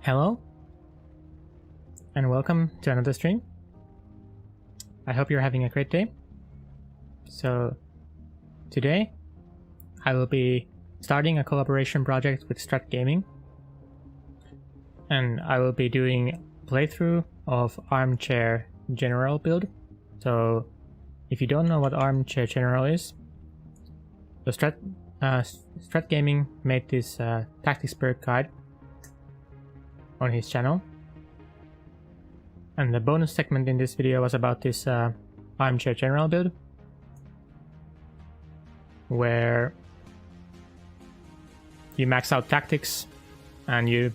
Hello, and welcome to another stream. I hope you're having a great day. So, today I will be starting a collaboration project with Strat Gaming, and I will be doing a playthrough of Armchair General build. So, if you don't know what Armchair General is, so Strat Gaming made this tactics perk guide on his channel, and the bonus segment in this video was about this Armchair General build, where you max out tactics and you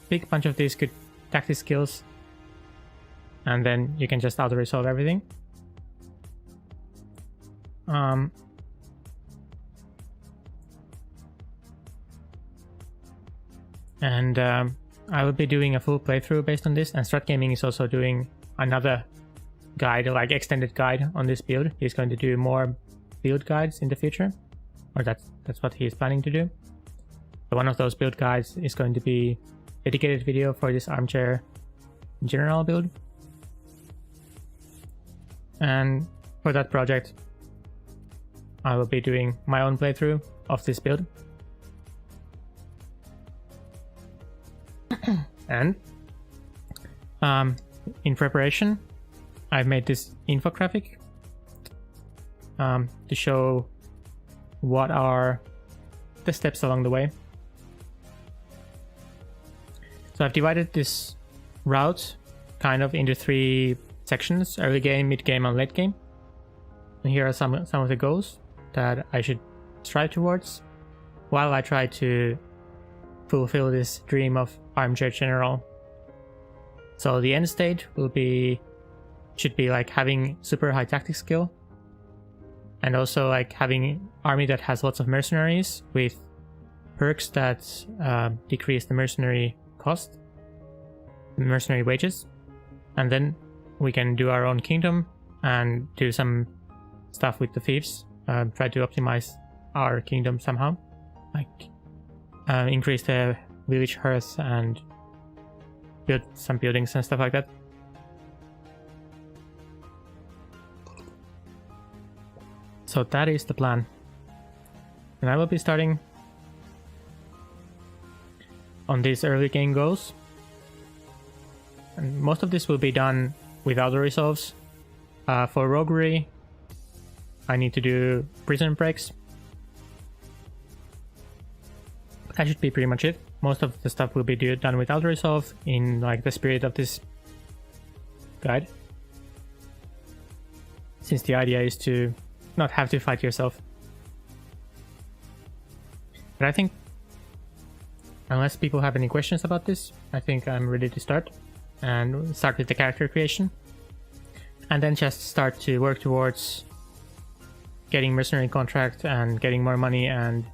pick a bunch of these good tactics skills, and then you can just auto-resolve everything. I will be doing a full playthrough based on this, and Strat Gaming is also doing another guide, like extended guide on this build. He's going to do more build guides in the future, or that's what he is planning to do. So one of those build guides is going to be a dedicated video for this Armchair General build. And for that project, I will be doing my own playthrough of this build. And in preparation, I've made this infographic to show what are the steps along the way. So I've divided this route kind of into 3 sections: early game, mid game, and late game. And here are some of the goals that I should strive towards while I try to fulfill this dream of Armchair General. So the end state should be like having super high tactics skill, and also like having army that has lots of mercenaries with perks that decrease the mercenary cost, the mercenary wages, and then we can do our own kingdom and do some stuff with the thieves, try to optimize our kingdom somehow, like increase the village hearth and build some buildings and stuff like that. So that is the plan. And I will be starting on these early game goals. And most of this will be done without the resolves. For roguery, I need to do prison breaks. That should be pretty much it. Most of the stuff will be done without resolve in like the spirit of this guide, since the idea is to not have to fight yourself. But I think, unless people have any questions about this, I think I'm ready to start and start with the character creation, and then just start to work towards getting mercenary contract and getting more money and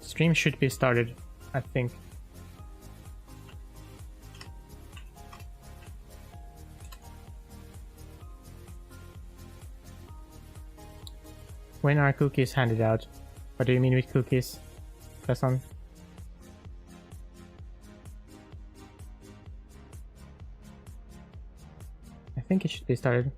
stream should be started, I think. When are cookies handed out? What do you mean with cookies, Preston? I think it should be started.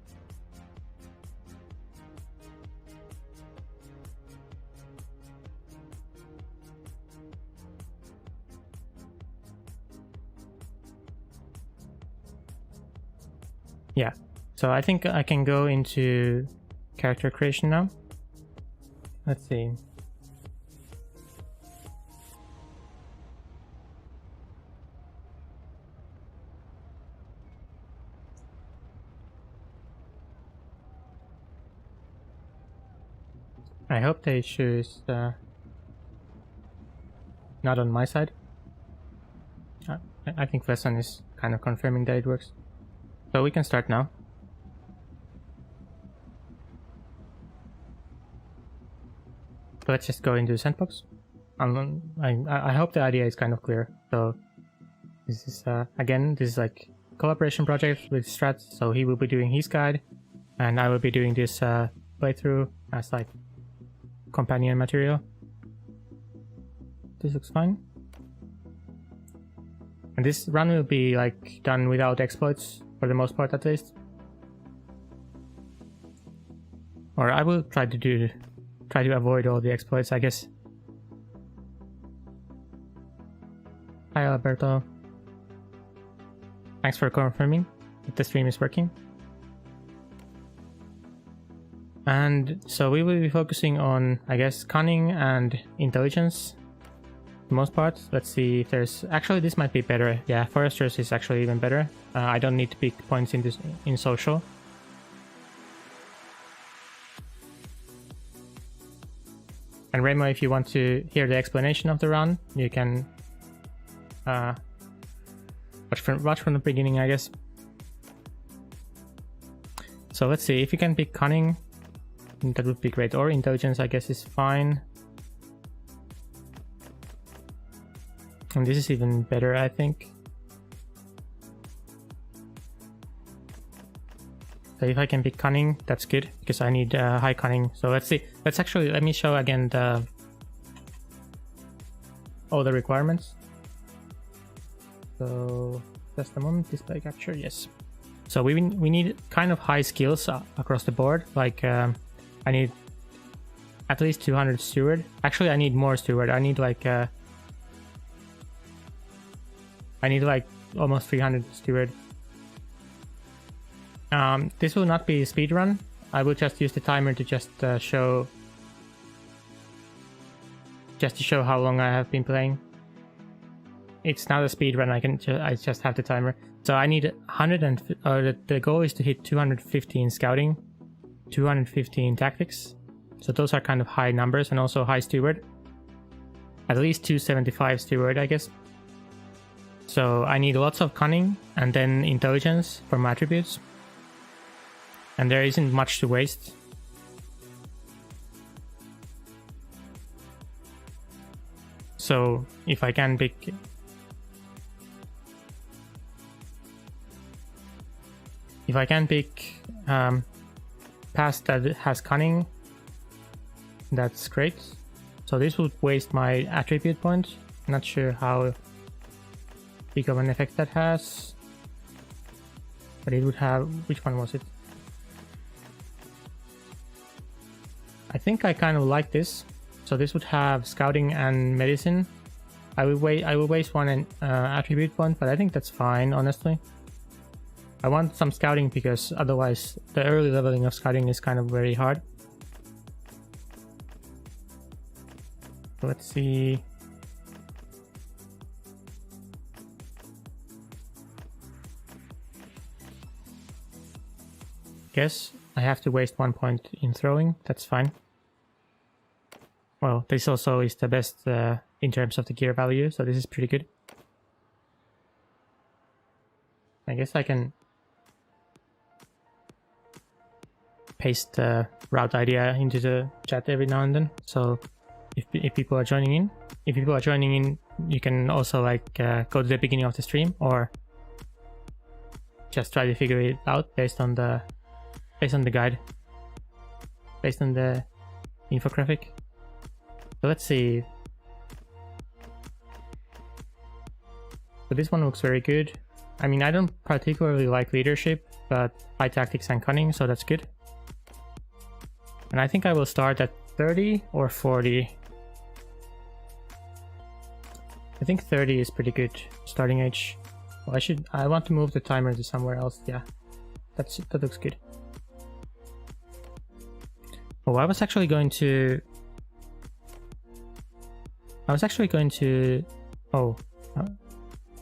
Yeah, so I think I can go into character creation now. Let's see. I hope the issue is not on my side. I think Vesson is kind of confirming that it works. So we can start now. Let's just go into the sandbox. I hope the idea is kind of clear. So this is again, this is like collaboration project with Strat, so he will be doing his guide, and I will be doing this playthrough as like companion material. This looks fine. And this run will be like done without exploits, for the most part at least. Or I will try to avoid all the exploits, I guess. Hi Alberto. Thanks for confirming that the stream is working. And so we will be focusing on, I guess, cunning and intelligence. For the most part. Let's see if there's... Actually, this might be better. Yeah, Foresters is actually even better. I don't need to pick points in this in social. And Remo, if you want to hear the explanation of the run, you can watch from the beginning, I guess. So let's see, if you can pick cunning, that would be great. Or intelligence, I guess, is fine. And this is even better, I think. So if I can pick cunning, that's good, because I need high cunning. So let's see. Let me show again all the requirements. So just a moment, display capture, yes. So we need kind of high skills across the board. Like I need at least 200 steward. Actually, I need more steward. I need like almost 300 steward. This will not be a speed run. I will just use the timer to just show how long I have been playing. It's not a speed run. I just have the timer. So I need 100 and the goal is to hit 215 scouting, 215 tactics. So those are kind of high numbers, and also high steward. At least 275 steward, I guess. So I need lots of cunning and then intelligence for my attributes. And there isn't much to waste. So if I can pick... pass that has cunning, that's great. So this would waste my attribute point. Not sure how big of an effect that has. But it would have... Which one was it? I think I kind of like this. So this would have scouting and medicine. I will waste one attribute point, but I think that's fine, honestly. I want some scouting because otherwise the early leveling of scouting is kind of very hard. Let's see. Guess I have to waste 1 point in throwing. That's fine. Well, this also is the best in terms of the gear value, so this is pretty good. I guess I can paste the route idea into the chat every now and then. So if people are joining in, you can also like go to the beginning of the stream or just try to figure it out based on the guide, based on the infographic. So let's see. So this one looks very good. I mean, I don't particularly like leadership, but high tactics and cunning, so that's good. And I think I will start at 30 or 40. I think 30 is pretty good starting age. Well, I want to move the timer to somewhere else. Yeah, that looks good. Oh, I was actually going to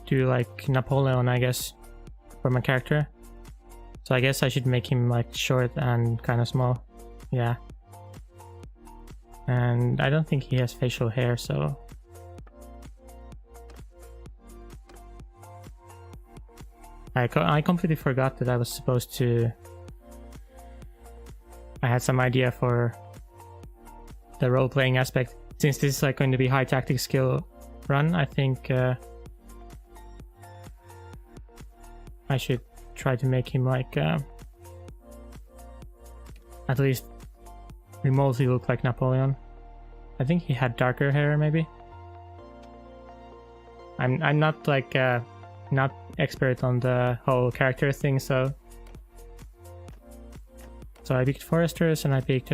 do like Napoleon, I guess, for my character. So I guess I should make him like short and kind of small. Yeah. And I don't think he has facial hair, so... I completely forgot that I was supposed to... I had some idea for the role-playing aspect. Since this is like going to be high tactics skill run, I think I should try to make him like at least remotely look like Napoleon. I think he had darker hair, maybe. I'm not like not expert on the whole character thing, so I picked foresters and I picked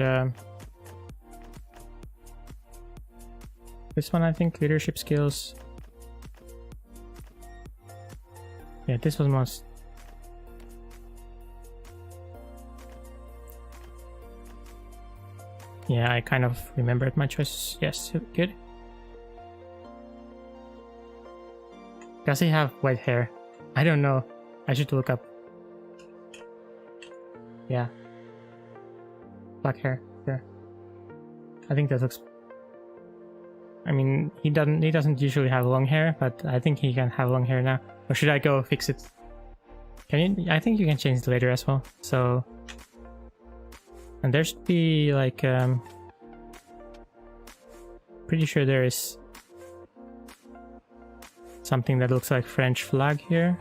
this one, I think, leadership skills. Yeah, this was most. Yeah, I kind of remembered my choices. Yes, good. Does he have white hair? I don't know. I should look up. Yeah. Black hair. There. I think that looks. I mean, he doesn't usually have long hair, but I think he can have long hair now. Or should I go fix it? Can you? I think you can change it later as well. So. And there should be like pretty sure there is something that looks like French flag here.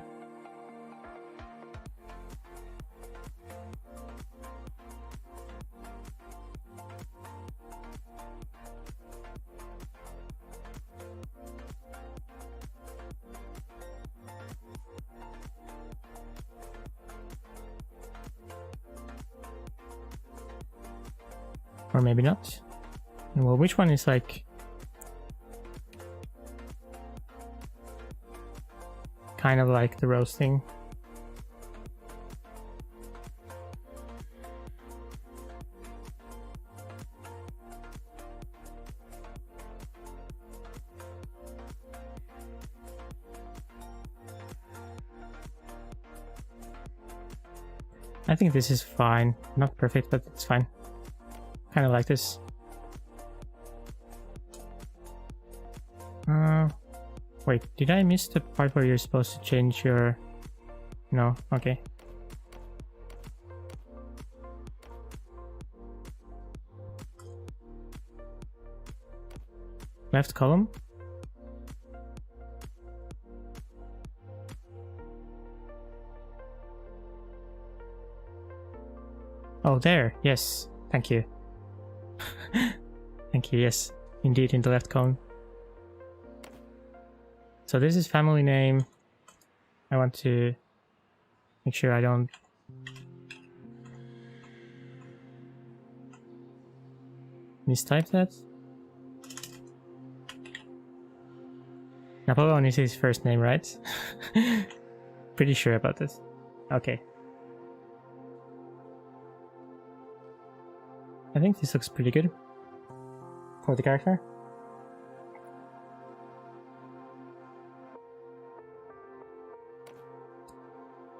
Or maybe not. Well, which one is like kind of like the roasting? I think this is fine. Not perfect, but it's fine. Kind of like this. Wait, did I miss the part where you're supposed to change your... No, okay. Left column? Oh, there, yes, thank you. Thank you, yes, indeed, in the left column. So this is family name. I want to make sure I don't... mistype that. Napoleon is his first name, right? Pretty sure about this. Okay. I think this looks pretty good for the character.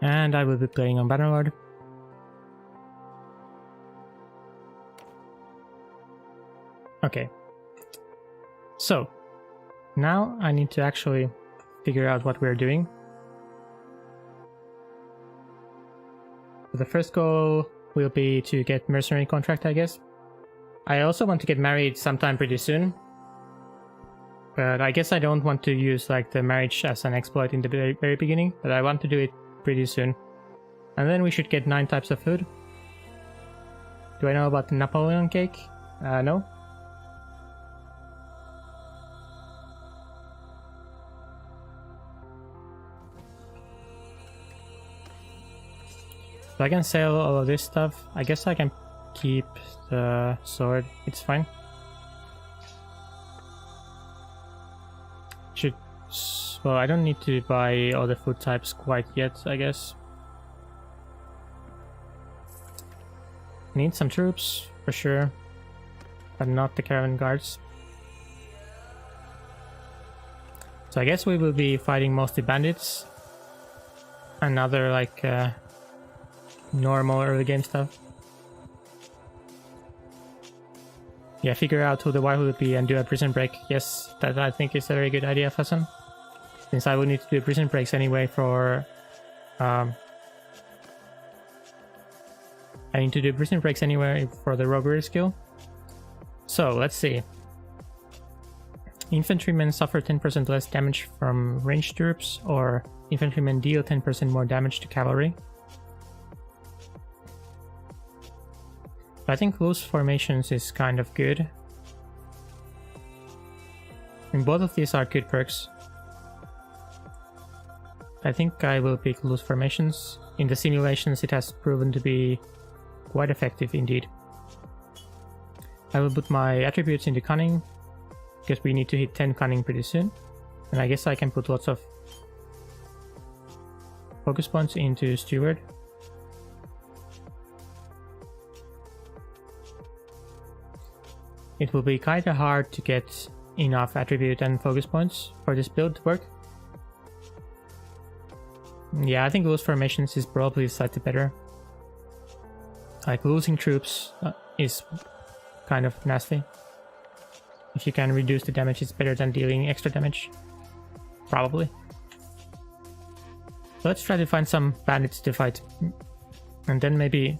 And I will be playing on Bannerlord. Okay. So, now I need to actually figure out what we're doing. The first goal will be to get mercenary contract, I guess. I also want to get married sometime pretty soon. But I guess I don't want to use like the marriage as an exploit in the very beginning, but I want to do it pretty soon. And then we should get 9 types of food. Do I know about the Napoleon cake? No. So I can sell all of this stuff. I guess I can keep the sword. It's fine. Well, I don't need to buy all the food types quite yet, I guess. Need some troops, for sure. But not the caravan guards. So I guess we will be fighting mostly bandits. And other, like, normal early game stuff. Yeah, figure out who the wife will be and do a prison break. Yes, that I think is a very good idea, Fasan. Since I will need to do prison breaks anyway for... I need to do prison breaks anyway for the robbery skill. So, let's see. Infantrymen suffer 10% less damage from ranged troops, or infantrymen deal 10% more damage to cavalry. I think loose formations is kind of good. And both of these are good perks. I think I will pick loose formations. In the simulations it has proven to be quite effective indeed. I will put my attributes into cunning, because we need to hit 10 cunning pretty soon. And I guess I can put lots of focus points into steward. It will be kinda hard to get enough attribute and focus points for this build to work. Yeah, I think loose formations is probably slightly better. Like losing troops is kind of nasty. If you can reduce the damage, it's better than dealing extra damage. Probably. Let's try to find some bandits to fight. And then maybe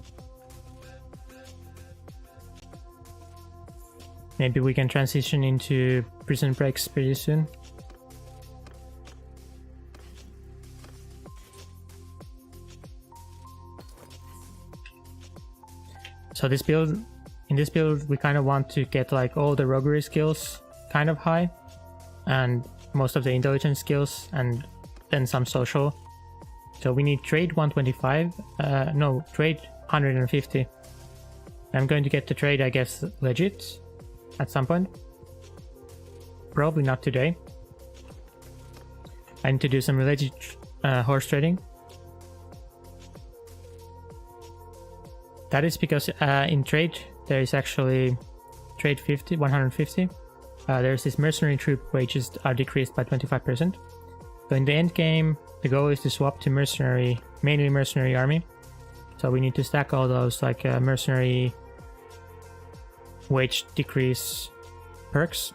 we can transition into prison breaks pretty soon. So in this build we kind of want to get like all the roguery skills kind of high, and most of the intelligence skills, and then some social. So we need trade 125, no, trade 150. I'm going to get the trade, I guess, legit at some point. Probably not today. I need to do some related horse trading. That is because in trade there is actually trade 150. There's this mercenary troop wages are decreased by 25%. So in the end game, the goal is to swap to mercenary, mainly mercenary army. So we need to stack all those like mercenary wage decrease perks,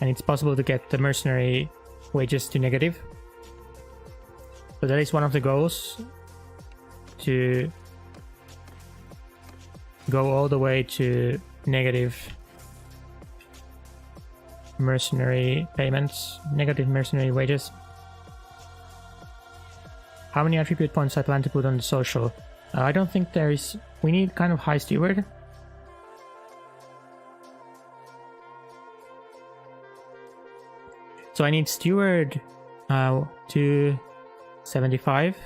and it's possible to get the mercenary wages to negative. So that is one of the goals, to go all the way to negative mercenary payments, negative mercenary wages. How many attribute points I plan to put on the social? I don't think there is... We need kind of high steward. So I need steward 275.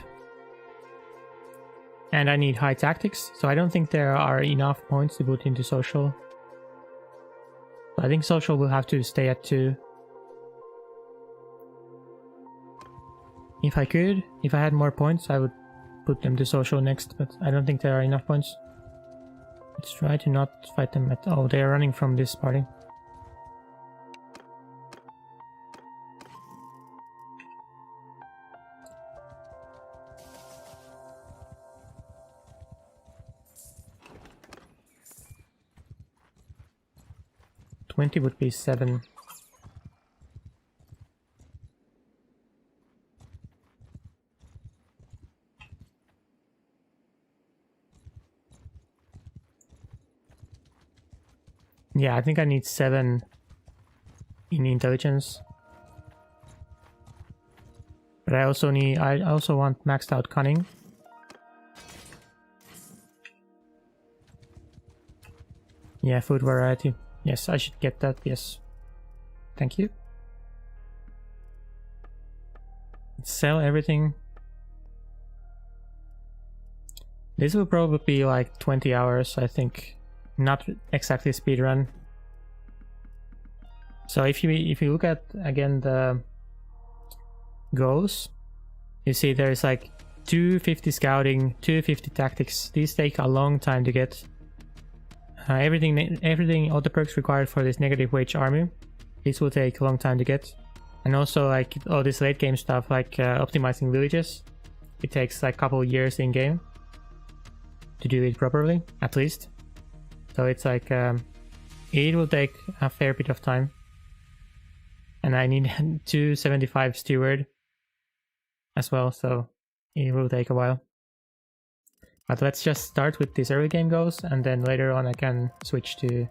And I need high tactics, so I don't think there are enough points to put into social. I think social will have to stay at 2. If I could, if I had more points, I would put them to social next, but I don't think there are enough points. Let's try to not fight them at... Oh, they are running from this party. $20 would be 7. Yeah, I think I need 7 in intelligence. But I also want maxed out cunning. Yeah, food variety. Yes, I should get that, yes. Thank you. Let's sell everything. This will probably be like 20 hours, I think. Not exactly speedrun. So if you look at, again, the goals, you see there's like 250 scouting, 250 tactics. These take a long time to get. Everything, all the perks required for this negative wage army, this will take a long time to get. And also like all this late game stuff, like optimizing villages, it takes like a couple years in game to do it properly, at least. So it's like it will take a fair bit of time. And I need 275 steward as well, so it will take a while. But let's just start with these early game goals, and then later on I can switch to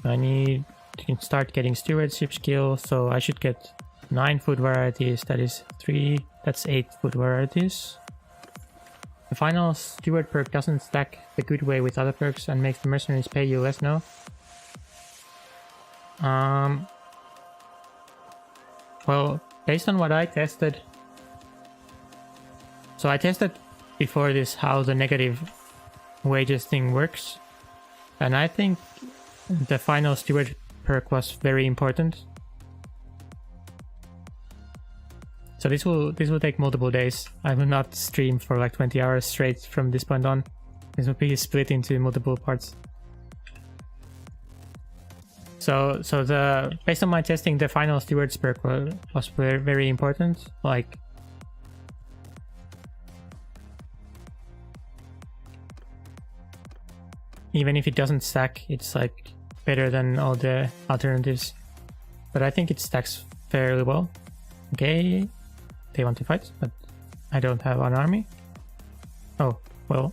I need to start getting stewardship skill, so I should get 9 food varieties. That is 3, that's 8 food varieties. The final steward perk doesn't stack the good way with other perks and makes the mercenaries pay you less now. Well, based on what I tested, so I tested before this how the negative wages thing works, and I think the final steward perk was very important. So this will take multiple days. I will not stream for like 20 hours straight from this point on. This will be split into multiple parts. So based on my testing, the final stewards perk was very, very important. Like, even if it doesn't stack, it's like better than all the alternatives. But I think it stacks fairly well. Okay, they want to fight, but I don't have an army. Oh, well,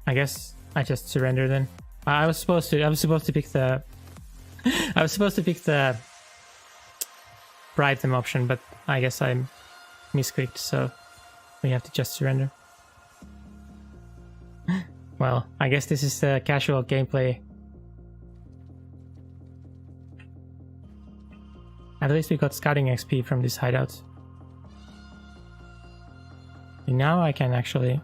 I guess I just surrender then. I was supposed to pick the I was supposed to pick the bribe them option, but I guess I misclicked, so we have to just surrender. Well, I guess this is the casual gameplay. At least we got scouting XP from this hideout. And now I can actually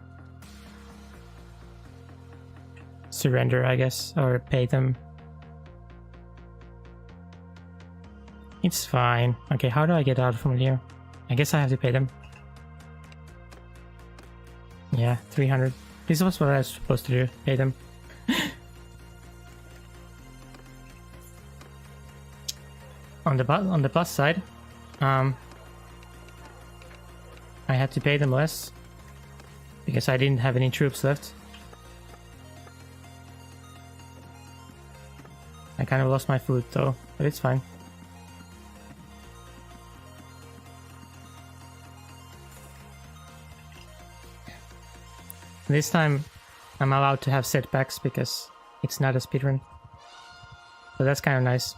surrender, I guess, or pay them. It's fine. Okay, how do I get out from here? I guess I have to pay them. Yeah, 300. This was what I was supposed to do, pay them. On the plus side, I had to pay them less because I didn't have any troops left. I kind of lost my food though, but it's fine. This time I'm allowed to have setbacks because it's not a speedrun. So that's kind of nice.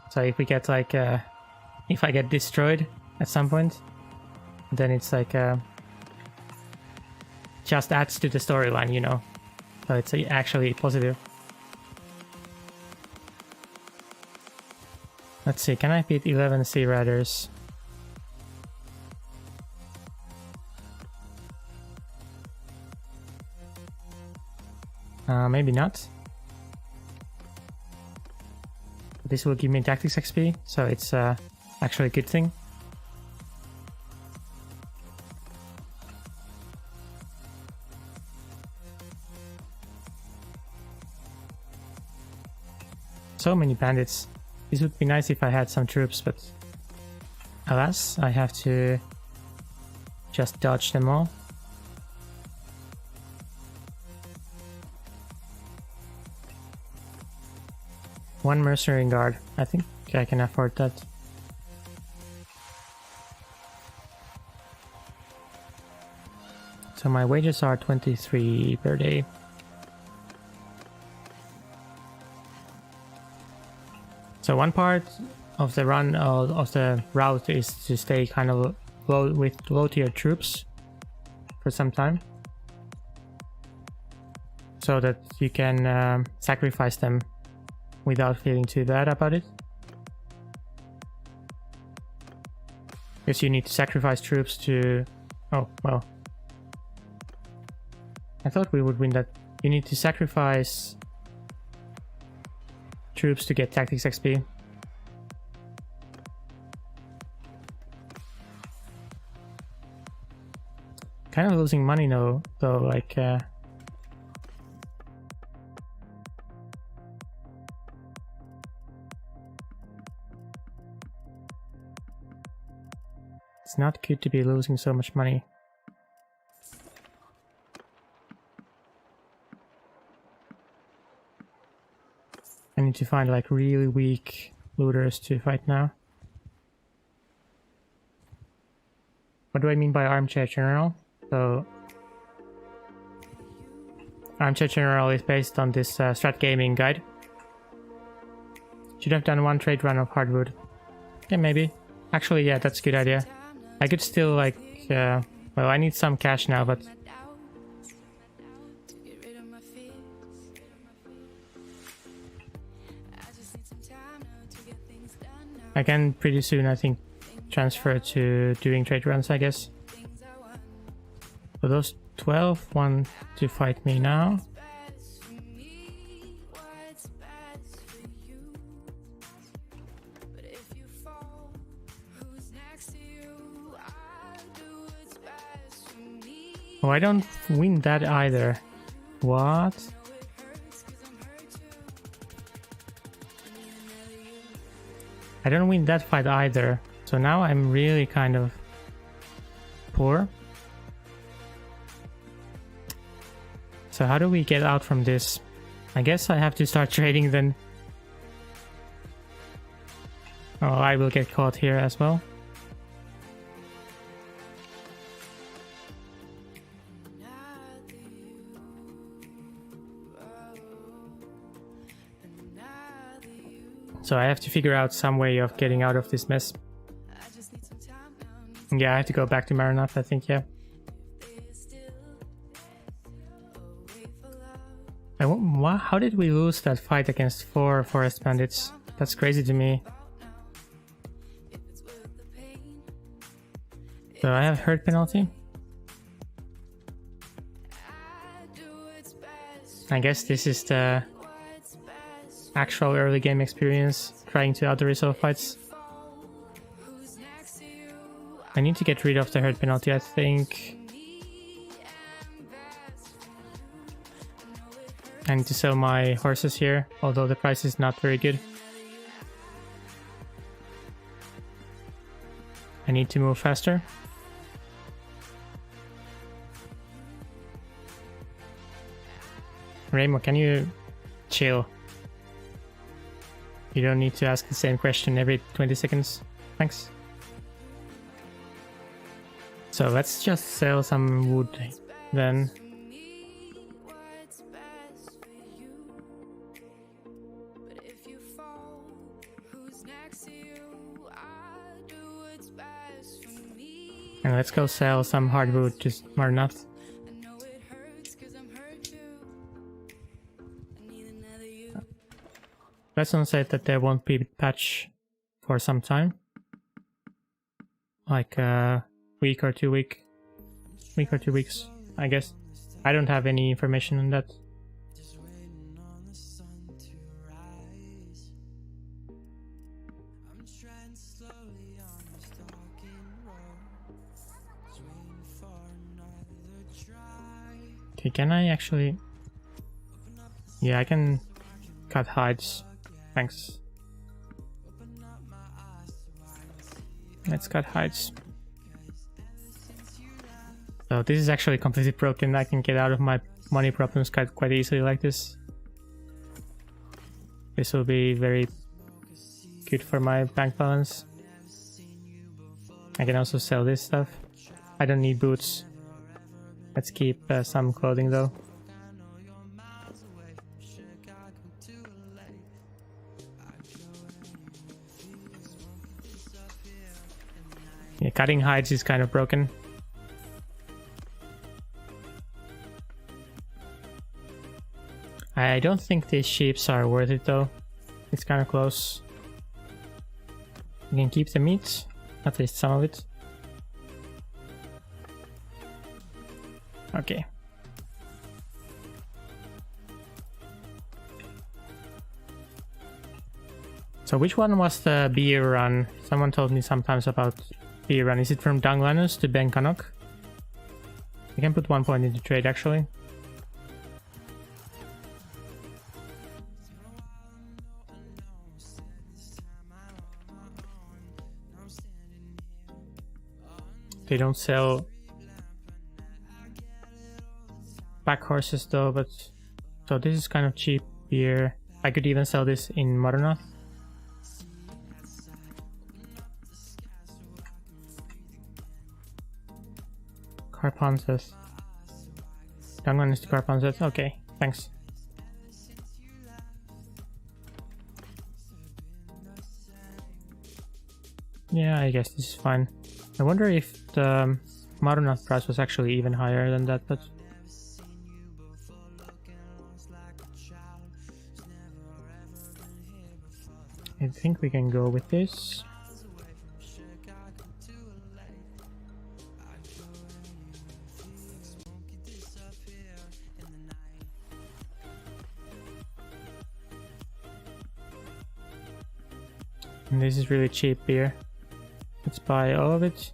So if we get like, if I get destroyed at some point, then it's like, just adds to the storyline, you know. So it's actually positive. Let's see, can I beat 11 Sea Riders? Maybe not. This will give me tactics XP, so it's actually a good thing. So many bandits. This would be nice if I had some troops, but alas, I have to just dodge them all. One mercenary guard. I think I can afford that. So my wages are 23 per day. So one part of the run of the route is to stay kind of low with low tier troops for some time, so that you can sacrifice them without feeling too bad about it. Because you need to sacrifice troops to... Oh, well. I thought we would win that. You need to sacrifice troops to get tactics XP. Kind of losing money though, like... It's not good to be losing so much money. I need to find like really weak looters to fight now. What do I mean by Armchair General? So, Armchair General is based on this Strat Gaming guide. Should have done one trade run of hardwood. Yeah, maybe. Actually, yeah, that's a good idea. I could still like, well, I need some cash now, but I can pretty soon, I think, transfer to doing trade runs, I guess. So those 12 want to fight me now. Oh, I don't win that either. What? I don't win that fight either. So now I'm really kind of poor. So how do we get out from this? I guess I have to start trading then. Oh, I will get caught here as well. So I have to figure out some way of getting out of this mess. Yeah, I have to go back to Bannerlord, I think, yeah. How did we lose that fight against 4 forest bandits? That's crazy to me. So I have hurt penalty. I guess this is the actual early game experience, trying to auto-resolve fights. I need to get rid of the hurt penalty, I think. I need to sell my horses here, although the price is not very good. I need to move faster. Ramo, can you chill? You don't need to ask the same question every 20 seconds. Thanks. So let's just sell some wood then. And let's go sell some hardwood to Bannerlord. Lesson said that there won't be a patch for some time. Like a week or 2 weeks, I guess. I don't have any information on that. Okay, can I actually... Yeah, I can cut hides. Thanks. Let's cut hides. So this is actually completely broken. I can get out of my money problems quite easily like this. This will be very good for my bank balance. I can also sell this stuff. I don't need boots. Let's keep some clothing though. Yeah, cutting hides is kind of broken. I don't think these sheeps are worth it though. It's kind of close. You can keep the meat, at least some of it. Okay. So which one was the beer run? Someone told me sometimes about beer run. Is it from Danglanus to Benkanok? I can put 1 point into trade actually. They don't sell back horses though, but so this is kind of cheap beer. I could even sell this in Bannerlord. Carpanzas. Dangan is to Carpanzas. Okay, thanks. Yeah, I guess this is fine. I wonder if the Marunath price was actually even higher than that, but... I think we can go with this. And this is really cheap beer. Let's buy all of it.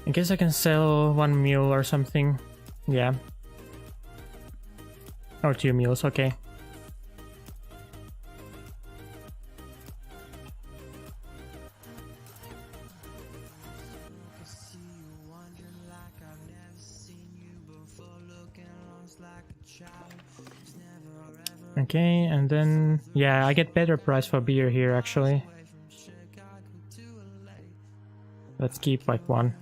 I guess I can sell 1 mule or something. Yeah. Or 2 mules, okay. Okay, and then, yeah, I get better price for beer here actually. Let's keep like 1.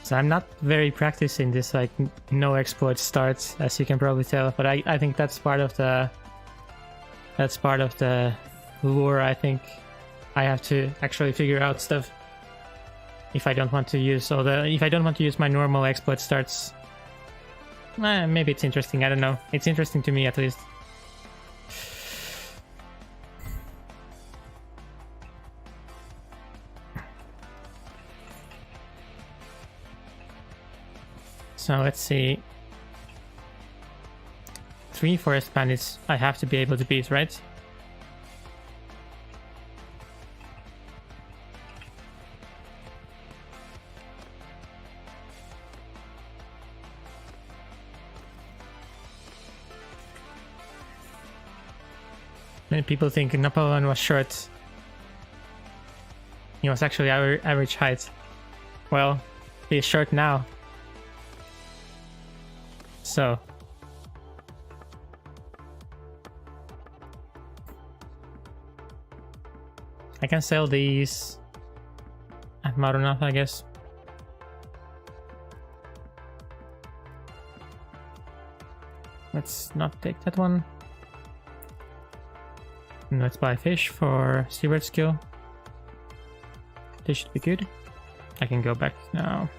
So I'm not very practiced in this, like, no exploit starts, as you can probably tell, but I think that's part of the lure. I think I have to actually figure out stuff if I don't want to use my normal exploit starts. Maybe it's interesting, I don't know. It's interesting to me at least. So let's see. 3 forest bandits I have to be able to beat, right? Many people think Napoleon was short. He was actually our average height. Well, he's short now. So... I can sell these at Marunath, I guess. Let's not take that one. And let's buy fish for Steward skill. This should be good. I can go back now.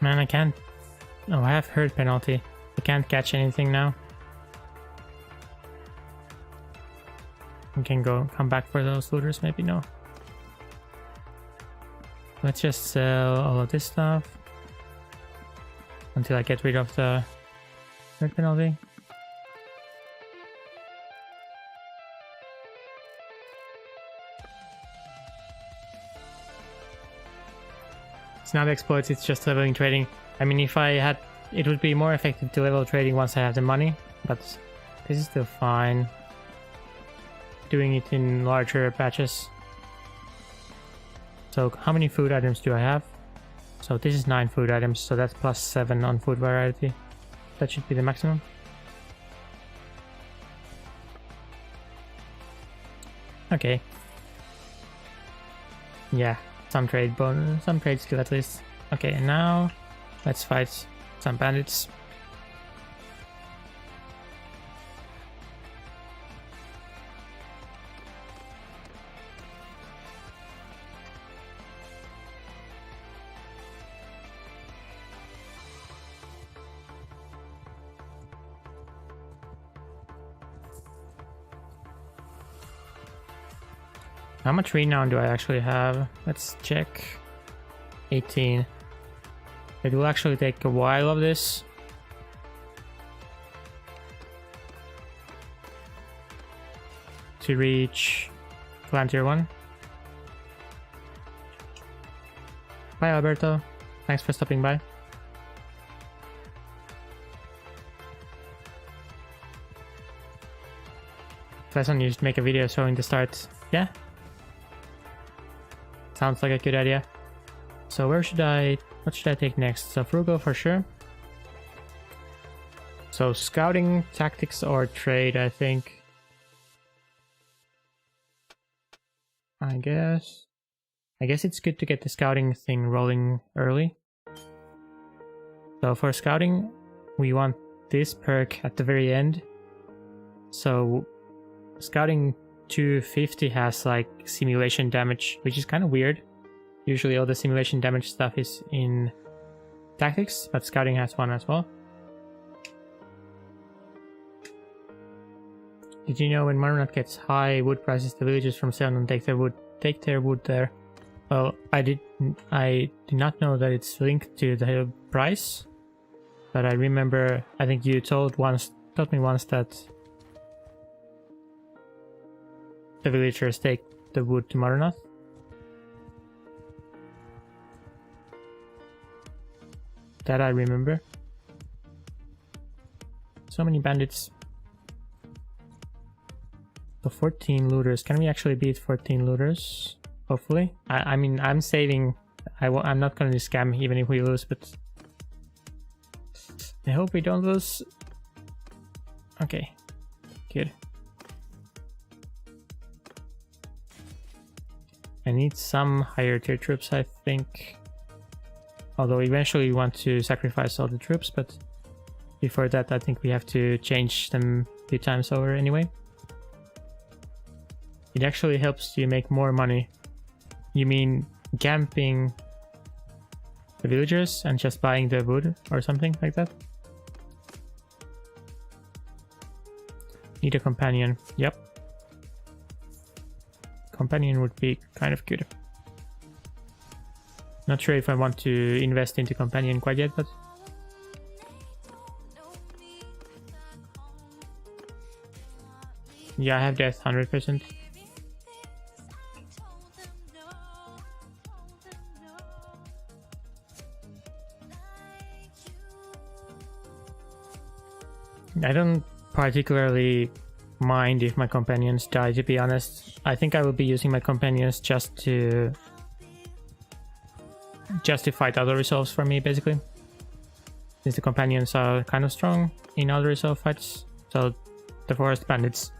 Man, I can't... Oh, I have hurt penalty. I can't catch anything now. We can come back for those looters, maybe no. Let's just sell all of this stuff until I get rid of the hurt penalty. It's not exploits, it's just leveling trading. I mean, if I had... It would be more effective to level trading once I have the money, but this is still fine. Doing it in larger batches. So how many food items do I have? So this is 9 food items, so that's plus 7 on food variety. That should be the maximum. Okay. Yeah, some trade bonus, some trade skill at least. Okay, and now let's fight some bandits. How much renown do I actually have? Let's check. 18. It will actually take a while of this. To reach clan tier 1. Bye Alberto. Thanks for stopping by. Pleasant, you should make a video showing the start. Yeah. Sounds like a good idea. So what should I take next? So frugal for sure. So scouting, tactics, or trade, I think. I guess it's good to get the scouting thing rolling early. So for scouting, we want this perk at the very end. So scouting 250 has like simulation damage, which is kind of weird. Usually all the simulation damage stuff is in tactics, but scouting has one as well. Did you know when Bannerlord gets high wood prices, the villagers from Seon and take their wood there? Well, I did not know that it's linked to the price, but I remember, I think you told me once that the villagers take the wood to Bannerlord. That I remember. So many bandits. So 14 looters. Can we actually beat 14 looters? Hopefully. I mean, I'm saving. I'm not gonna scam even if we lose, but I hope we don't lose. Okay, good. I need some higher tier troops, I think. Although eventually we want to sacrifice all the troops, but before that I think we have to change them a few times over anyway. It actually helps you make more money. You mean camping the villagers and just buying the wood or something like that? Need a companion. Yep. Companion would be kind of good. Not sure if I want to invest into companion quite yet, but yeah, I have death 100%. I don't particularly mind if my companions die, to be honest. I think I will be using my companions just to fight other resolves for me, basically. Since the companions are kind of strong in other resolve fights, so the forest bandits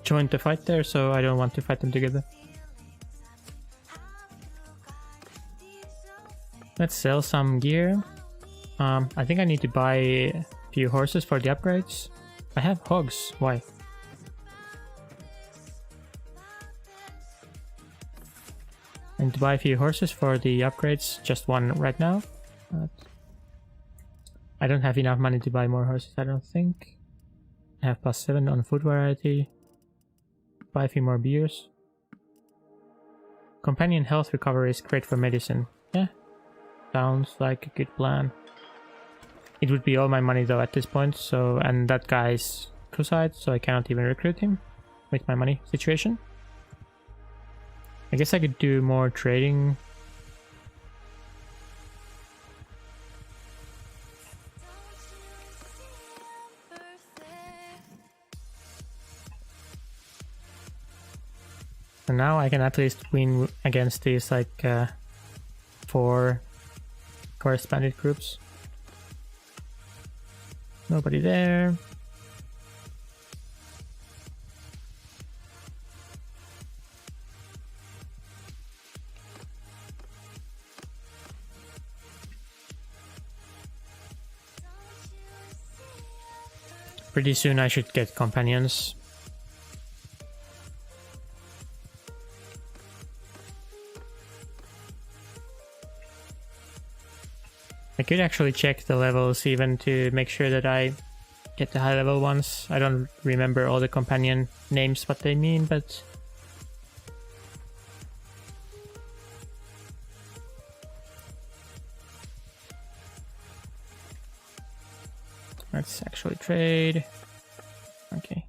joined the fight there, so I don't want to fight them together. Let's sell some gear. I think I need to buy a few horses for the upgrades. I have hogs. Why? I need to buy a few horses for the upgrades. Just one right now. But I don't have enough money to buy more horses, I don't think. I have +7 on food variety. Buy a few more beers. Companion health recovery is great for medicine. Yeah. Sounds like a good plan. It would be all my money though at this point, so, and that guy's crusade, so I cannot even recruit him with my money situation. I guess I could do more trading. So now I can at least win against these like 4 forest bandit groups. Nobody there. Pretty soon I should get companions. I could actually check the levels even to make sure that I get the high level ones. I don't remember all the companion names, what they mean, but let's actually trade. Okay.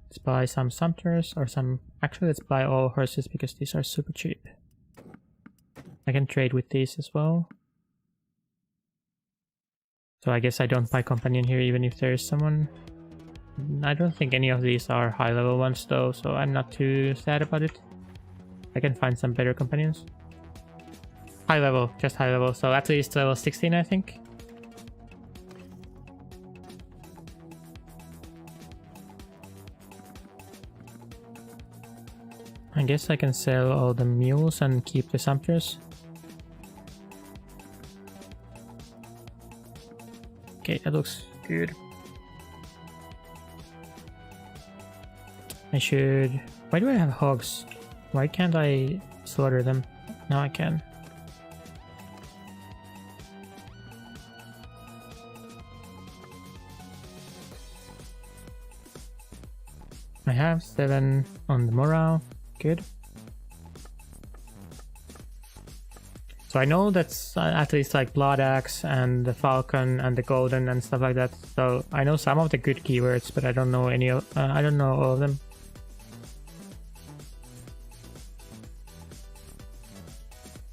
Let's buy some Sumters or some... Actually, let's buy all horses because these are super cheap. I can trade with these as well. So I guess I don't buy companion here even if there is someone I don't think any of these are high level ones though, so I'm not too sad about it. I can find some better companions. High level, just high level, so at least level 16 I think. I guess I can sell all the mules and keep the sumpters. Okay, that looks good. I should... Why do I have hogs? Why can't I slaughter them? Now I can. I have 7 on the morale. Good. So I know that's at least like Blood Axe and the Falcon and the Golden and stuff like that. So I know some of the good keywords, but I don't know any of I don't know all of them.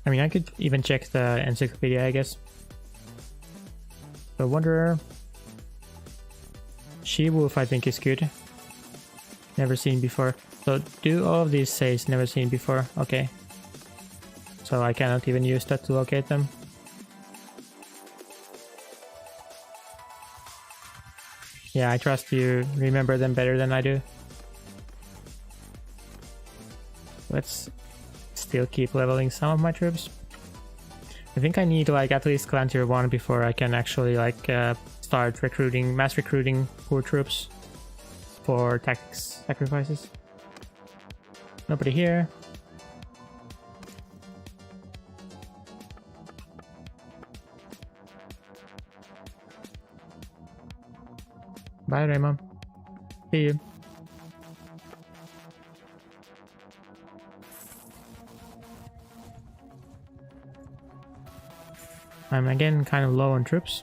I mean, I could even check the Encyclopedia, I guess. So Wanderer. She-Wolf I think is good. Never seen before. So do all of these says never seen before? Okay. So I cannot even use that to locate them. Yeah, I trust you remember them better than I do. Let's still keep leveling some of my troops. I think I need like at least clan tier 1 before I can actually like start recruiting, mass recruiting poor troops for tactics sacrifices. Nobody here. Bye, Raymond. See you. I'm again kind of low on troops.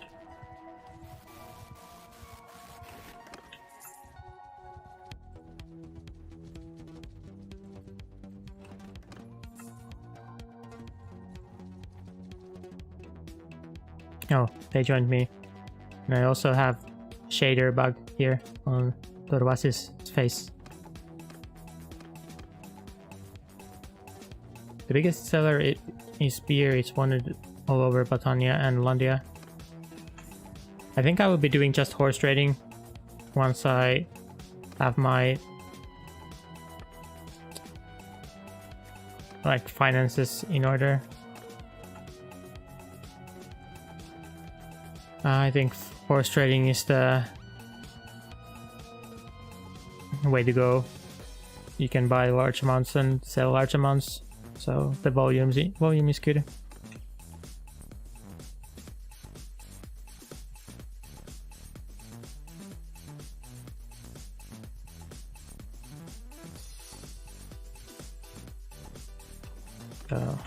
Oh, they joined me. And I also have shader bug here on Torvas's face. The biggest seller is beer. It's wanted all over Battania and Landia. I think I will be doing just horse trading once I have my like finances in order. I think horse trading is the way to go. You can buy large amounts and sell large amounts, so the volume is good. So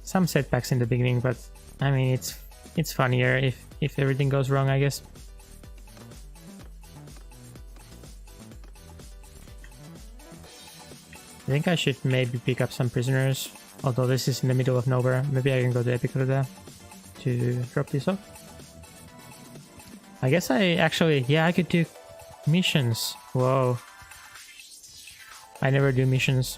some setbacks in the beginning, but I mean it's funnier if everything goes wrong, I guess. I think I should maybe pick up some prisoners, although this is in the middle of nowhere. Maybe I can go to Epicroda to drop this off. I guess I could do missions. Whoa. I never do missions.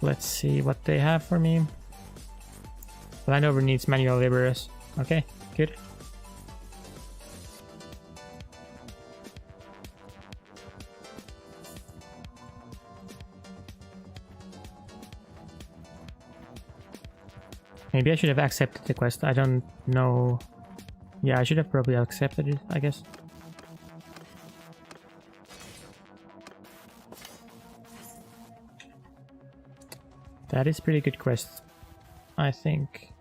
Let's see what they have for me. Landover needs manual laborers. Okay, good. Maybe I should have accepted the quest. I don't know. Yeah, I should have probably accepted it, I guess. That is pretty good quest, I think.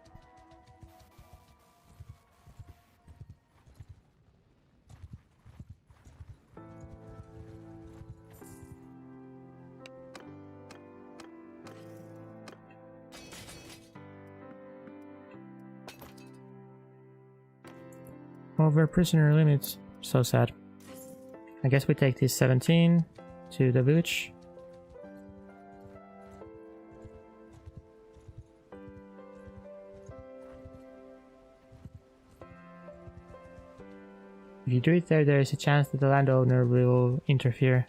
Over prisoner limits. So sad. I guess we take this 17 to the village. If you do it there, there is a chance that the landowner will interfere.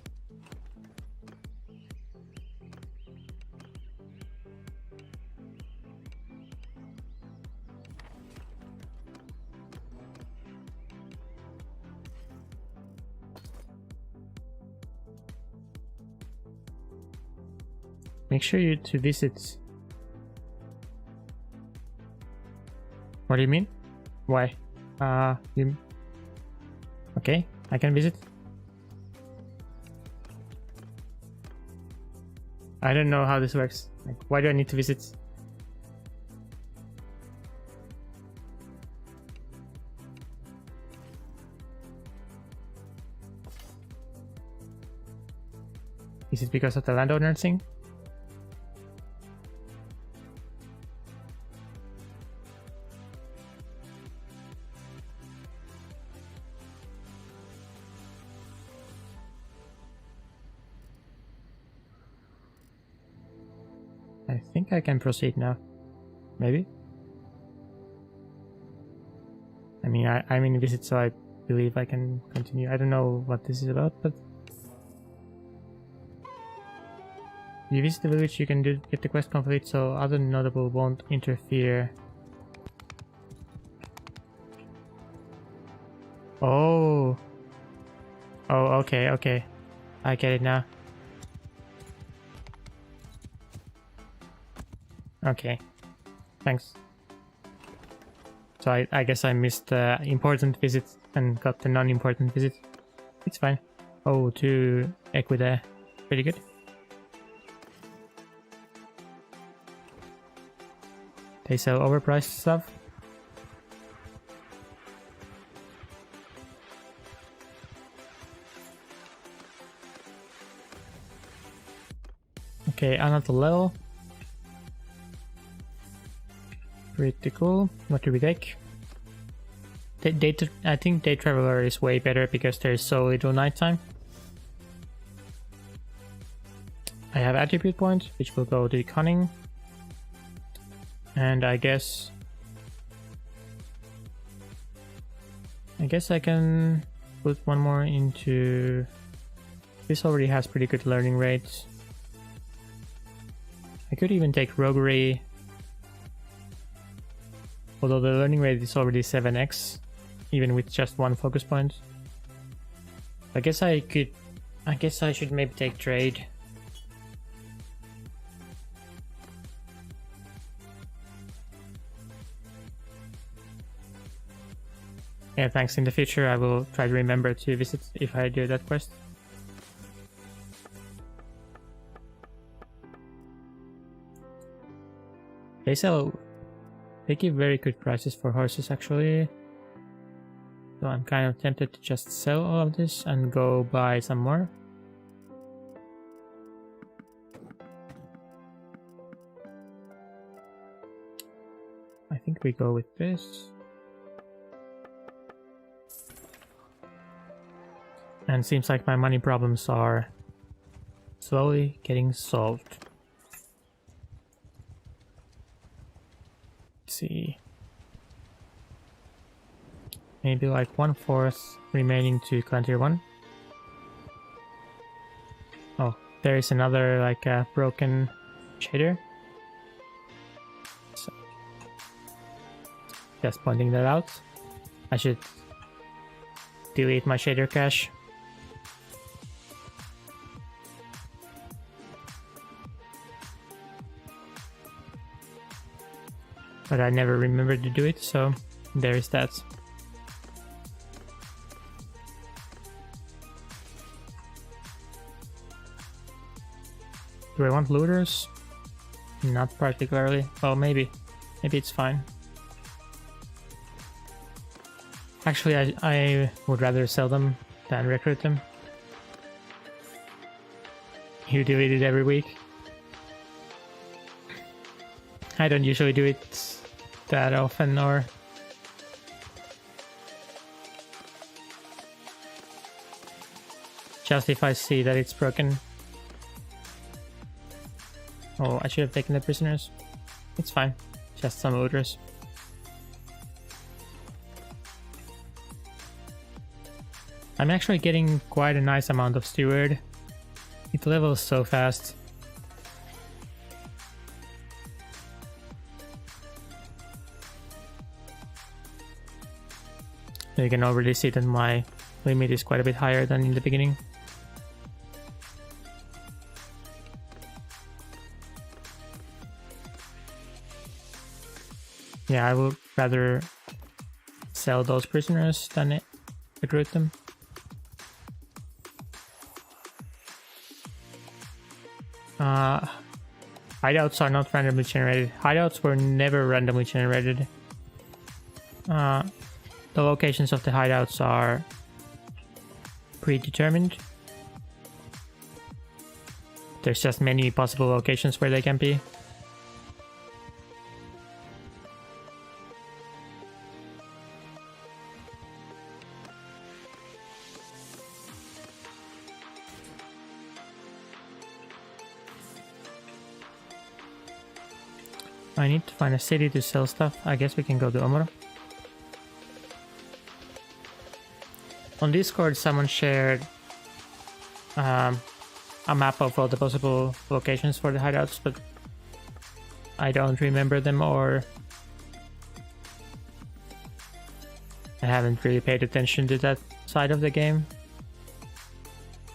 Make sure you to visit. What do you mean? Why? Okay, I can visit. I don't know how this works. Like, why do I need to visit? Is it because of the landowner thing? I think I can proceed now. Maybe? I mean, I'm in visit, so I believe I can continue. I don't know what this is about, but... If you visit the village, you can get the quest complete, so other notable won't interfere. Oh! Oh, okay, okay. I get it now. Okay, thanks. So I guess I missed the important visit and got the non-important visit. It's fine. Oh, 2 equida. Pretty good. They sell overpriced stuff. Okay, another level. Pretty cool. What do we take? I think Day Traveler is way better because there's so little nighttime. I have attribute point, which will go to cunning. And I guess I can put one more into... This already has pretty good learning rates. I could even take roguery. Although the learning rate is already 7x, even with just 1 focus point. I guess I should maybe take trade. Yeah, thanks. In the future I will try to remember to visit if I do that quest. They give very good prices for horses actually. So I'm kind of tempted to just sell all of this and go buy some more. I think we go with this. And seems like my money problems are slowly getting solved. Let's see. Maybe like 1/4 remaining to clan tier 1. Oh, there is another like broken shader. So, just pointing that out. I should delete my shader cache. But I never remembered to do it, so there is that. Do I want looters? Not particularly. Oh, maybe. Maybe it's fine. Actually, I would rather sell them than recruit them. You delete it every week. I don't usually do it that often, or... just if I see that it's broken. Oh, I should have taken the prisoners. It's fine. Just some looters. I'm actually getting quite a nice amount of steward. It levels so fast. You can already see that my limit is quite a bit higher than in the beginning. Yeah, I would rather sell those prisoners than recruit them. Hideouts are not randomly generated. Hideouts were never randomly generated. The locations of the hideouts are predetermined. There's just many possible locations where they can be. I need to find a city to sell stuff. I guess we can go to Omoro. On Discord, someone shared a map of all the possible locations for the hideouts, but I don't remember them, or I haven't really paid attention to that side of the game.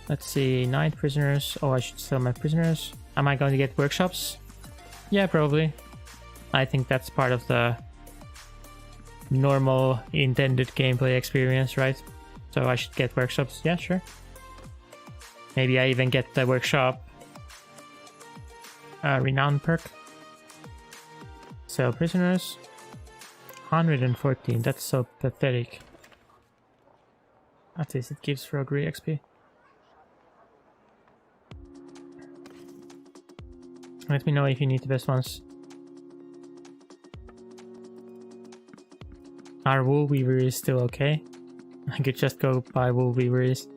Let's see, 9 prisoners. Oh, I should sell my prisoners. Am I going to get workshops? Yeah, probably. I think that's part of the normal intended gameplay experience, right? So I should get workshops. Yeah, sure. Maybe I even get the workshop renown perk. So prisoners, 114. That's so pathetic. At least it gives roguery XP. Let me know if you need the best ones. Our wool weaver is still okay. I could just go buy wool weavers.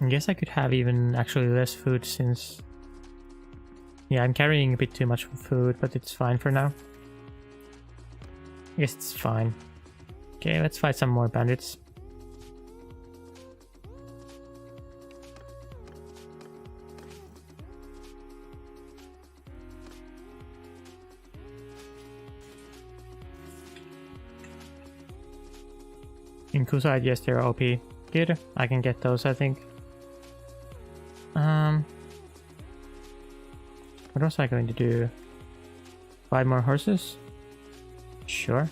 I guess I could have even actually less food since... Yeah, I'm carrying a bit too much food, but it's fine for now. I guess it's fine. Okay, let's fight some more bandits. In Kuside, yes, they're OP. Good, I can get those, I think. What was I going to do? 5 more horses? Sure.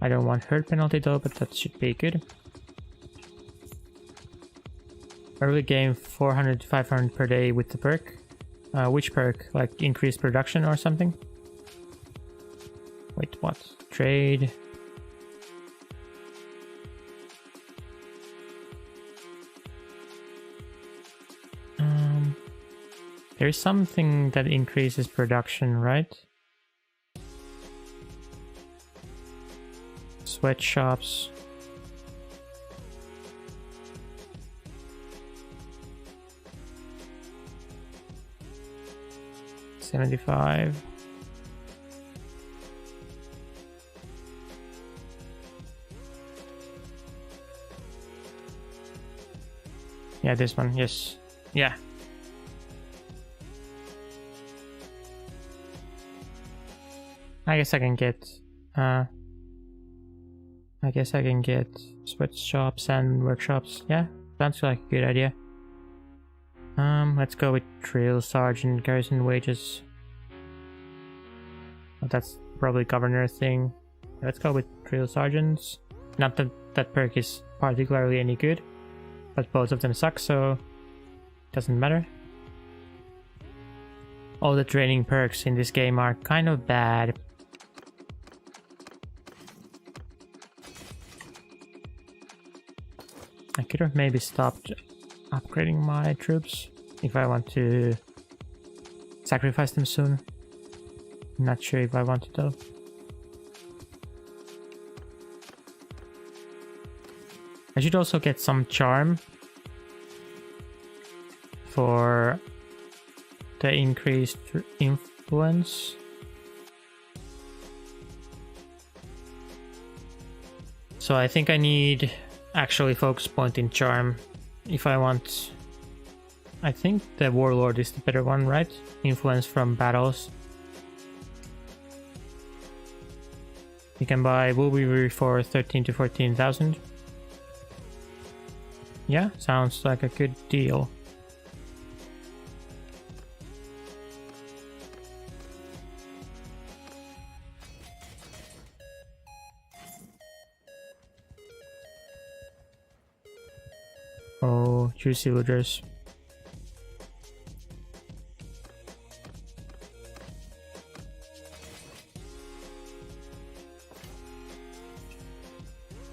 I don't want hurt penalty though, but that should be good. Early game 400 to 500 per day with the perk. Which perk? Like increased production or something? Wait, what? Trade. There's something that increases production, right? Sweatshops. $75. Yeah, this one, yes. Yeah. I guess I can get sweatshops and workshops. Yeah, sounds like a good idea. Let's go with drill sergeant garrison wages. Oh, that's probably governor thing. Let's go with drill sergeants. Not that that perk is particularly any good, but both of them suck, so doesn't matter. All the training perks in this game are kind of bad. I could have maybe stopped upgrading my troops if I want to sacrifice them soon. I'm not sure if I want to though. I should also get some charm for the increased influence. So I think I need actually focus point in charm if I want. I think the Warlord is the better one, right? Influence from battles. You can buy Wool Weaver for 13 to 14,000. Yeah, sounds like a good deal. Oh, juicy looters.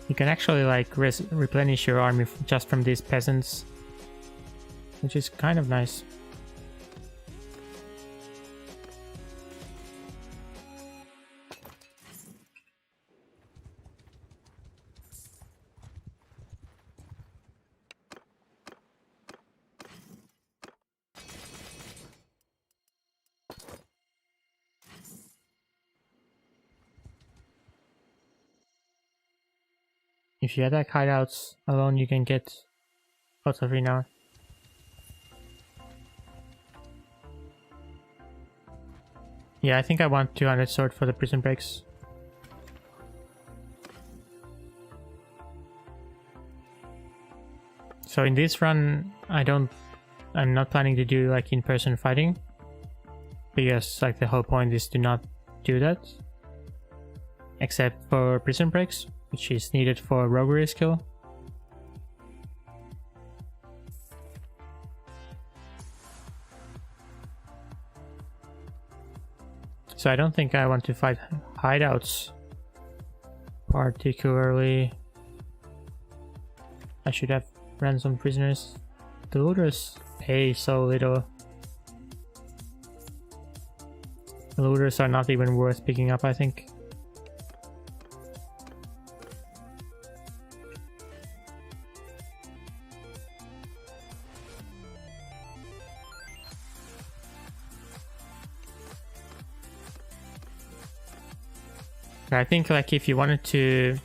You can actually like replenish your army just from these peasants, which is kind of nice. If you attack hideouts alone, you can get lots of renown. Yeah, I think I want 200 sword for the prison breaks. So in this run, I'm not planning to do like in-person fighting, because like the whole point is to not do that, except for prison breaks, which is needed for roguery skill. So I don't think I want to fight hideouts particularly. I should have ransom prisoners. The looters pay so little. The looters are not even worth picking up, I think. I think like if you wanted to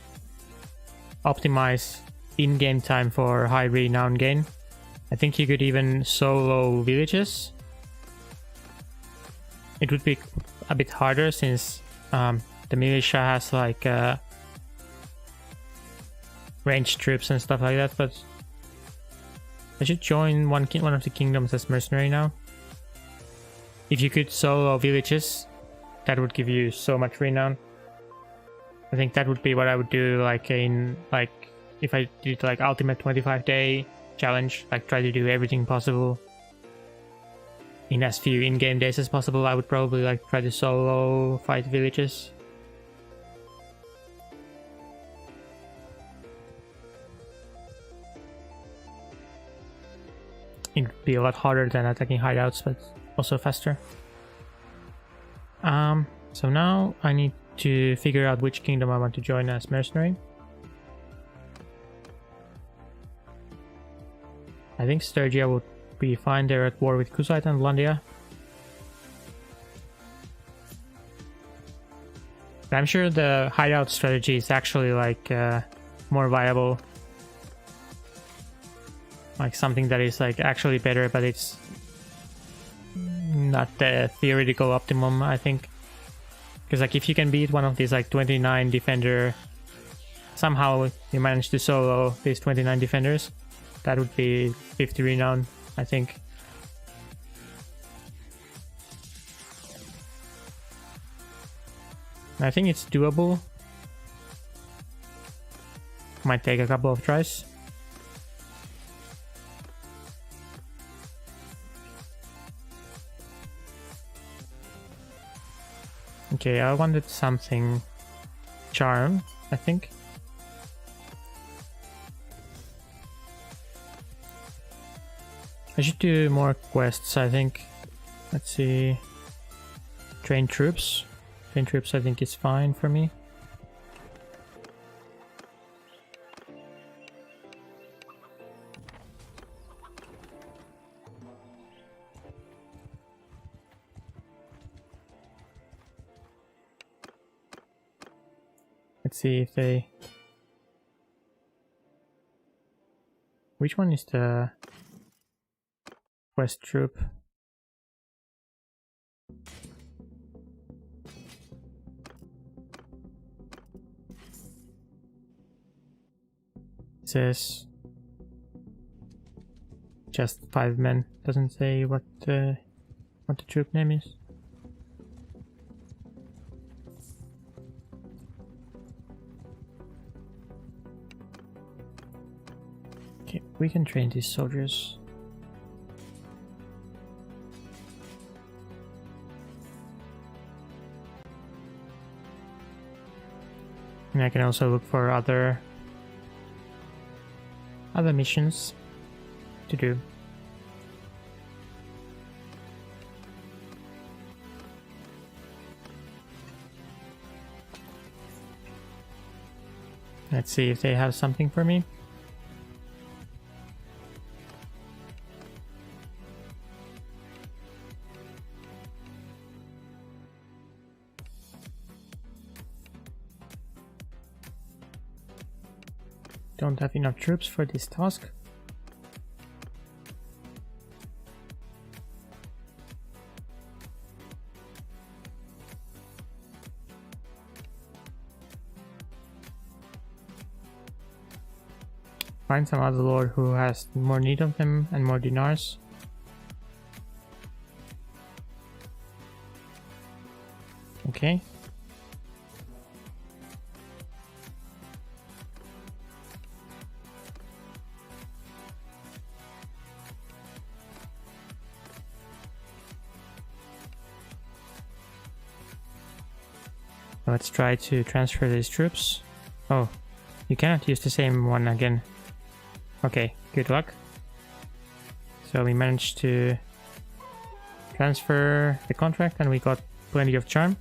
optimize in-game time for high renown gain, I think you could even solo villages. It would be a bit harder since the militia has like ranged troops and stuff like that, but I should join one of the kingdoms as mercenary now. If you could solo villages, that would give you so much renown. I think that would be what I would do, like in if I did like ultimate 25-day challenge, like try to do everything possible in as few in-game days as possible. I would probably like try to solo fight villages. It would be a lot harder than attacking hideouts, but also faster. So now I need to figure out which kingdom I want to join as mercenary. I think Sturgia would be fine. They're at war with Kusite and Landia. But I'm sure the hideout strategy is actually like more viable. Like something that is like actually better, but it's not the theoretical optimum, I think. Because like if you can beat one of these like 29 defender, somehow you manage to solo these 29 defenders, that would be 50 renown, I think. I think it's doable. Might take a couple of tries. Okay, I wanted something charm, I think. I should do more quests, I think. Let's see. Train troops. Train troops I think is fine for me. Let's see if they... Which one is the West troop? It says just 5 men. Doesn't say what the troop name is. Okay, we can train these soldiers. And I can also look for other missions to do. Let's see if they have something for me. Don't have enough troops for this task. Find some other lord who has more need of them and more dinars. Okay. Let's try to transfer these troops. Oh, you cannot use the same one again. Okay, good luck. So we managed to transfer the contract and we got plenty of charm.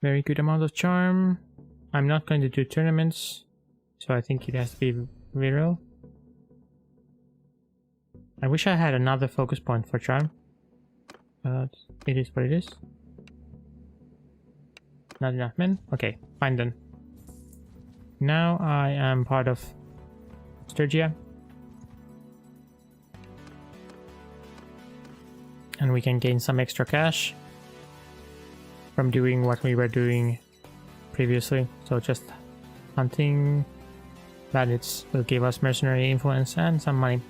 Very good amount of charm. I'm not going to do tournaments, so I think it has to be virile. I wish I had another focus point for charm, but it is what it is. Not enough men? Okay, fine then. Now I am part of Sturgia. And we can gain some extra cash from doing what we were doing previously. So just hunting bandits will give us mercenary influence and some money.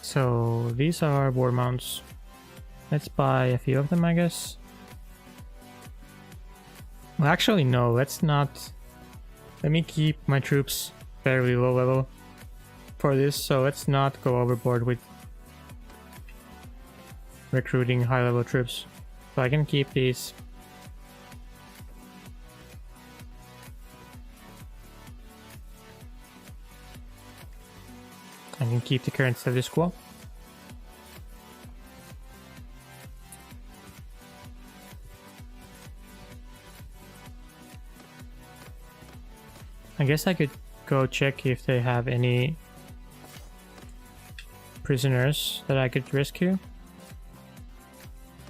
So these are war mounts. Let's buy a few of them, I guess. Well, actually no, let's not. Let me keep my troops fairly low level for this, so let's not go overboard with recruiting high level troops. So I can keep these. I can keep the current status quo. I guess I could go check if they have any prisoners that I could rescue.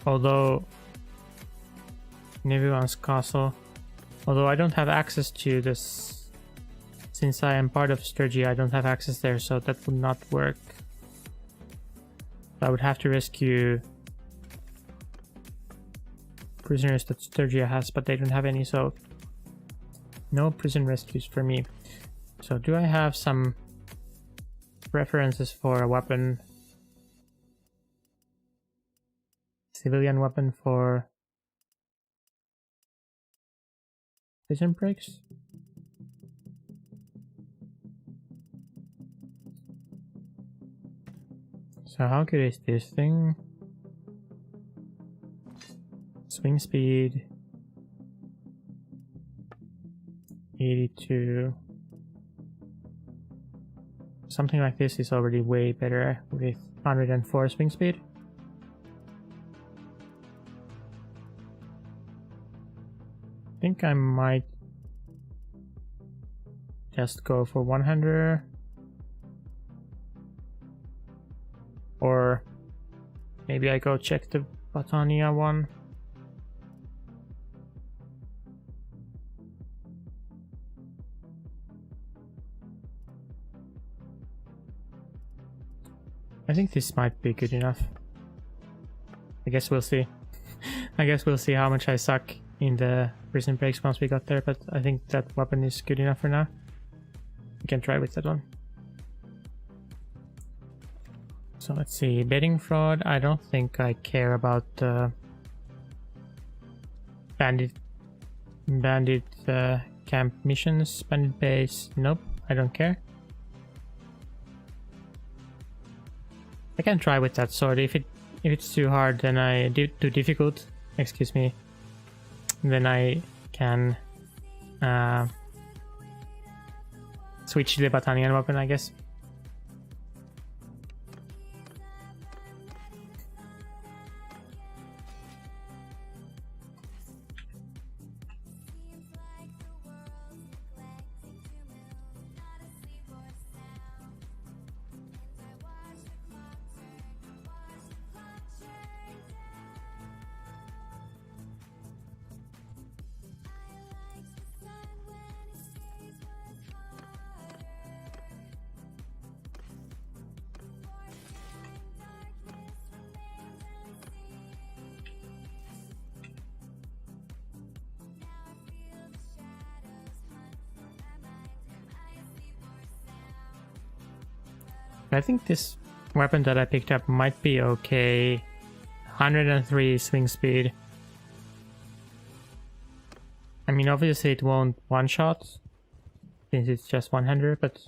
Although in everyone's castle, although I don't have access to this. Since I am part of Sturgia, I don't have access there, so that would not work. I would have to rescue prisoners that Sturgia has, but they don't have any, so no prison rescues for me. So do I have some preferences for a weapon? Civilian weapon for prison breaks? So how good is this thing? Swing speed 82. something like this is already way better with 104 swing speed. I think I might just go for 100, or maybe I go check the Botania one. I think this might be good enough. I guess we'll see. I guess we'll see how much I suck in the prison breaks once we got there, but I think that weapon is good enough for now. We can try with that one. So let's see, betting fraud. I don't think I care about bandit camp missions, bandit base. Nope, I don't care. I can try with that sword. If it's too hard, then too difficult. Excuse me. Then I can switch to the Battanian weapon, I guess. I think this weapon that I picked up might be okay. 103 swing speed. I mean, obviously it won't one-shot since it's just 100, but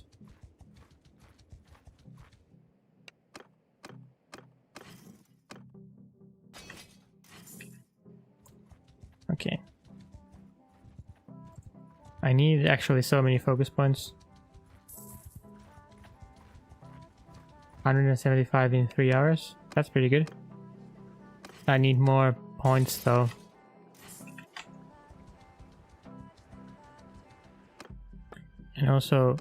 okay. I need actually so many focus points. 175 in 3 hours. That's pretty good. I need more points though. And also,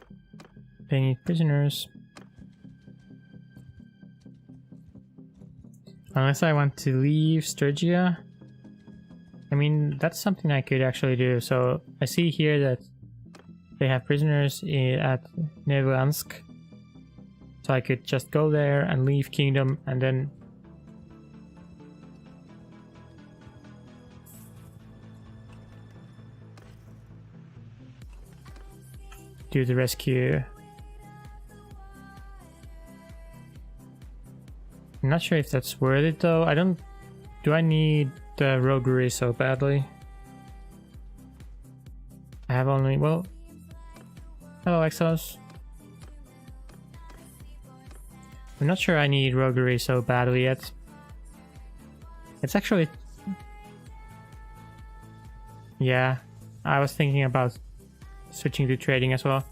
they need prisoners. Unless I want to leave Sturgia. I mean, that's something I could actually do. So I see here that they have prisoners at Nevansk. So I could just go there and leave Kingdom and then do the rescue. I'm not sure if that's worth it though. Do I need the roguery so badly? I have only, well, hello Exos. I'm not sure I need roguery so badly yet. It's actually... yeah, I was thinking about switching to trading as well.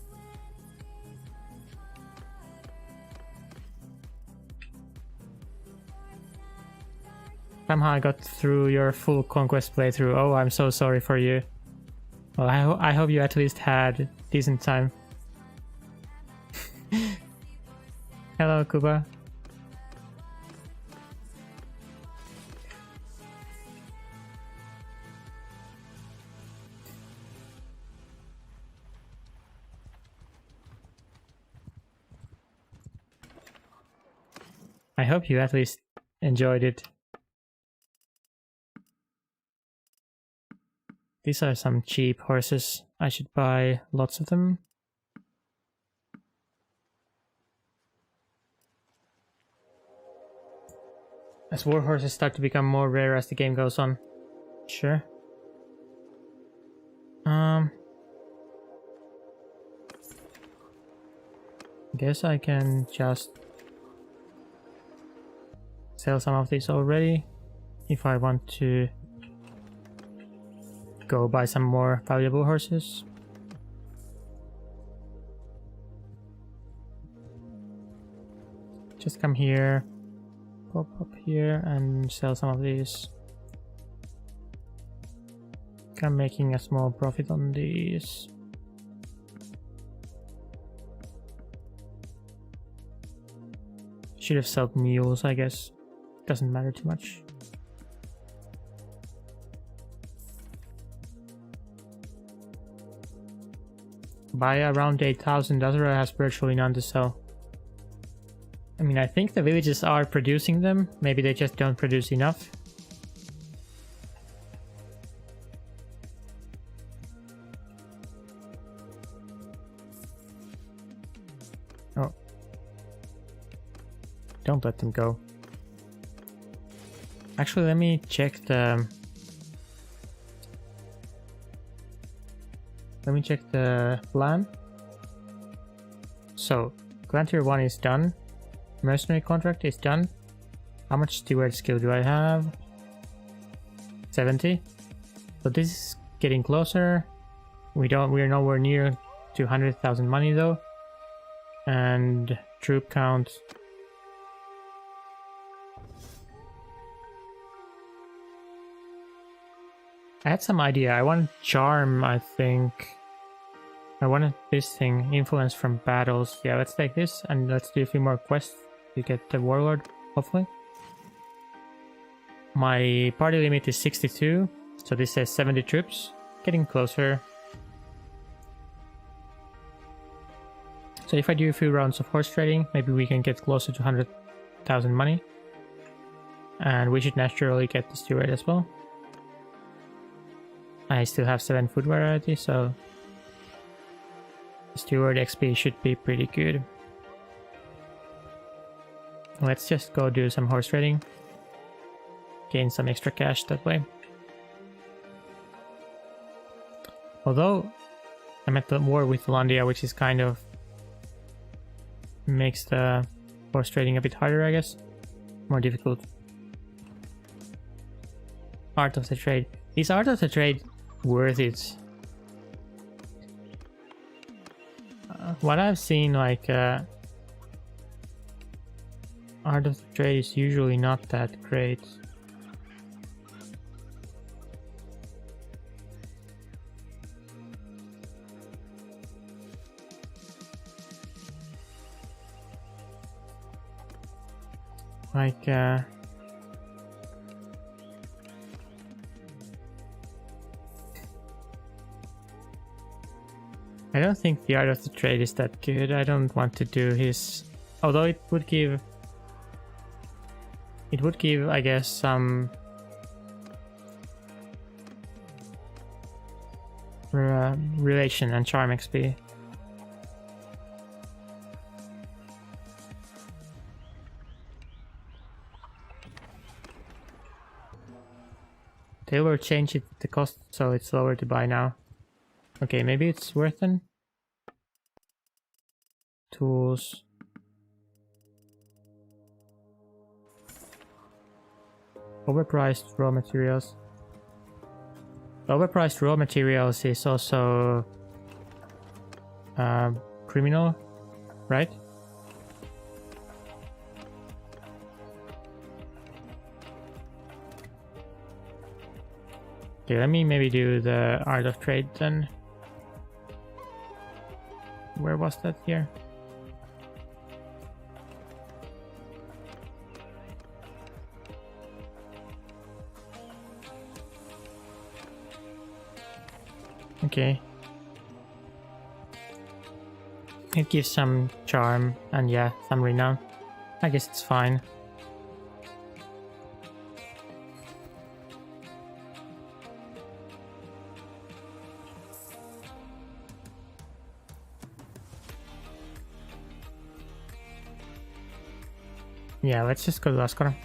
Somehow I got through your full conquest playthrough. Oh, I'm so sorry for you. Well, I hope you at least had decent time. Hello, Kuba. I hope you at least enjoyed it. These are some cheap horses. I should buy lots of them. As war horses start to become more rare as the game goes on. Sure. Guess I can just sell some of these already if I want to go buy some more valuable horses. just come here, pop up here and sell some of these. I'm making a small profit on these. Should have sold mules, I guess. Doesn't matter too much. By around 8,000, Azura has virtually none to sell. I mean, I think the villages are producing them. Maybe they just don't produce enough. Oh. Don't let them go. Actually, let me check the... Let me check the plan. So, Clan Tier 1 is done. Mercenary contract is done. How much steward skill do I have? 70. So this is getting closer. We're nowhere near 200,000 money though. And troop count. I had some idea. I want charm, I think. I wanted this thing, influence from battles. Yeah, let's take this and let's do a few more quests to get the warlord, hopefully. My party limit is 62, so this says 70 troops. Getting closer. So if I do a few rounds of horse trading, maybe we can get closer to 100,000 money. And we should naturally get the steward as well. I still have 7 food variety, so steward XP should be pretty good. Let's just go do some horse trading. Gain some extra cash that way. Although I'm at the war with Landia, which is kind of makes the horse trading a bit harder, I guess. More difficult. Art of the trade. Is Art of the trade worth it? What I've seen, like, Art of the trade is usually not that great. Like, I don't think the Art of the Trade is that good. I don't want to do his... Although it would give, I guess, some... relation and charm XP. They will change it, the cost, so it's lower to buy now. Okay, maybe it's worth it. Tools. Overpriced raw materials. Overpriced raw materials is also criminal, right? Okay, let me maybe do the Art of Trade then. Where was that here? Okay. It gives some charm and yeah, some renown. I guess it's fine. Yeah, let's just go to Laskar.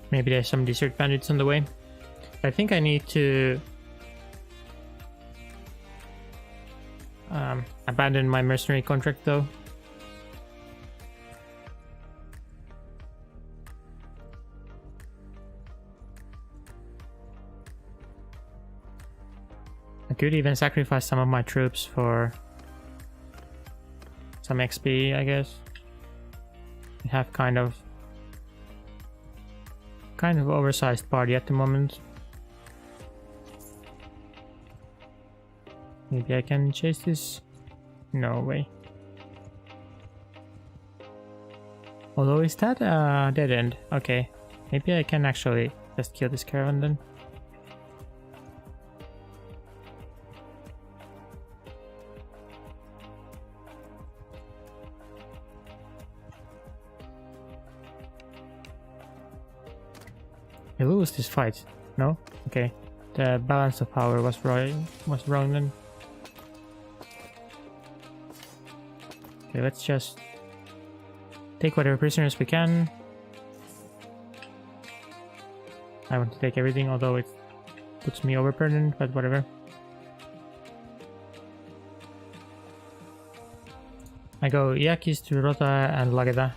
Maybe there's some desert bandits on the way. I think I need to abandon my mercenary contract though. I could even sacrifice some of my troops for some XP, I guess. We have kind of oversized party at the moment. Maybe I can chase this? No way. Although, is that a dead end? Okay. Maybe I can actually just kill this caravan then. I lose this fight. No? Okay. The balance of power was wrong then. Okay, let's just take whatever prisoners we can. I want to take everything, although it puts me overburdened, but whatever. I go Iakis to Rota and Lageda.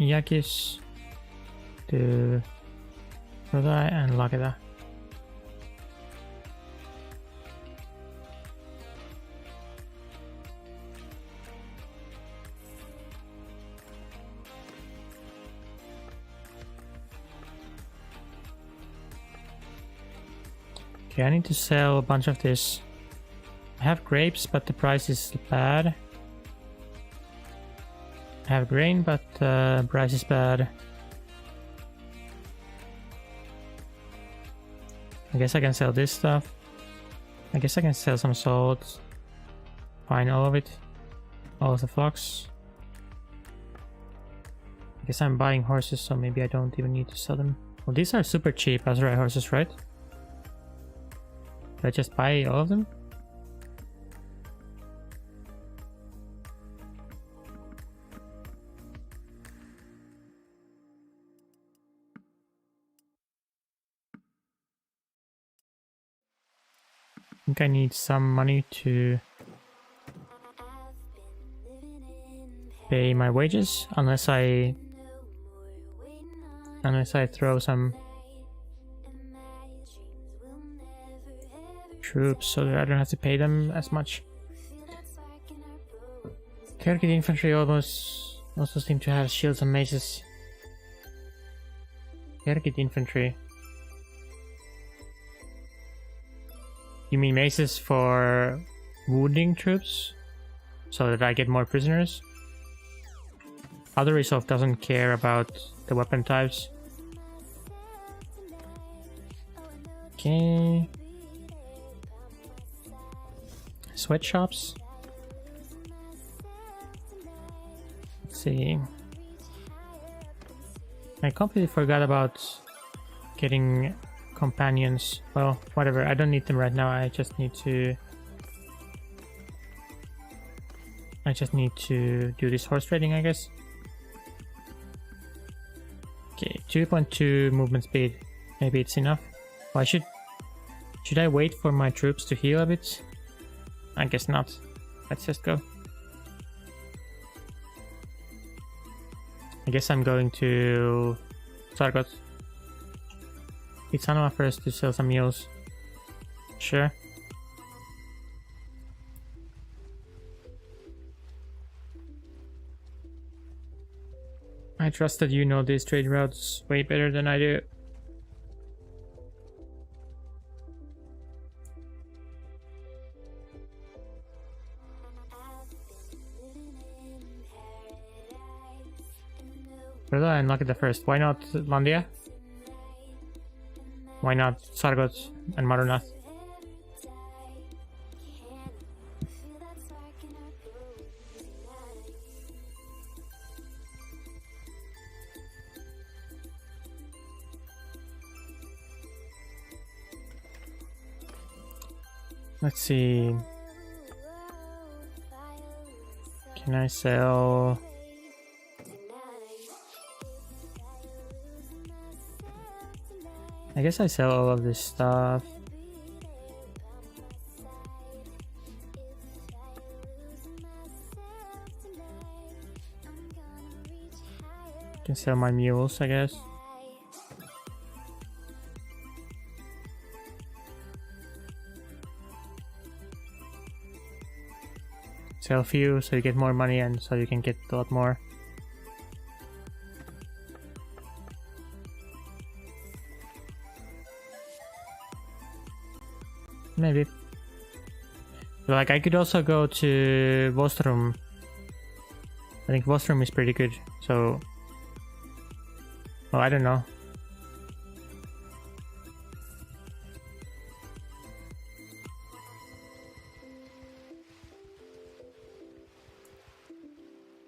Iakis to Rota and Lageda. Okay, I need to sell a bunch of this. I have grapes, but the price is bad. I have grain, but the price is bad. I guess I can sell this stuff. I guess I can sell some salt. Fine, all of it. All of the flocks. I guess I'm buying horses, so maybe I don't even need to sell them. Well, these are super cheap Azrai horses, right? Did I just buy all of them? I think I need some money to pay my wages, unless I throw some troops so that I don't have to pay them as much. Kyrgyz infantry also seem to have shields and maces. Kyrgyz infantry. You mean maces for wounding troops? So that I get more prisoners? Other resolve doesn't care about the weapon types. Okay. Sweatshops. Let's see. I completely forgot about getting companions. Well, whatever. I don't need them right now. I just need to do this horse trading, I guess. Okay, 2.2 movement speed. Maybe it's enough. Why should I wait for my troops to heal a bit? I guess not. Let's just go. I guess I'm going to Sargot. It's Sanoma first to sell some mules. Sure. I trust that you know these trade routes way better than I do. Rila and Lakita first. Why not Landia? Why not Sargot and Marunath? Let's see. Can I sell? I guess I sell all of this stuff. Can sell my mules, I guess. sell few so you get more money and so you can get a lot more. Maybe. Like, I could also go to Vostrum. I think Vostrum is pretty good, so... Well, I don't know.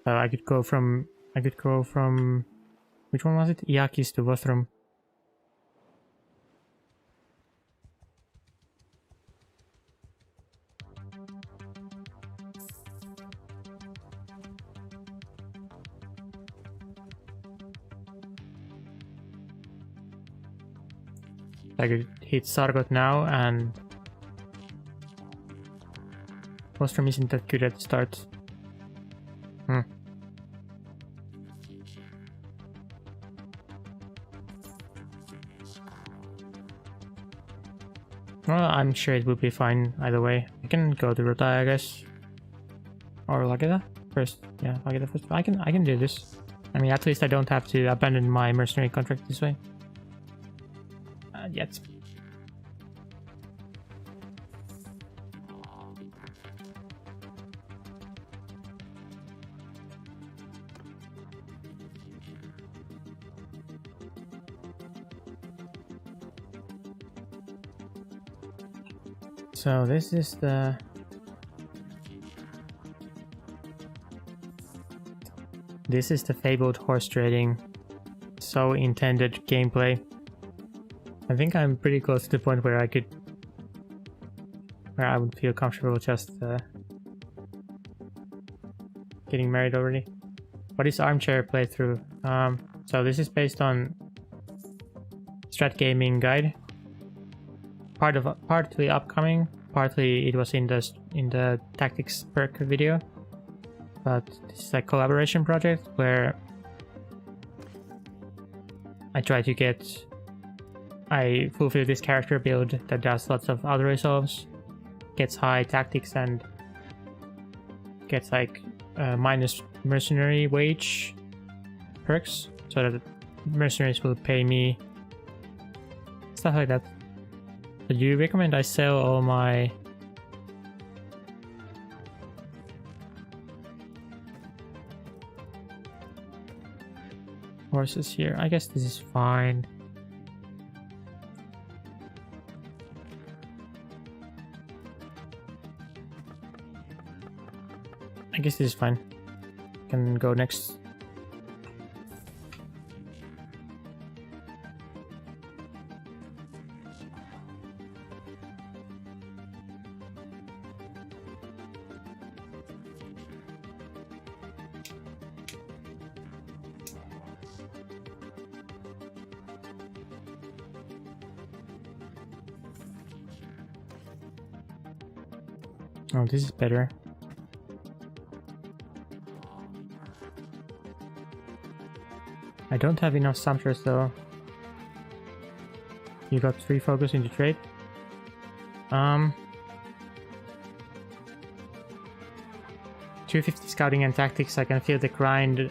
I could go from... Which one was it? Iakis to Vostrum. I could hit Sargot now, and Vostrum isn't that good at the start. Well, I'm sure it will be fine either way. I can go to Rotai, I guess. Or Lageda first. Yeah, Lageda first. I can do this. I mean, at least I don't have to abandon my mercenary contract this way. Yet. So this is the... This is the fabled horse trading, so intended gameplay. I think I'm pretty close to the point where I would feel comfortable just getting married already. What is Armchair playthrough? So this is based on Strat Gaming Guide. Partly upcoming, partly it was in the tactics perk video. But this is a collaboration project where I fulfill this character build that does lots of auto resolves, gets high tactics, and gets like minus mercenary wage perks, so that mercenaries will pay me, stuff like that. So do you recommend I sell all my horses here? I guess this is fine. I guess this is fine. Can go next. Oh, this is better. I don't have enough sumters though. You got 3 focus into trade. 250 scouting and tactics. I can feel the grind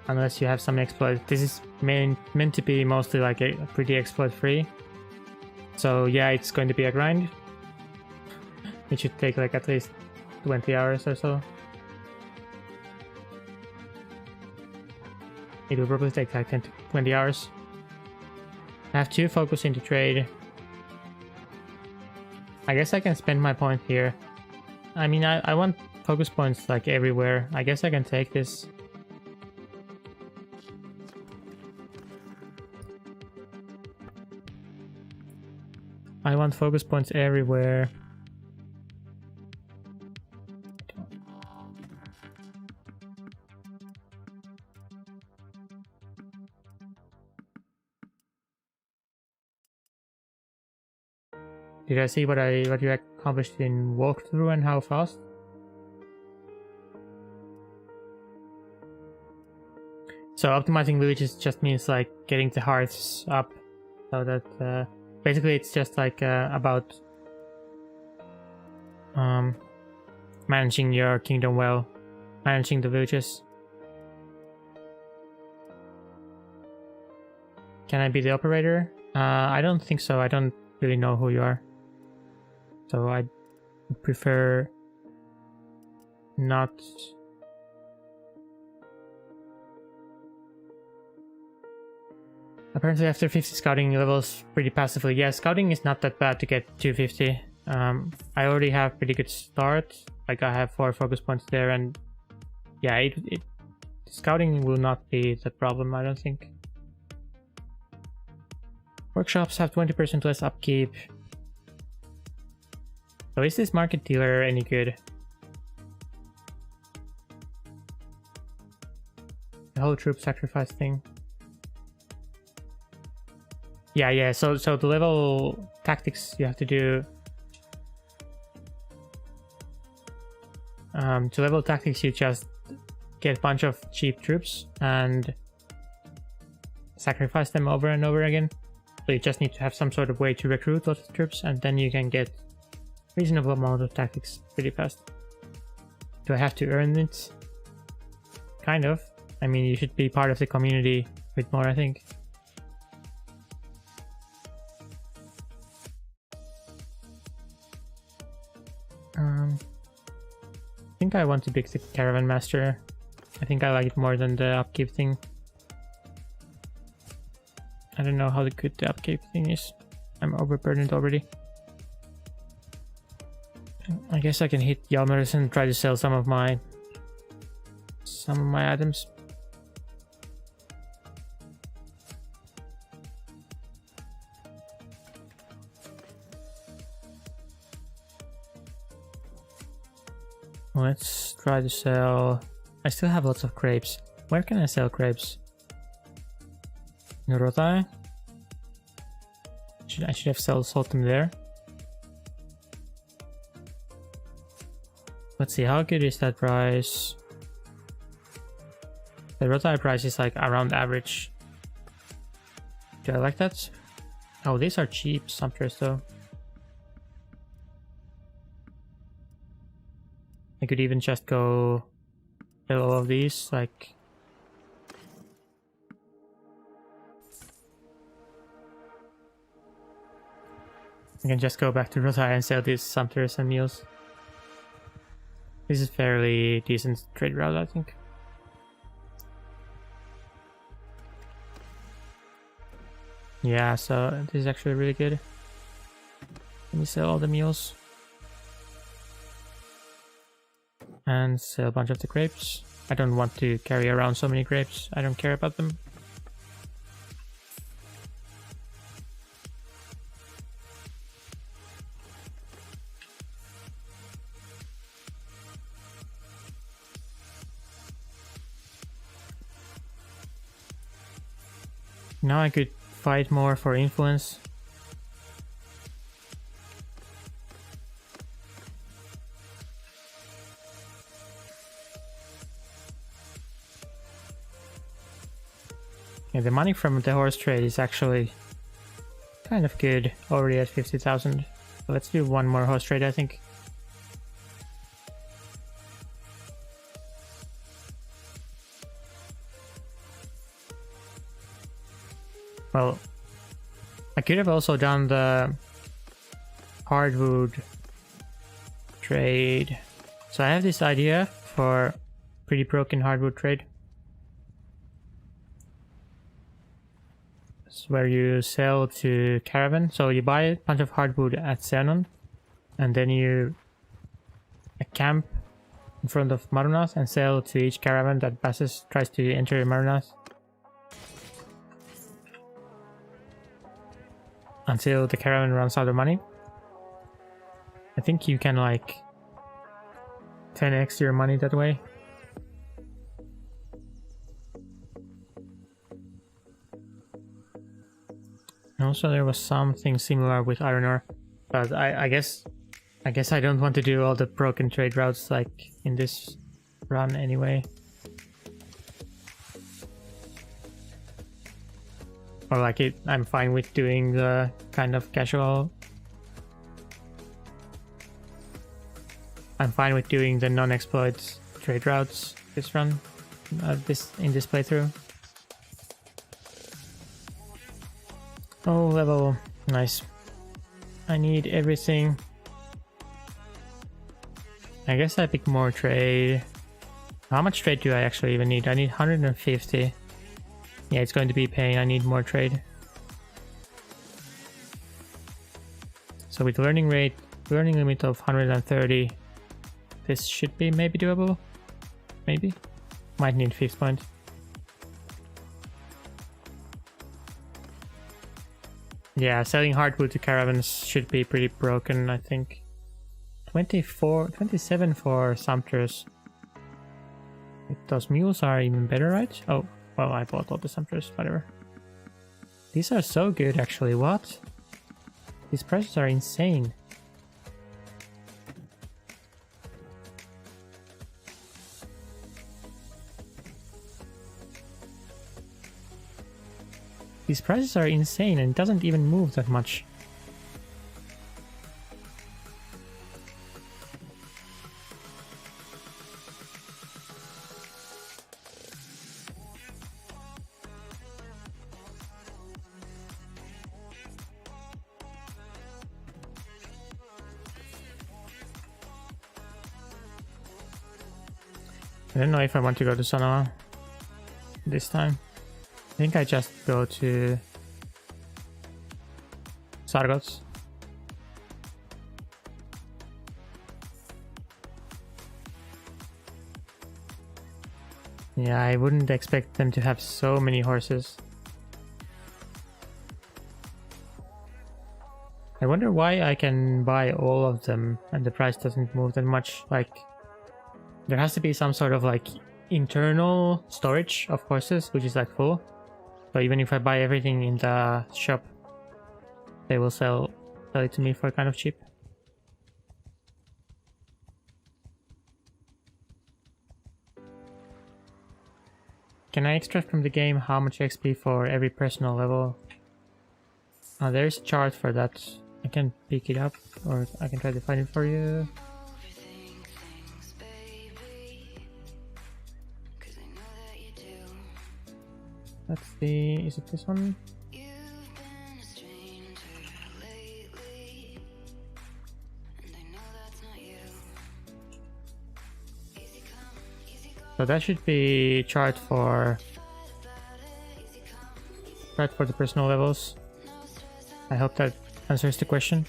unless you have some exploit. This is meant to be mostly like a pretty exploit free. So yeah, it's going to be a grind. It should take like at least 20 hours or so. It will probably take like 10 to 20 hours. I have 2 focus into trade. I guess I can spend my point here. I mean, I want focus points like everywhere. I guess I can take this. I want focus points everywhere. Did I see what you accomplished in walkthrough and how fast? So optimizing villages just means like getting the hearths up, so that basically it's just like about managing your kingdom well, managing the villages. Can I be the operator? I don't think so. I don't really know who you are. So I prefer not. Apparently after 50 scouting levels pretty passively. Yeah, scouting is not that bad to get 250. I already have pretty good start. Like I have 4 focus points there, and yeah, scouting will not be the problem, I don't think. Workshops have 20% less upkeep. So is this market dealer any good? The whole troop sacrifice thing. Yeah, so the level tactics you have to do. To level tactics you just get a bunch of cheap troops and sacrifice them over and over again. So you just need to have some sort of way to recruit lots of troops, and then you can get reasonable amount of tactics pretty fast. Do I have to earn it? Kind of. I mean, you should be part of the community a bit more, I think. I think I want to pick the Caravan Master. I think I like it more than the upkeep thing. I don't know how good the upkeep thing is. I'm overburdened already. I guess I can hit Yalmers and try to sell some of my items. Let's try to sell. I still have lots of grapes. Where can I sell grapes? Neurotai? I should have sold them there. Let's see, how good is that price? The Rotai price is like around average. Do I like that? Oh, these are cheap sumpters though. I could even just go sell all of these, like... I can just go back to Rotai and sell these sumpters and mules. This is fairly decent trade route, I think. Yeah, so this is actually really good. Let me sell all the mules. And sell a bunch of the grapes. I don't want to carry around so many grapes. I don't care about them. Now I could fight more for influence. Yeah, the money from the horse trade is actually kind of good, already at 50,000. So let's do one more horse trade, I think. Well, I could have also done the hardwood trade. So I have this idea for pretty broken hardwood trade. It's where you sell to caravan. So you buy a bunch of hardwood at Xenon, and then you camp in front of Marunath and sell to each caravan that tries to enter Marunath. Until the caravan runs out of money. I think you can like 10x your money that way. And also there was something similar with iron ore, but I guess I don't want to do all the broken trade routes like in this run anyway. Or like I'm fine with doing the kind of casual. I'm fine with doing the non-exploit trade routes this run, in this playthrough. Oh, level, nice. I need everything. I guess I pick more trade. How much trade do I actually even need? I need 150. Yeah, it's going to be pain. I need more trade. So with learning limit of 130, this should be maybe doable. Maybe. Might need 5th point. Yeah, selling hardwood to caravans should be pretty broken, I think. 27 for Sumpters. Those mules are even better, right? Oh, well, I bought all the Sumpters, whatever. These are so good, actually. What? These prices are insane. These prices are insane and it doesn't even move that much. I don't know if I want to go to Sanoa this time. I think I just go to Sargots. Yeah, I wouldn't expect them to have so many horses. I wonder why I can buy all of them and the price doesn't move that much. Like, there has to be some sort of like internal storage of horses, which is like full. So even if I buy everything in the shop, they will sell it to me for kind of cheap. Can I extract from the game how much XP for every personal level? There's a chart for that. I can pick it up, or I can try to find it for you. Let's see, is it this one? So that should be chart for the personal levels. I hope that answers the question.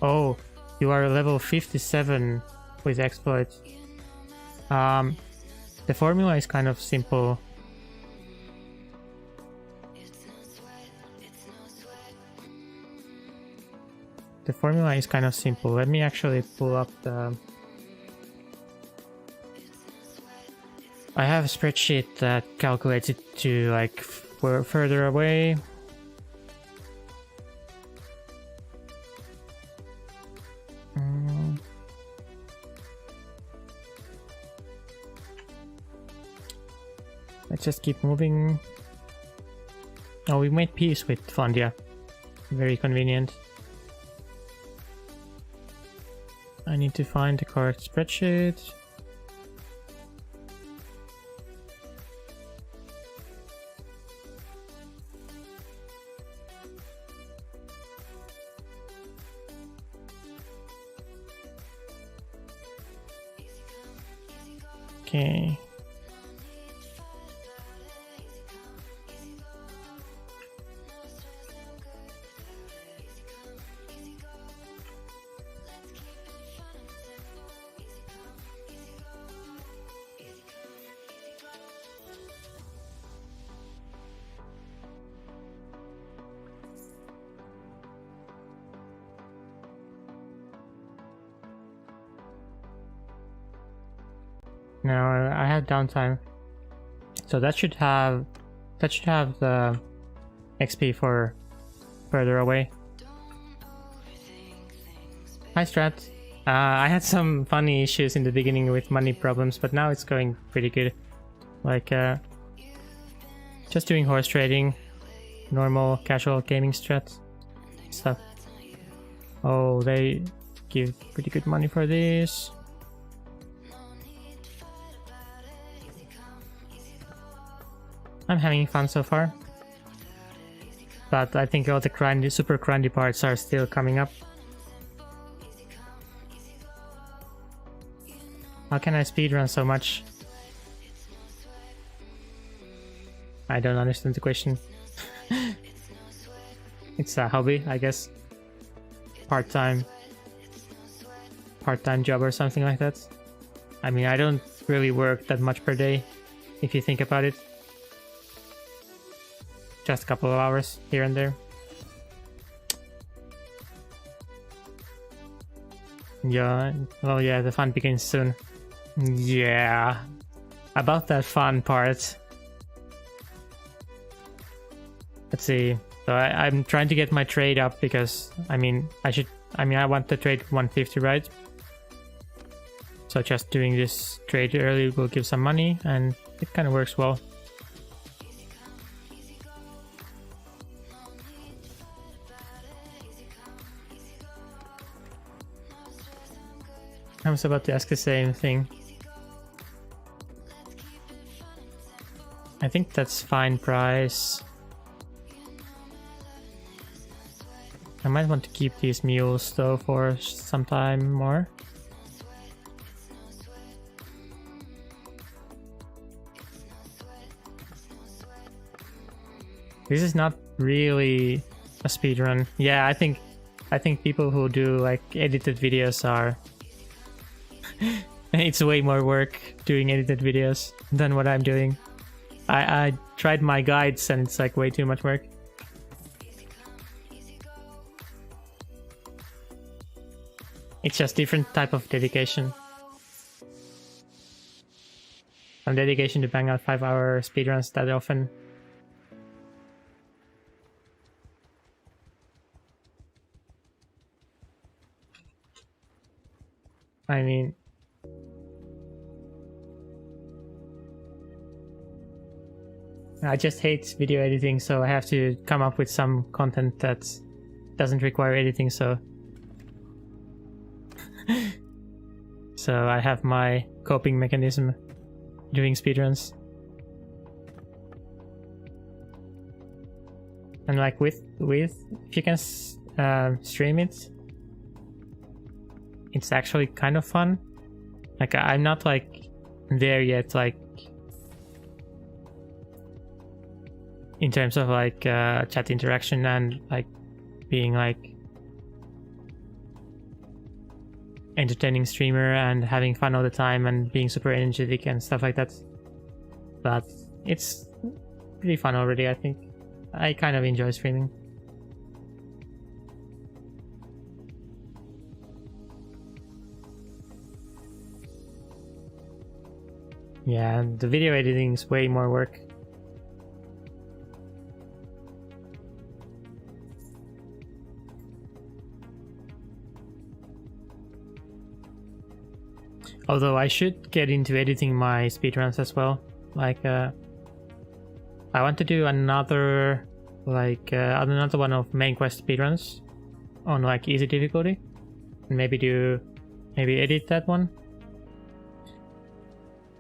Oh, you are level 57 with exploit. The formula is kind of simple. The formula is kind of simple. Let me actually pull up the... I have a spreadsheet that calculates it to like further away. Let's just keep moving. Oh, we made peace with Flandia. Very convenient. I need to find the correct spreadsheet. Okay. Now I have downtime, so that should have the XP for further away. Hi Strat. I had some funny issues in the beginning with money problems, but now it's going pretty good. Like just doing horse trading, normal casual gaming strat stuff. Oh, they give pretty good money for this. I'm having fun so far. But I think all the grindy, super grindy parts are still coming up. How can I speedrun so much? I don't understand the question. It's a hobby, I guess. Part-time job or something like that. I mean, I don't really work that much per day, if you think about it. Just a couple of hours here and there. Yeah, well, yeah, the fun begins soon. Yeah, about that fun part. Let's see. So I'm trying to get my trade up because I want the trade 150, right? So just doing this trade early will give some money, and it kind of works well. I was about to ask the same thing. I think that's fine price. I might want to keep these mules though for some time more. This is not really a speedrun. Yeah, I think people who do like edited videos are it's way more work doing edited videos than what I'm doing. I tried my guides and it's like way too much work. It's just different type of dedication. Some dedication to bang out 5-hour speedruns that often. I mean, I just hate video editing, so I have to come up with some content that doesn't require editing, so so I have my coping mechanism doing speedruns. And like with if you can stream it, it's actually kind of fun. Like I'm not like there yet, like in terms of like chat interaction and like being like entertaining streamer and having fun all the time and being super energetic and stuff like that. But it's pretty fun already, I think. I kind of enjoy streaming. Yeah, the video editing is way more work. Although I should get into editing my speedruns as well. Like, I want to do another, like, another one of main quest speedruns on like easy difficulty, and maybe edit that one.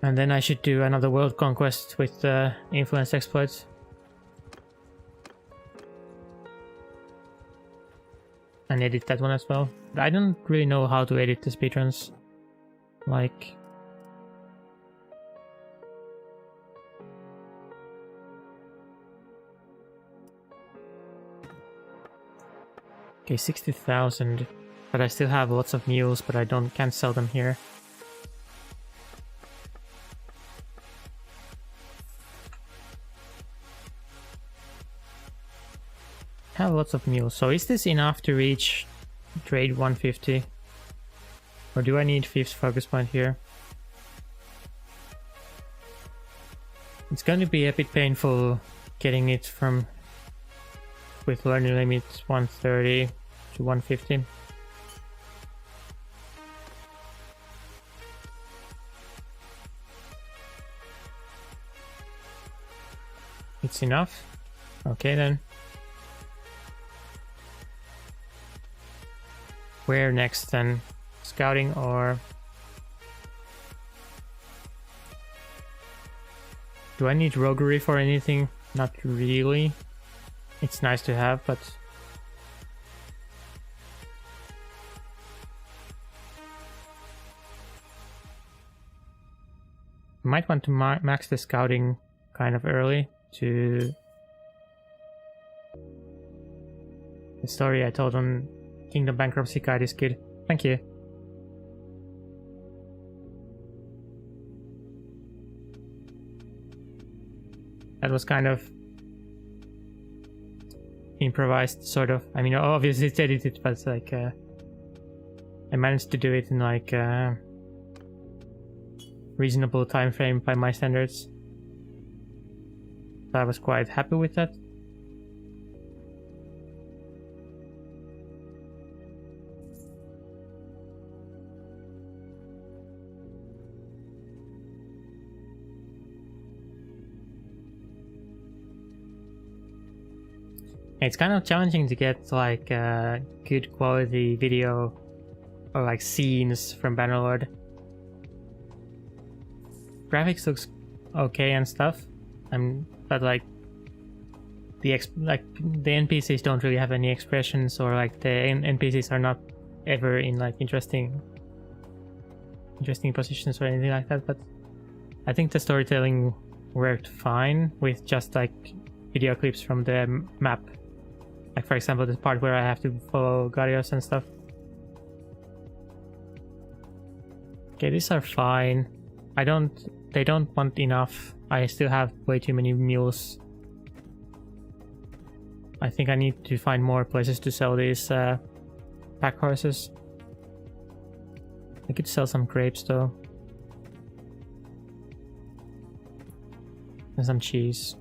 And then I should do another world conquest with influence exploits. And edit that one as well. But I don't really know how to edit the speedruns. Like, okay, 60,000, but I still have lots of mules, but I can't sell them here. Have lots of mules. So is this enough to reach trade 150? Or do I need 5th focus point here? It's going to be a bit painful getting it from with learning limit 130 to 150. It's enough? Okay then. Where next then? Scouting or... Do I need roguery for anything? Not really. It's nice to have, but... Might want to max the scouting kind of early to... The story I told on Kingdom Bankruptcy Guide is good. Thank you. That was kind of improvised, sort of. I mean, obviously it's edited, but it's like I managed to do it in like a reasonable time frame by my standards. So I was quite happy with that. It's kind of challenging to get like good quality video or like scenes from Bannerlord. Graphics looks okay and stuff, but like the NPCs don't really have any expressions, or like the NPCs are not ever in like interesting positions or anything like that. But I think the storytelling worked fine with just like video clips from the map. Like for example, the part where I have to follow Garios and stuff. Okay, these are fine. They don't want enough. I still have way too many mules. I think I need to find more places to sell these pack horses. I could sell some grapes though. And some cheese.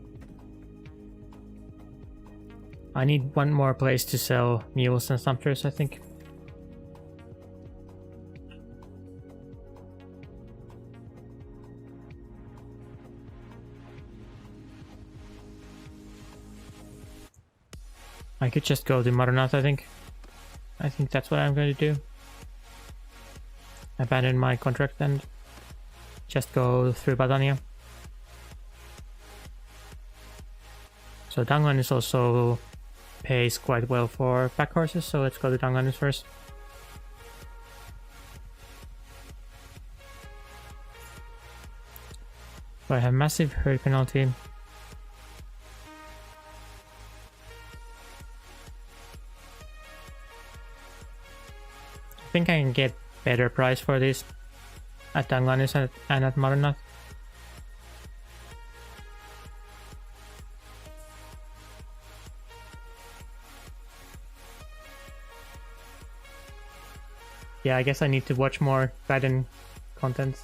I need one more place to sell mules and sumpters, I think. I could just go to Maronath, I think. I think that's what I'm going to do. Abandon my contract and just go through Badania. So Dangan is also pays quite well for pack horses, so let's go to Dangan first. So I have massive hurt penalty. I think I can get better price for this at Danganis and at Maronath. Yeah, I guess I need to watch more Gaiden content.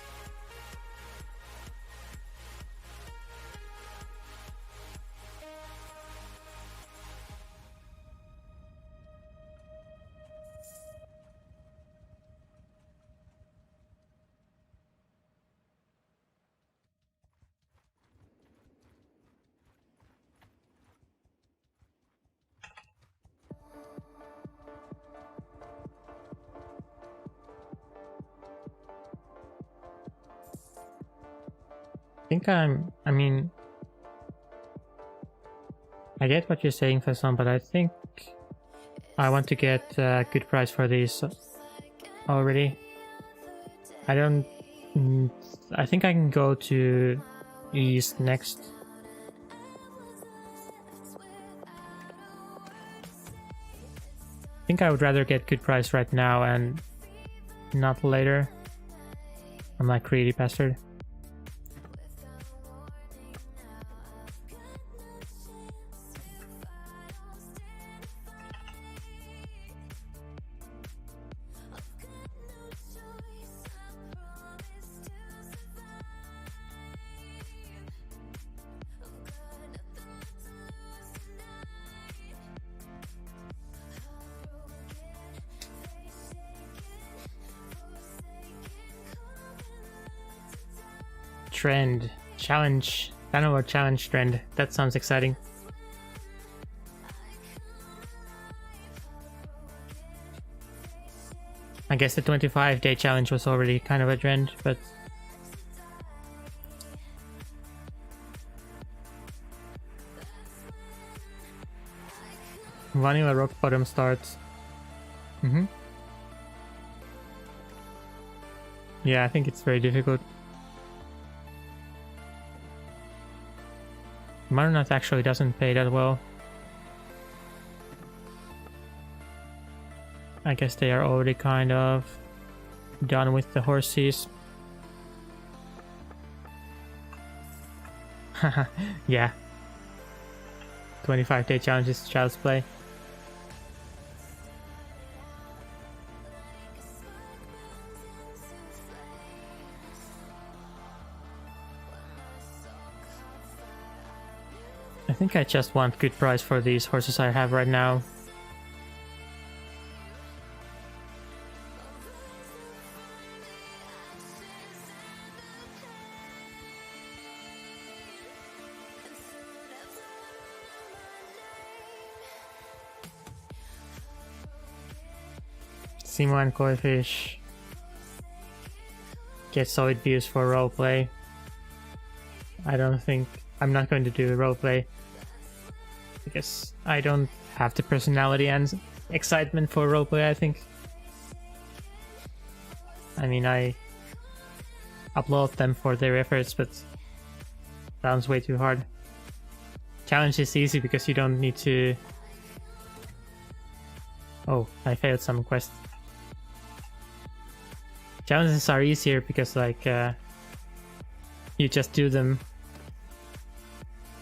I mean, I get what you're saying, Faison, but I think I want to get a good price for these already. I think I can go to East next. I think I would rather get good price right now and not later. I'm like greedy bastard. Trend, challenge, Bannerlord challenge trend. That sounds exciting. I guess the 25-day challenge was already kind of a trend, but vanilla rock bottom starts. Yeah, I think it's very difficult. Bannerlord actually doesn't pay that well. I guess they are already kind of done with the horses. Yeah. 25-day challenge is child's play. I think I just want good price for these horses I have right now. Simo and Koi Fish get solid views for roleplay. I'm not going to do roleplay because I don't have the personality and excitement for roleplay, I think. I mean, I applaud them for their efforts, but sounds way too hard. Challenge is easy because you don't need to... Oh, I failed some quest. Challenges are easier because like you just do them.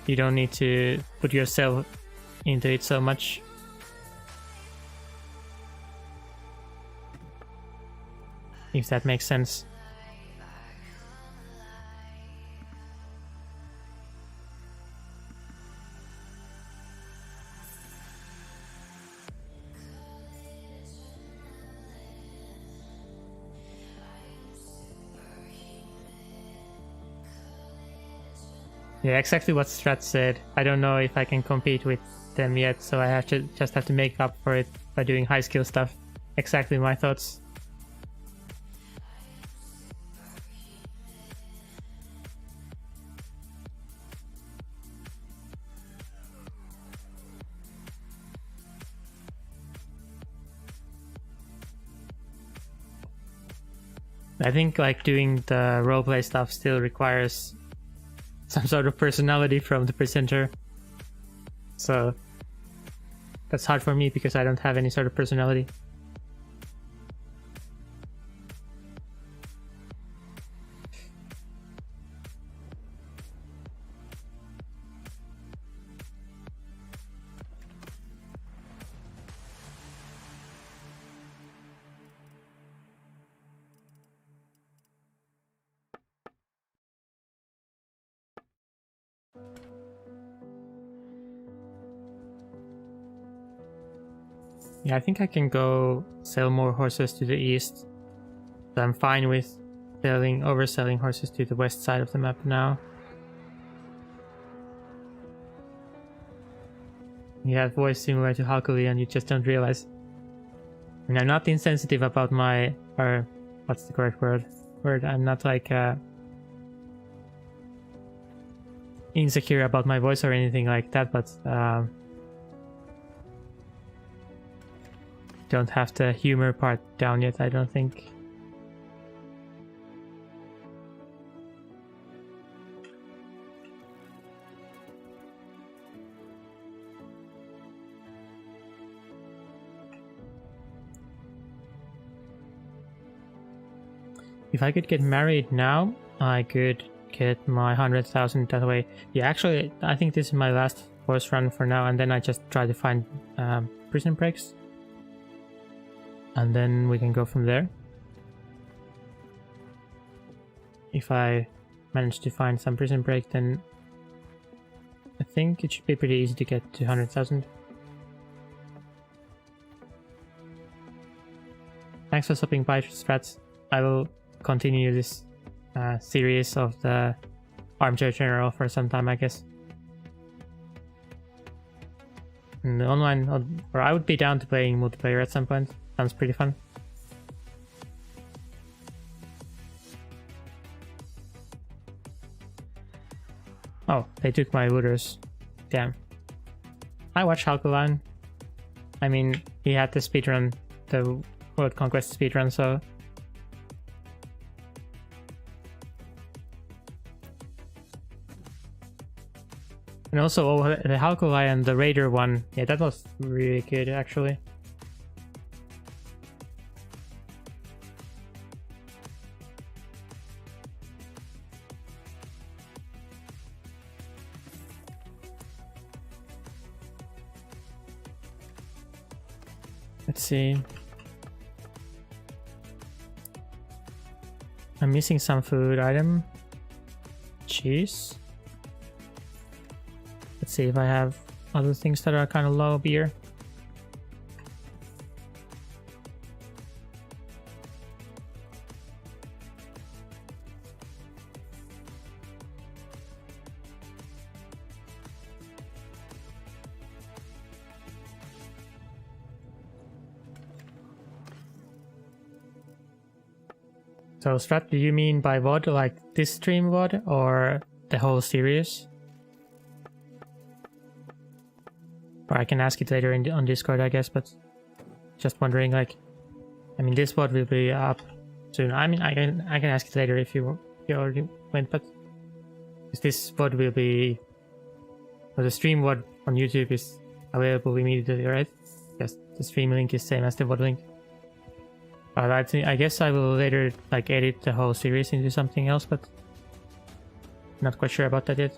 You don't need to put yourself into it so much. If that makes sense. Yeah, exactly what Strat said. I don't know if I can compete with them yet, so I have to make up for it by doing high skill stuff. Exactly my thoughts. I think like doing the roleplay stuff still requires some sort of personality from the presenter. So that's hard for me because I don't have any sort of personality. Yeah, I think I can go sell more horses to the east. So I'm fine with overselling horses to the west side of the map now. You have voice similar to Halkuli and you just don't realize. And I'm not insensitive about my... or what's the correct word? I'm not like insecure about my voice or anything like that, but don't have the humor part down yet, I don't think. If I could get married now, I could get my 100,000 that way. Yeah, actually, I think this is my last horse run for now, and then I just try to find prison breaks. And then we can go from there. If I manage to find some prison break, then I think it should be pretty easy to get to 100,000. Thanks for stopping by, Strats. I will continue this series of the Armchair General for some time, I guess. And online, or I would be down to playing multiplayer at some point. Sounds pretty fun. Oh, they took my looters. Damn. I watched Halkoline. I mean, he had the speedrun, the World Conquest speedrun, so... And also the Halkoline, the Raider one, yeah, that was really good actually. Let's see. I'm missing some food item. Cheese. Let's see if I have other things that are kind of low. Beer. So Strat, do you mean by VOD like this stream VOD or the whole series? Or I can ask it later on Discord, I guess, but just wondering, like, I mean, this VOD will be up soon. I mean, I can ask it later if you already went, but this VOD will be, or the stream VOD on YouTube is available immediately, right? Yes, the stream link is same as the VOD link. But I guess I will later like edit the whole series into something else, but not quite sure about that yet.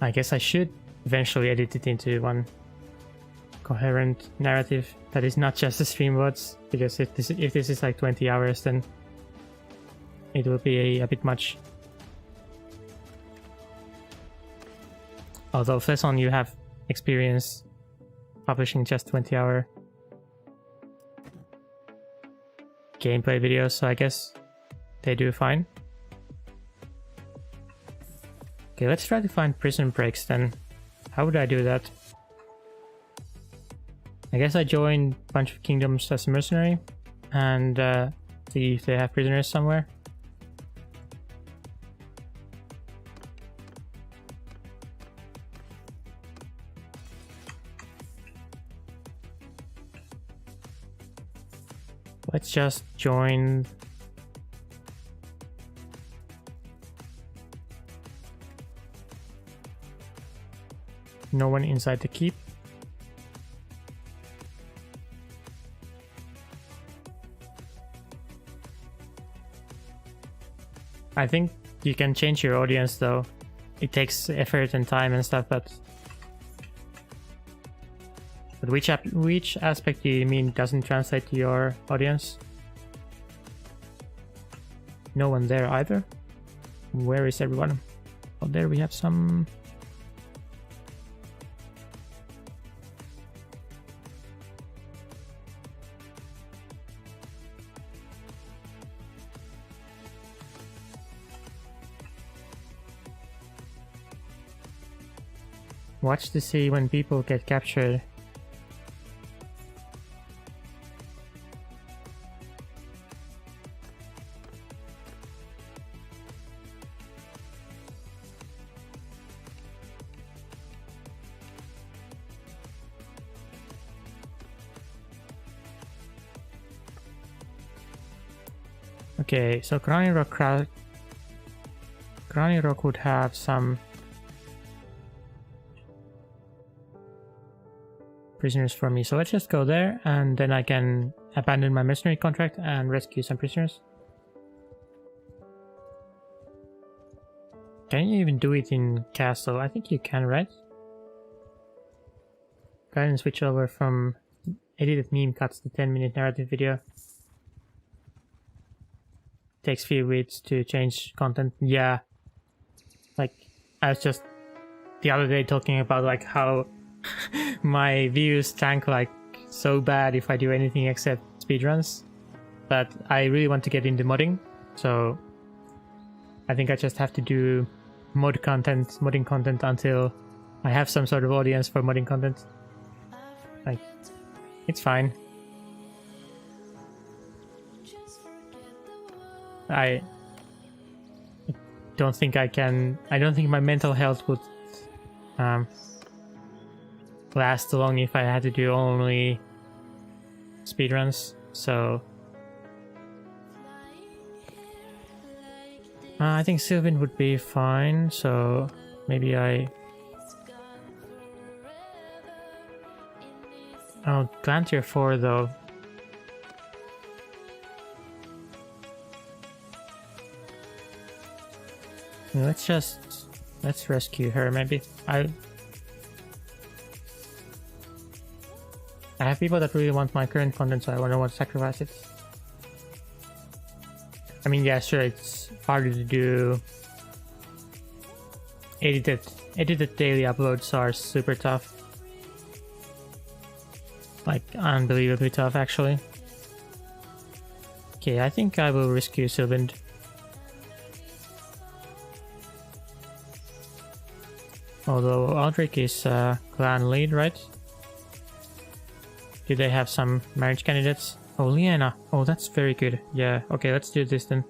I guess I should eventually edit it into one coherent narrative that is not just the stream VODs, because if this is like 20 hours, then it will be a bit much. Although Flesson, you have experience publishing just 20-hour gameplay videos, so I guess they do fine. Okay, let's try to find prison breaks then. How would I do that? I guess I join a bunch of kingdoms as a mercenary and see if they have prisoners somewhere. Let's just join. No one inside the keep. I think you can change your audience though. It takes effort and time and stuff, but which aspect do you mean doesn't translate to your audience? No one there either? Where is everyone? Oh, there we have some... Watch to see when people get captured. Okay, so Granny Rock would have some prisoners for me, so let's just go there and then I can abandon my mercenary contract and rescue some prisoners. Can you even do it in castle? I think you can, right? Go ahead and switch over from edited meme cuts to 10-minute narrative video. Takes few weeks to change content. Yeah, like I was just the other day talking about like how my views tank like so bad if I do anything except speedruns, but I really want to get into modding, so I think I just have to do modding content until I have some sort of audience for modding content. Like, it's fine. I don't think I can. I don't think my mental health would last long if I had to do only speedruns. So I think Sylvan would be fine. So maybe I'll Clan Tier 4 though. Let's rescue her maybe. I have people that really want my current content, so I don't want to sacrifice it. I mean, yeah, sure, it's harder to do. Edited daily uploads are super tough. Like, unbelievably tough, actually. Okay, I think I will rescue Sylvan. Although Aldrich is clan lead, right? Do they have some marriage candidates? Oh, Liana. Oh, that's very good. Yeah, okay, let's do this then.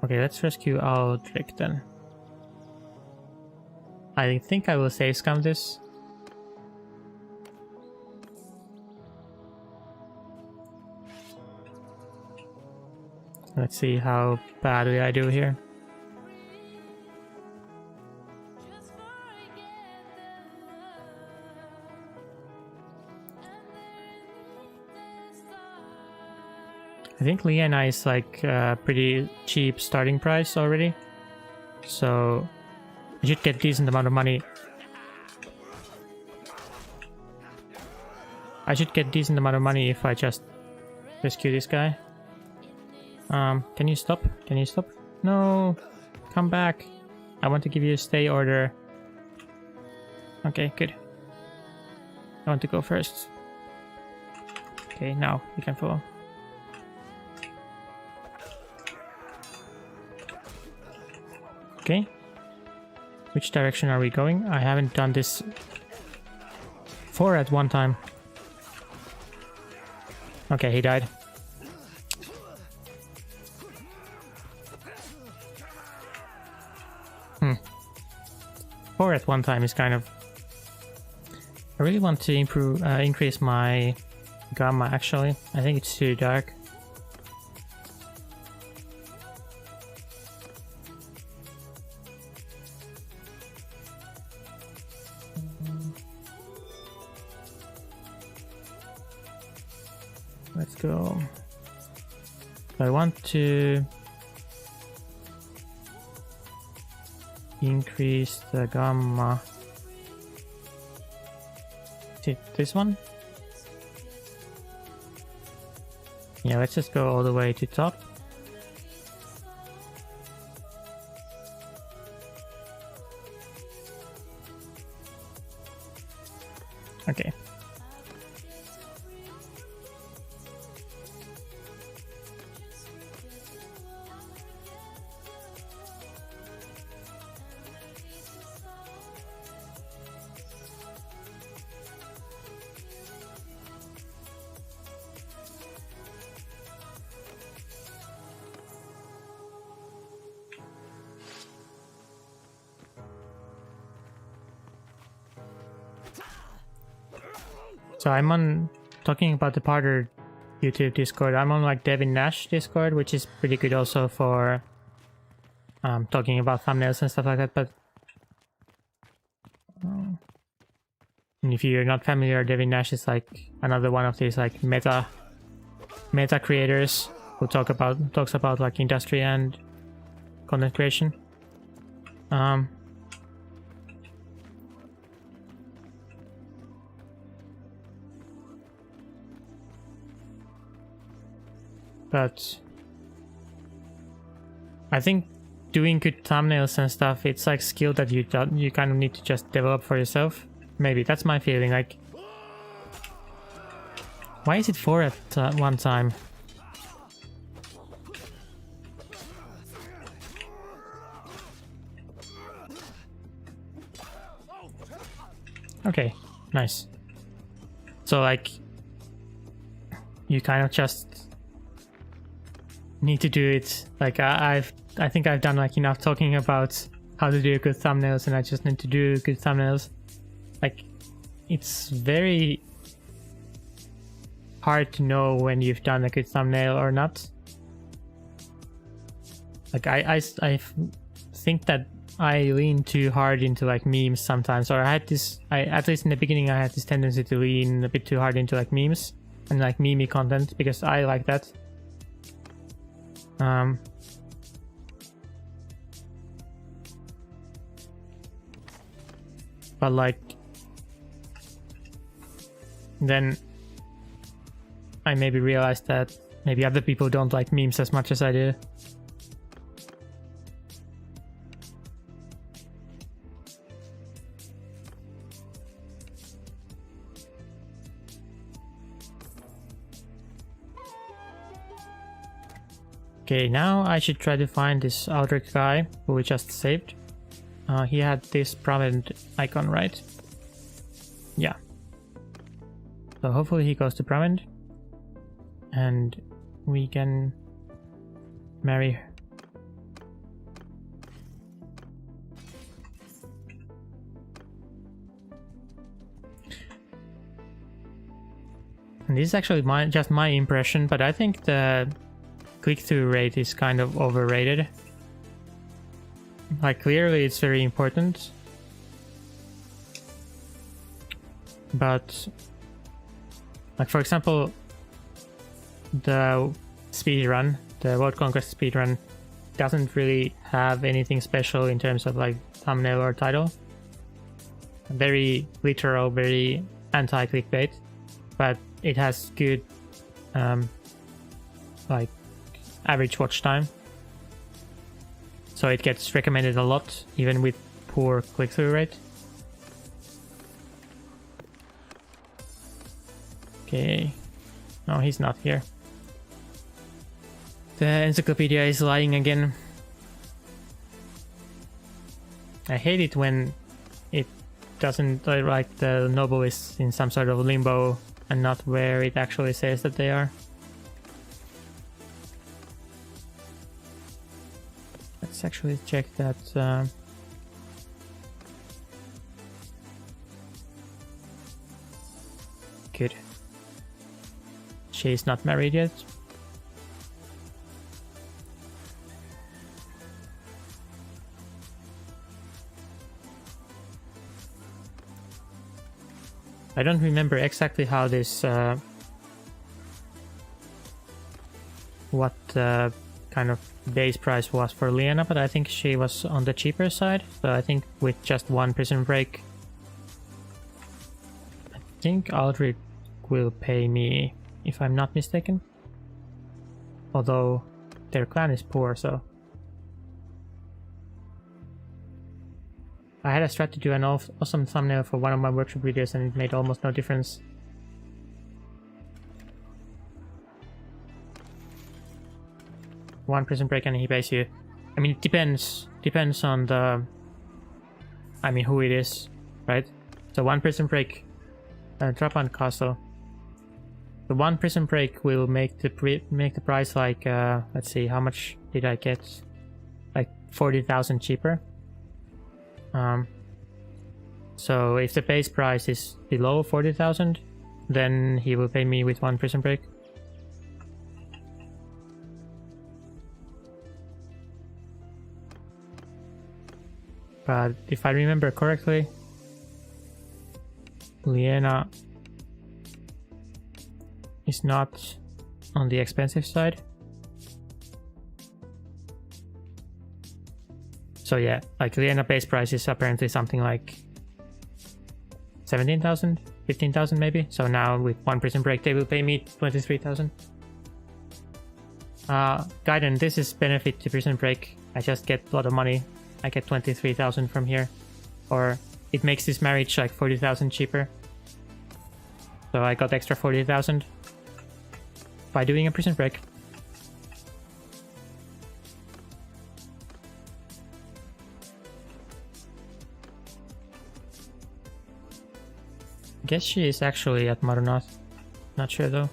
Okay, let's rescue Aldrich then. I think I will save scum this. Let's see how badly I do here. I think Liana is like a pretty cheap starting price already, so I should get a decent amount of money. I should get a decent amount of money if I just rescue this guy. Can you stop? Can you stop? No! Come back! I want to give you a stay order. Okay, good. I want to go first. Okay, now you can follow. Okay. Which direction are we going? I haven't done this 4 at one time. Okay, he died. Hmm. 4 at one time is kind of... I really want to increase my gamma actually. I think it's too dark. Let's go. I want to increase the gamma. Is it this one? Yeah, let's just go all the way to top. Okay. So I'm on, talking about the Parter YouTube Discord, I'm on like Devin Nash Discord, which is pretty good also for talking about thumbnails and stuff like that, but and if you're not familiar, Devin Nash is like another one of these like meta creators who talks about like industry and content creation. But I think doing good thumbnails and stuff, it's like skill that you kind of need to just develop for yourself. Maybe that's my feeling. Like, why is it 4 at one time? Okay, nice. So like, you kind of just need to do it. Like I think I've done like enough talking about how to do good thumbnails, and I just need to do good thumbnails. Like, it's very hard to know when you've done a good thumbnail or not. Like I think that I lean too hard into like memes sometimes, or at least in the beginning I had this tendency to lean a bit too hard into like memes and like meme content, because I like that. But like, then I maybe realized that maybe other people don't like memes as much as I do. Okay, now I should try to find this Aldrich guy who we just saved. He had this prominent icon, right? Yeah. So hopefully he goes to prominent, and we can marry her. And this is actually just my impression, but I think the click-through rate is kind of overrated. Like, clearly it's very important, but like, for example, the speedrun, the World Conquest speedrun, doesn't really have anything special in terms of like thumbnail or title. Very literal, very anti-clickbait, but it has good like average watch time, so it gets recommended a lot even with poor click-through rate. Okay, no, he's not here. The Encyclopedia is lying again. I hate it when it doesn't, like, the noble is in some sort of limbo and not where it actually says that they are. Let's actually check that. Good. She's not married yet. I don't remember exactly how this what kind of base price was for Liena, but I think she was on the cheaper side. So I think with just one prison break, I think Aldrich will pay me, if I'm not mistaken. Although their clan is poor, so I had a strat to do an awesome thumbnail for one of my workshop videos, and it made almost no difference. One prison break and he pays you. I mean, it depends on the, I mean, who it is, right? So one prison break, drop on castle. The one prison break will make the price like, let's see, how much did I get? Like 40,000 cheaper. So if the base price is below 40,000, then he will pay me with one prison break. But if I remember correctly, Liena is not on the expensive side. So yeah, like Liena base price is apparently something like 17,000, 15,000 maybe. So now with one prison break they will pay me 23,000. Gaiden, this is benefit to prison break. I just get a lot of money. I get 23,000 from here. Or it makes this marriage like 40,000 cheaper. So I got extra 40,000 by doing a prison break. guess she is actually at Marunath. Not sure though.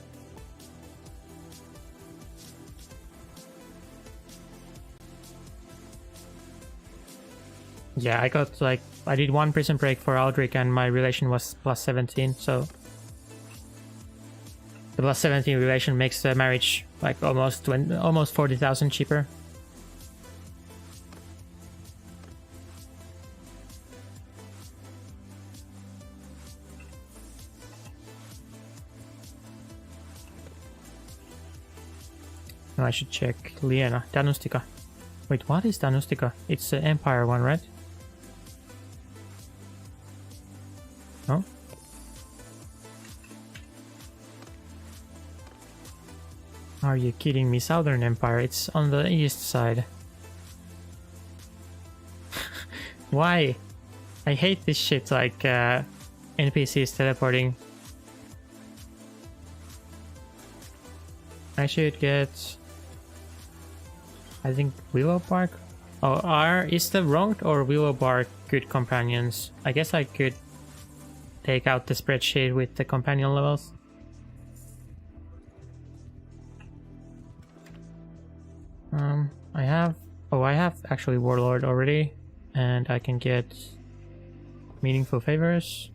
Yeah, I got like, I did 1 prison break for Aldrich and my relation was plus 17, so the plus 17 relation makes the marriage like almost 40,000 cheaper. No, I should check Liena. Danustica. Wait, what is Danustica? It's the Empire one, right? No? Are you kidding me? Southern Empire, it's on the east side. Why? I hate this shit, like NPCs teleporting. I should get, I think, Willow Bark. Oh, is the Wronged or Willow Bark good companions? I guess I could take out the spreadsheet with the companion levels. I have actually Warlord already, and I can get meaningful favors.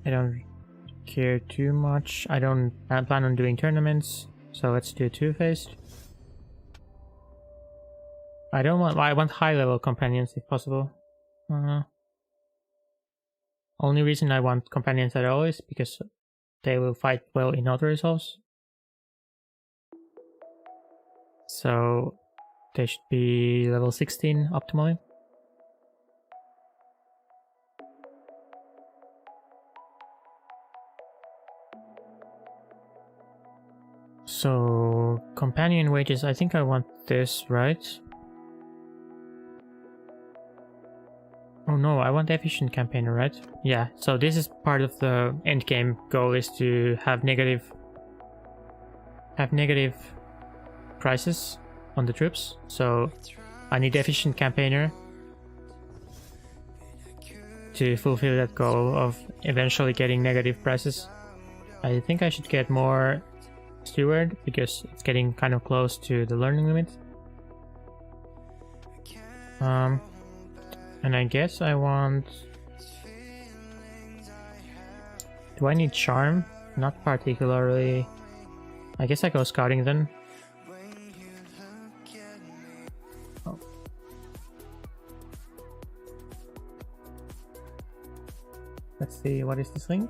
I don't care too much. I don't plan on doing tournaments, so let's do two-faced. I want high-level companions if possible. Only reason I want companions at all is because they will fight well in auto-resolves. So they should be level 16 optimally. So companion wages, I think I want this, right? Oh no, I want efficient campaigner, right? Yeah, so this is part of the endgame goal, is to have negative prices on the troops. So I need efficient campaigner to fulfill that goal of eventually getting negative prices. I think I should get more steward because it's getting kind of close to the learning limit. And I guess I want... Do I need charm? Not particularly. I guess I go scouting then. Oh. Let's see, what is this thing?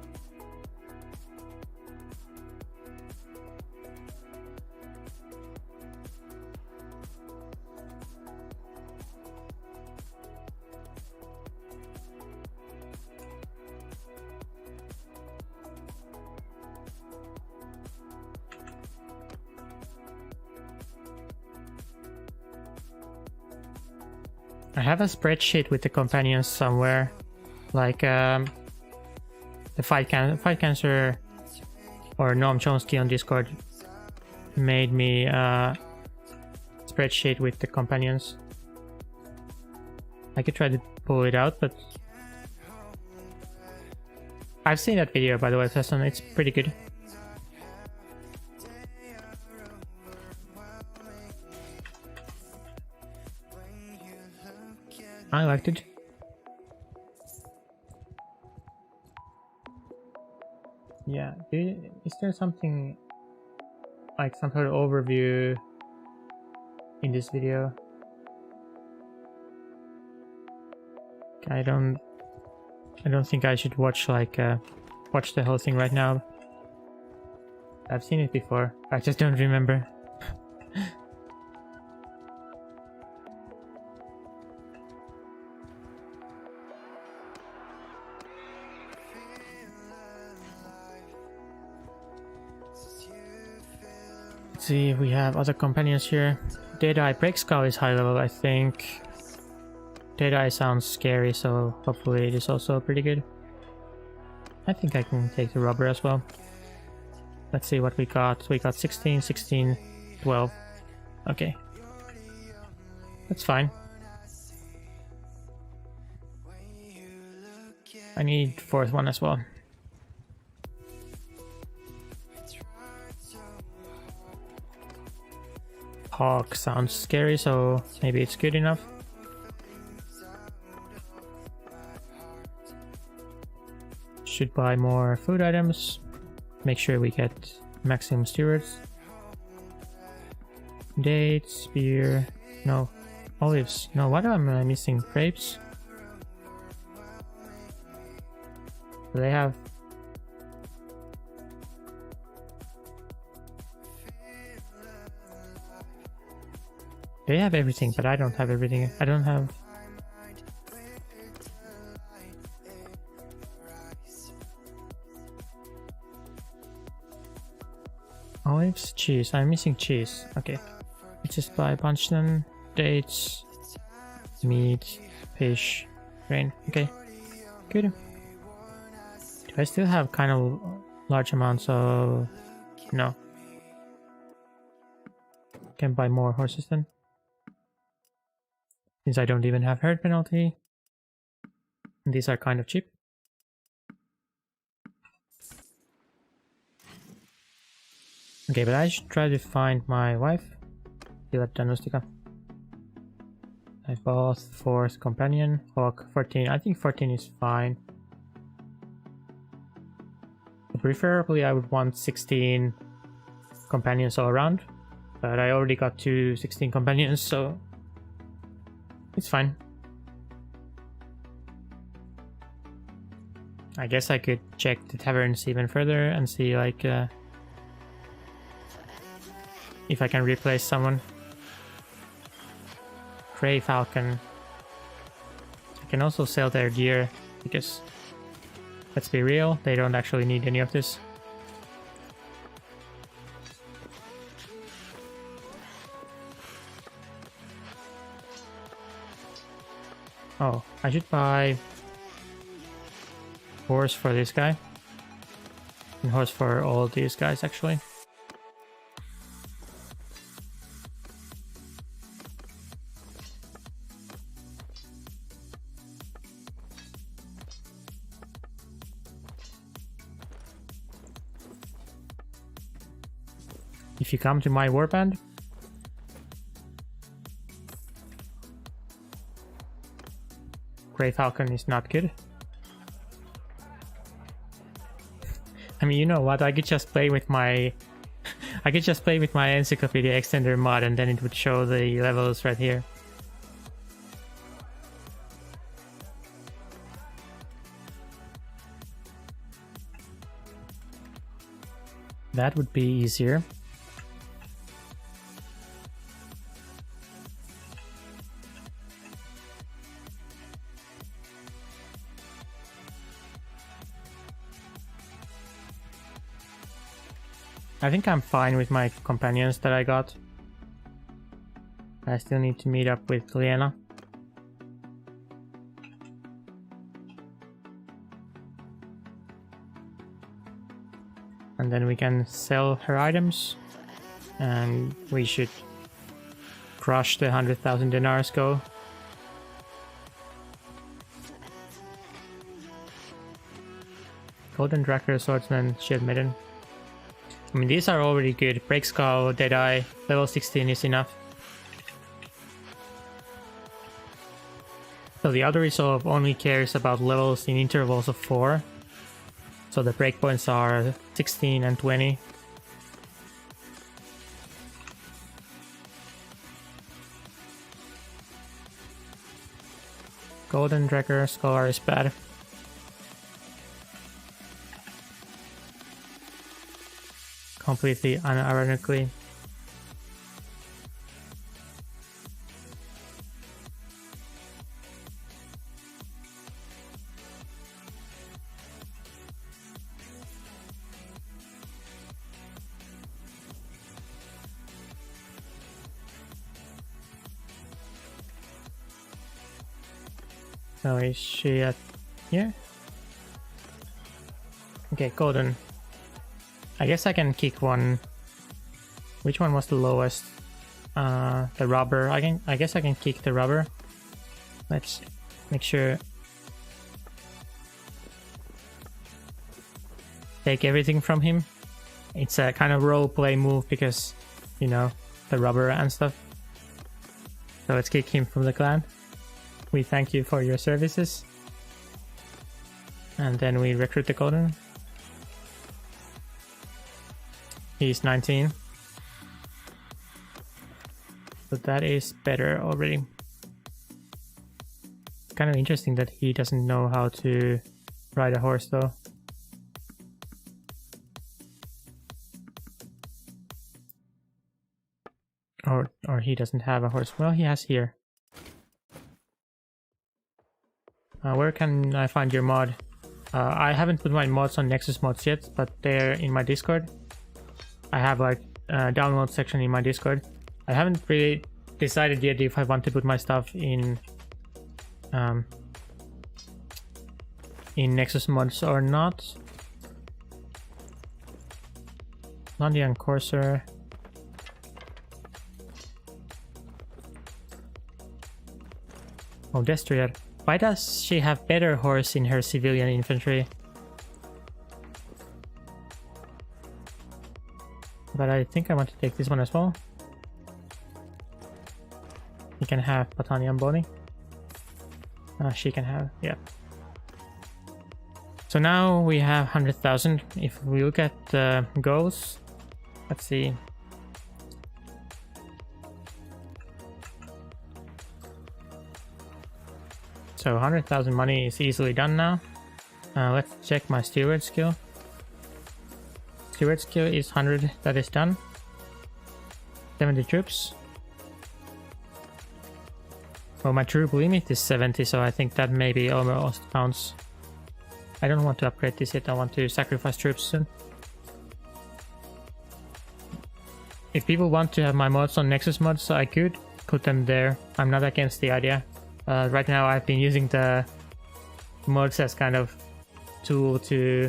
I have a spreadsheet with the companions somewhere, like the Fight Cancer or Noam Chomsky on Discord made me a spreadsheet with the companions. I could try to pull it out, but I've seen that video, by the way, Fesson. It's pretty good. I liked it. Yeah, is there something like some sort of overview in this video? I don't think I should watch watch the whole thing right now. I've seen it before. I just don't remember. See if we have other companions here. Deadeye Breakskull is high level, I think. Deadeye sounds scary, so hopefully it is also pretty good. I think I can take the rubber as well. Let's see what we got. We got 16, 16, 12. Okay, That's fine. I need fourth one as well. Hawk sounds scary, so maybe it's good enough. Should buy more food items. Make sure we get maximum stewards. Dates, beer, no. Olives, no. What am I missing? Grapes? Do they have... They have everything, but I don't have everything. I don't have... Olives, cheese. I'm missing cheese. Okay. Let's just buy a bunch then. Dates, meat, fish, grain. Okay. Good. Do I still have kind of large amounts of... No. Can buy more horses then. Since I don't even have herd penalty. And these are kind of cheap. Okay, but I should try to find my wife. Diagnostica. I bought fourth companion. Hawk 14. I think 14 is fine. Preferably I would want 16 companions all around. But I already got 16 companions, so it's fine. I guess I could check the taverns even further and see like if I can replace someone. Grey Falcon. I can also sell their gear because, let's be real, they don't actually need any of this. Oh, I should buy horse for this guy. And horse for all these guys actually. If you come to my warband, Grey Falcon is not good. I mean, you know what? I could just play with my Encyclopedia extender mod, and then it would show the levels right here. That would be easier. I think I'm fine with my companions that I got. I still need to meet up with Liena. And then we can sell her items. And we should crush the 100,000 dinars goal. Golden Tracker, Swordsman, Shield Maiden. I mean, these are already good. Break Skull, Deadeye, level 16 is enough. So the other resolve only cares about levels in intervals of 4. So the breakpoints are 16 and 20. Golden Tracker, Scholar is bad. Completely unironically. So is she at here? Okay, golden. I guess I can kick one. Which one was the lowest? the robber. I guess I can kick the robber. Let's make sure. Take everything from him. It's a kind of role play move because, you know, the robber and stuff. So let's kick him from the clan. We thank you for your services. And then we recruit the golden. He's 19. But that is better already. Kind of interesting that he doesn't know how to ride a horse though. Or he doesn't have a horse. Well, he has here. Where can I find your mod? I haven't put my mods on Nexus mods yet, but they're in my Discord. I have like a download section in my Discord. I haven't really decided yet if I want to put my stuff in Nexus mods or not. Londian Corsair. Oh, Destrier. Why does she have better horse in her civilian infantry? But I think I want to take this one as well. You can have Patania Boni. She can have, yeah. So now we have 100,000. If we look at the goals, let's see. So 100,000 money is easily done now. Let's check my steward skill. Steward skill is 100, that is done. 70 troops. Well, my troop limit is 70, so I think that maybe almost counts. I don't want to upgrade this yet, I want to sacrifice troops soon. If people want to have my mods on Nexus mods, I could put them there. I'm not against the idea. Right now I've been using the mods as kind of tool to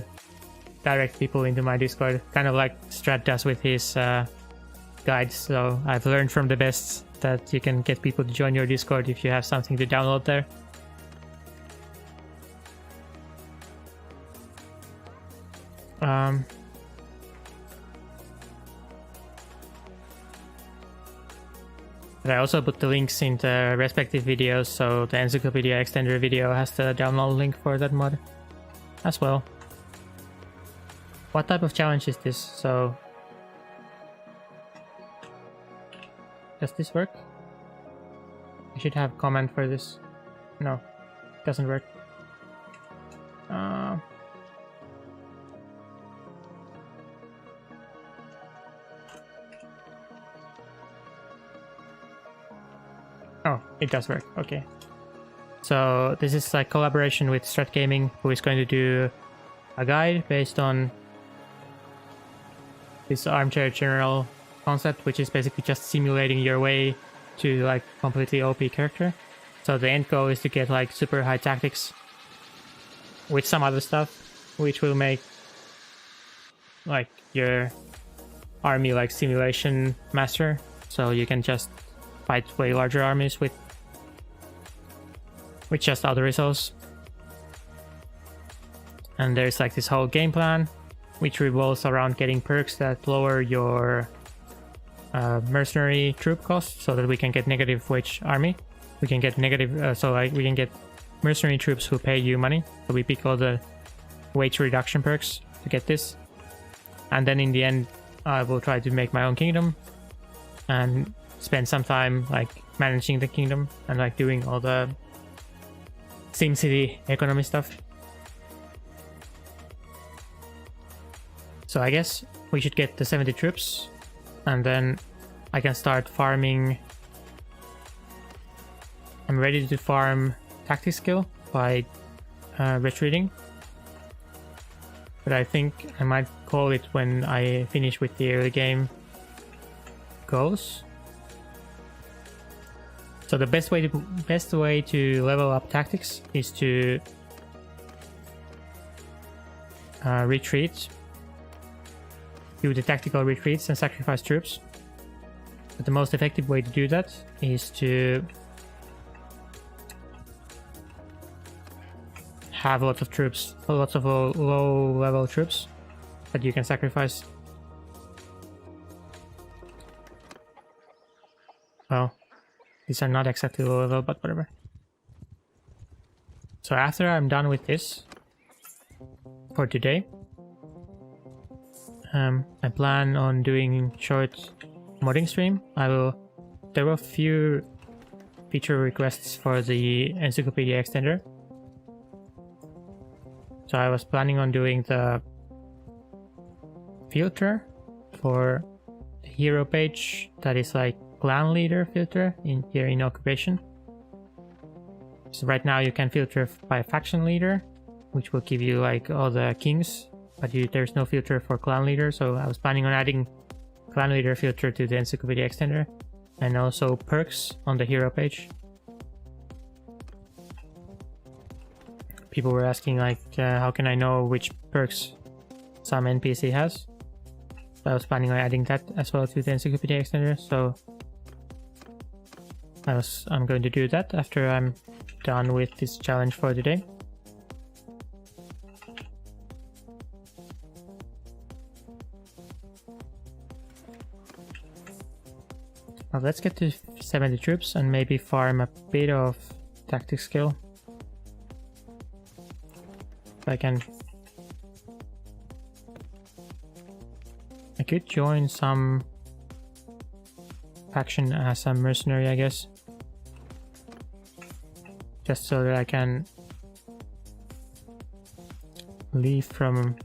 direct people into my Discord, kind of like Strat does with his guides. So I've learned from the best that you can get people to join your Discord if you have something to download there. But I also put the links in the respective videos, so the Encyclopedia extender video has the download link for that mod as well. What type of challenge is this? So, does this work? I should have comment for this. No, it doesn't work. Oh, it does work. Okay. So this is like collaboration with Strat Gaming, who is going to do a guide based on this Armchair General concept, which is basically just simulating your way to like completely OP character. So the end goal is to get like super high tactics with some other stuff, which will make like your army like simulation master. So you can just fight way larger armies with just other results. And there's like this whole game plan which revolves around getting perks that lower your mercenary troop cost, so that we can get negative wage army. We can get negative, so like we can get mercenary troops who pay you money. So we pick all the wage reduction perks to get this. And then in the end, I will try to make my own kingdom and spend some time like managing the kingdom and like doing all the SimCity economy stuff. So I guess we should get the 70 troops, and then I can start farming. I'm ready to farm tactics skill by retreating, but I think I might call it when I finish with the early game goals. So the best way to level up tactics is to retreat, do the tactical retreats and sacrifice troops. But the most effective way to do that is to have lots of troops, lots of low level troops that you can sacrifice. Well, these are not exactly low level, but whatever. So after I'm done with this for today, I plan on doing short modding stream. There were a few feature requests for the Encyclopedia extender. So I was planning on doing the filter for the hero page that is like clan leader filter here in occupation. So right now you can filter by faction leader, which will give you like all the kings, but there's no filter for clan leader. So I was planning on adding clan leader filter to the Encyclopedia extender, and also perks on the hero page. People were asking like, how can I know which perks some NPC has? So I was planning on adding that as well to the Encyclopedia extender. So I'm going to do that after I'm done with this challenge for today. Well, let's get to 70 troops and maybe farm a bit of tactic skill. I could join some faction as a mercenary, I guess. Just so that I can leave from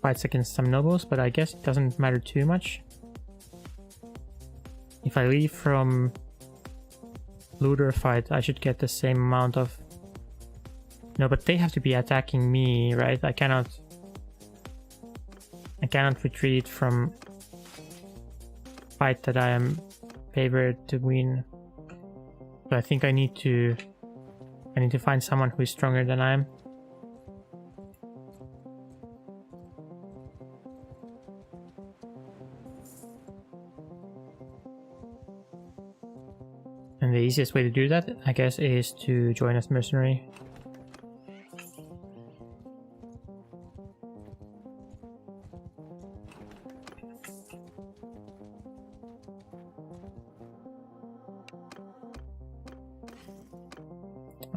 fights against some nobles, but I guess it doesn't matter too much. If I leave from looter fight, I should get the same amount of... No, but they have to be attacking me, right? I cannot retreat from fight that I am favored to win. So I think I need to find someone who is stronger than I am. And the easiest way to do that, I guess, is to join as mercenary.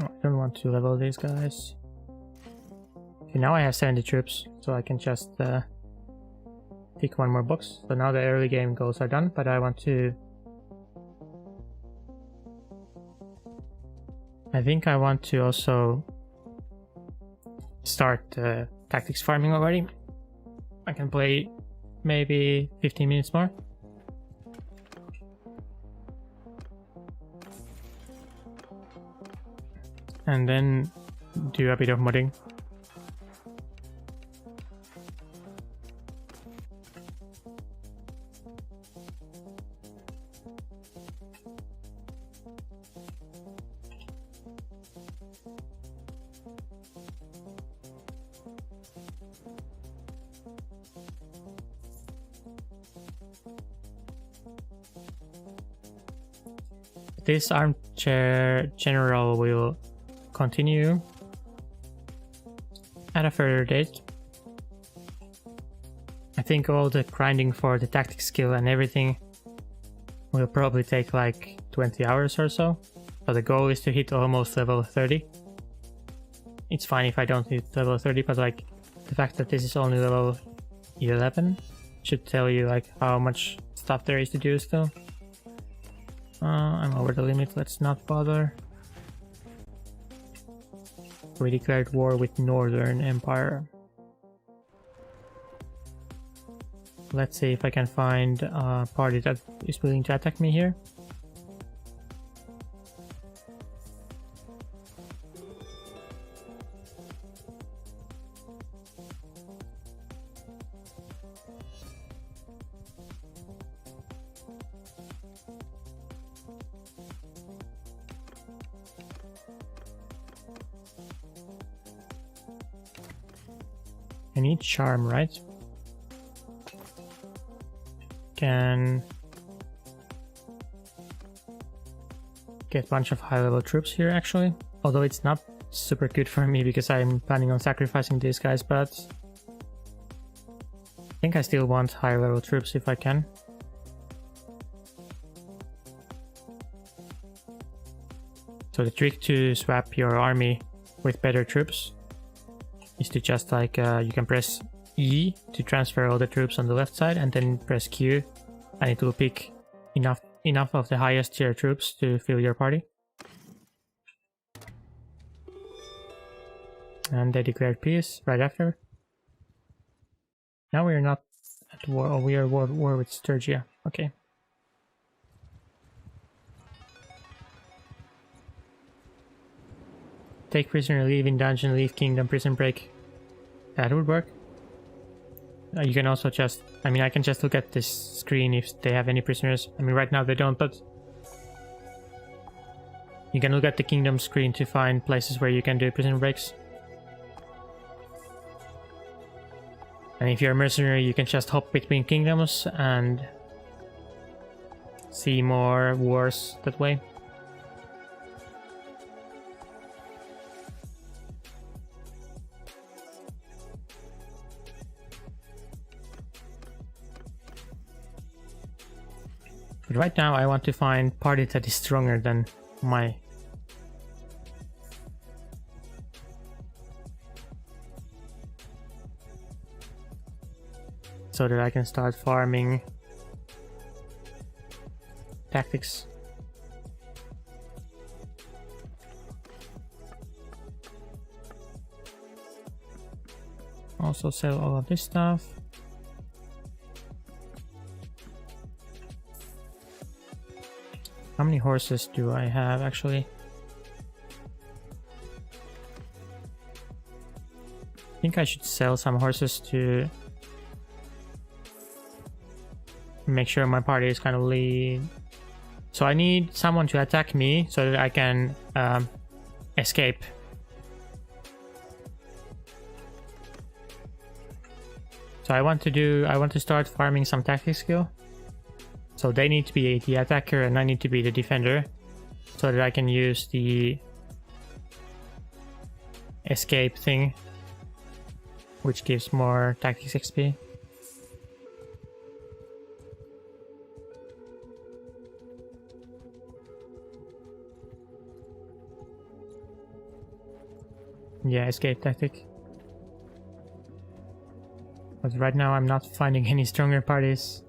Oh, I don't want to level these guys. Okay, now I have 70 troops, so I can just pick one more box. So now the early game goals are done, but I want to... I think I want to also start tactics farming already. I can play maybe 15 minutes more. And then do a bit of modding. This Armchair General will continue at a further date. I think all the grinding for the tactic skill and everything will probably take like 20 hours or so. So the goal is to hit almost level 30. It's fine if I don't hit level 30, but like the fact that this is only level 11 should tell you like how much stuff there is to do still. I'm over the limit, let's not bother. We declared war with Northern Empire. Let's see if I can find a party that is willing to attack me here. I need charm, right? Can get a bunch of high level troops here actually. Although it's not super good for me because I'm planning on sacrificing these guys, but I think I still want high level troops if I can. So the trick to swap your army with better troops is to just like, you can press E to transfer all the troops on the left side and then press Q and it will pick enough of the highest tier troops to fill your party. And they declared peace right after. Now we are not at war, or we are at war with Sturgia. Okay. Take prisoner, leave in dungeon, leave kingdom, prison break. That would work. You can also just, I mean, I can just look at this screen if they have any prisoners. I mean, right now they don't, but you can look at the kingdom screen to find places where you can do prison breaks. And if you're a mercenary, you can just hop between kingdoms and see more wars that way. But right now I want to find party that is stronger than my. So that I can start farming tactics. Also sell all of this stuff. How many horses do I have actually? I think I should sell some horses to make sure my party is kind of lean. So I need someone to attack me so that I can escape. So I want to start farming some tactics skill. So they need to be the attacker and I need to be the defender, so that I can use the escape thing, which gives more tactics XP. Yeah, escape tactic. But right now I'm not finding any stronger parties.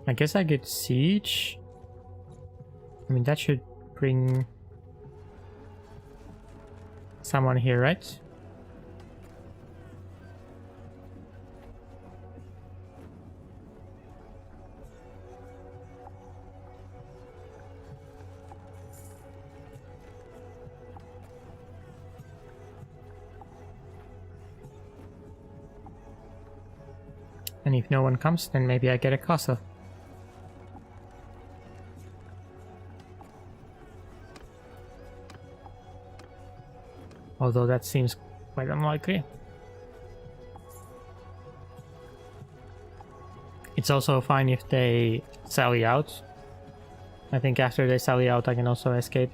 I guess I get siege. I mean, that should bring someone here, right? And if no one comes, then maybe I get a castle. Although that seems quite unlikely. It's also fine if they sally out. I think after they sally out I can also escape.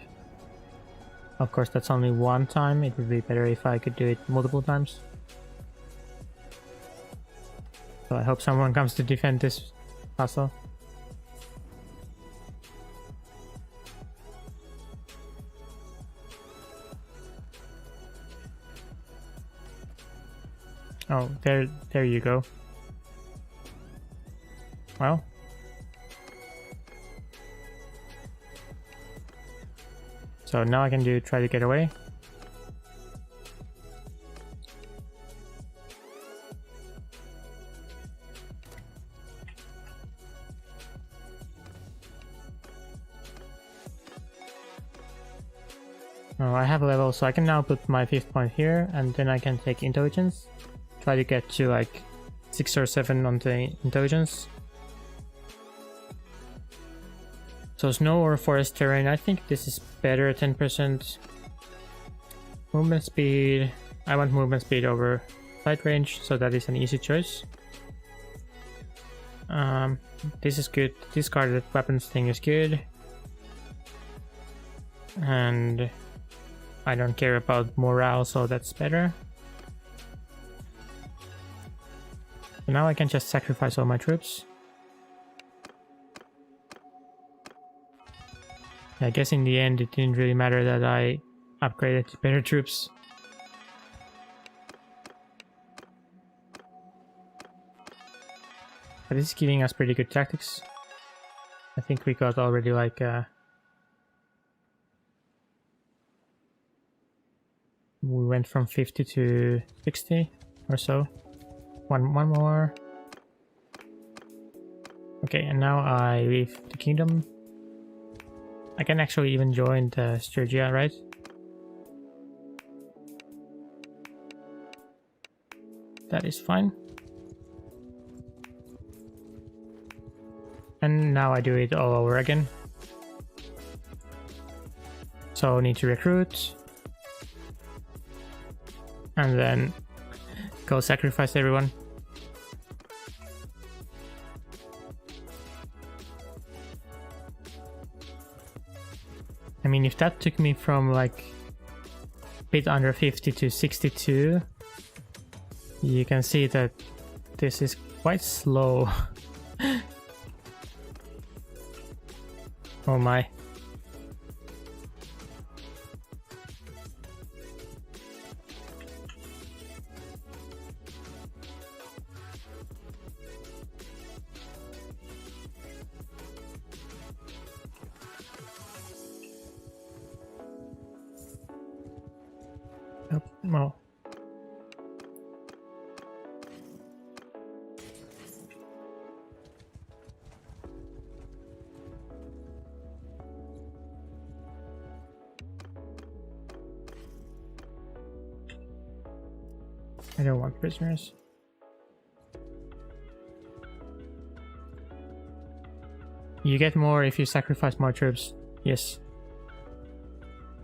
Of course that's only one time, it would be better if I could do it multiple times. So I hope someone comes to defend this castle. Oh, there you go. Well. So now I can try to get away. Oh, I have a level, so I can now put my 5th point here, and then I can take intelligence. Try to get to like 6 or 7 on the intelligence. So snow or forest terrain, I think this is better, 10%. Movement speed, I want movement speed over sight range, so that is an easy choice. This is good. Discarded weapons thing is good. And I don't care about morale, so that's better. So now I can just sacrifice all my troops. I guess in the end it didn't really matter that I upgraded to better troops. But this is giving us pretty good tactics. I think we got already like we went from 50 to 60 or so. One more. Okay, and now I leave the kingdom. I can actually even join the Sturgia, right? That is fine. And now I do it all over again. So need to recruit. And then go sacrifice everyone. I mean, if that took me from like a bit under 50 to 62, you can see that this is quite slow. Oh my. Well, I don't want prisoners. You get more if you sacrifice more troops, yes.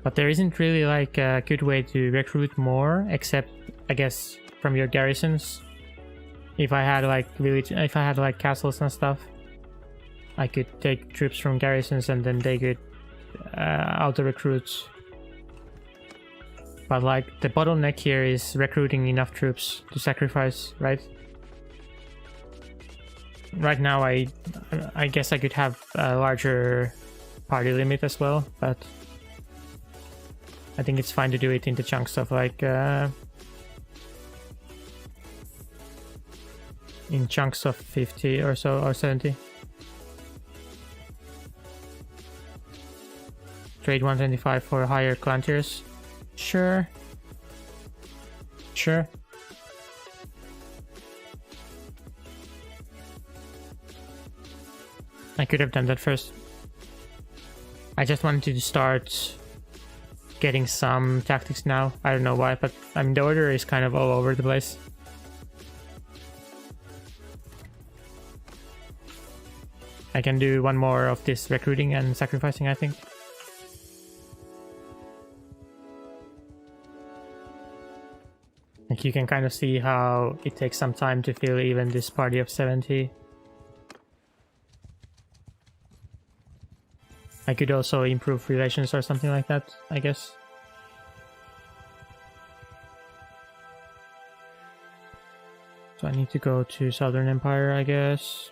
But there isn't really like a good way to recruit more, except I guess from your garrisons. If I had like if I had like castles and stuff, I could take troops from garrisons and then they could auto recruit. But like the bottleneck here is recruiting enough troops to sacrifice, right? Right now I guess I could have a larger party limit as well, but I think it's fine to do it in the chunks of like in chunks of 50 or so, or 70. Trade 125 for higher clan tiers. Sure. Sure. I could have done that first. I just wanted to start getting some tactics now. I don't know why, but I mean the order is kind of all over the place. I can do one more of this recruiting and sacrificing, I think. Like you can kind of see how it takes some time to fill even this party of 70. I could also improve relations or something like that, I guess. So I need to go to Southern Empire, I guess.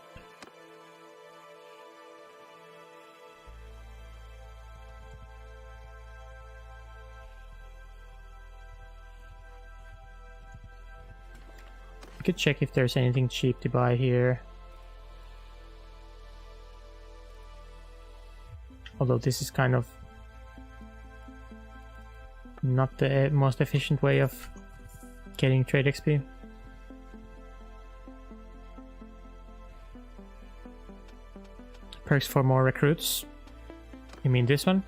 I could check if there's anything cheap to buy here. Although this is kind of not the most efficient way of getting trade XP. Perks for more recruits. You mean this one?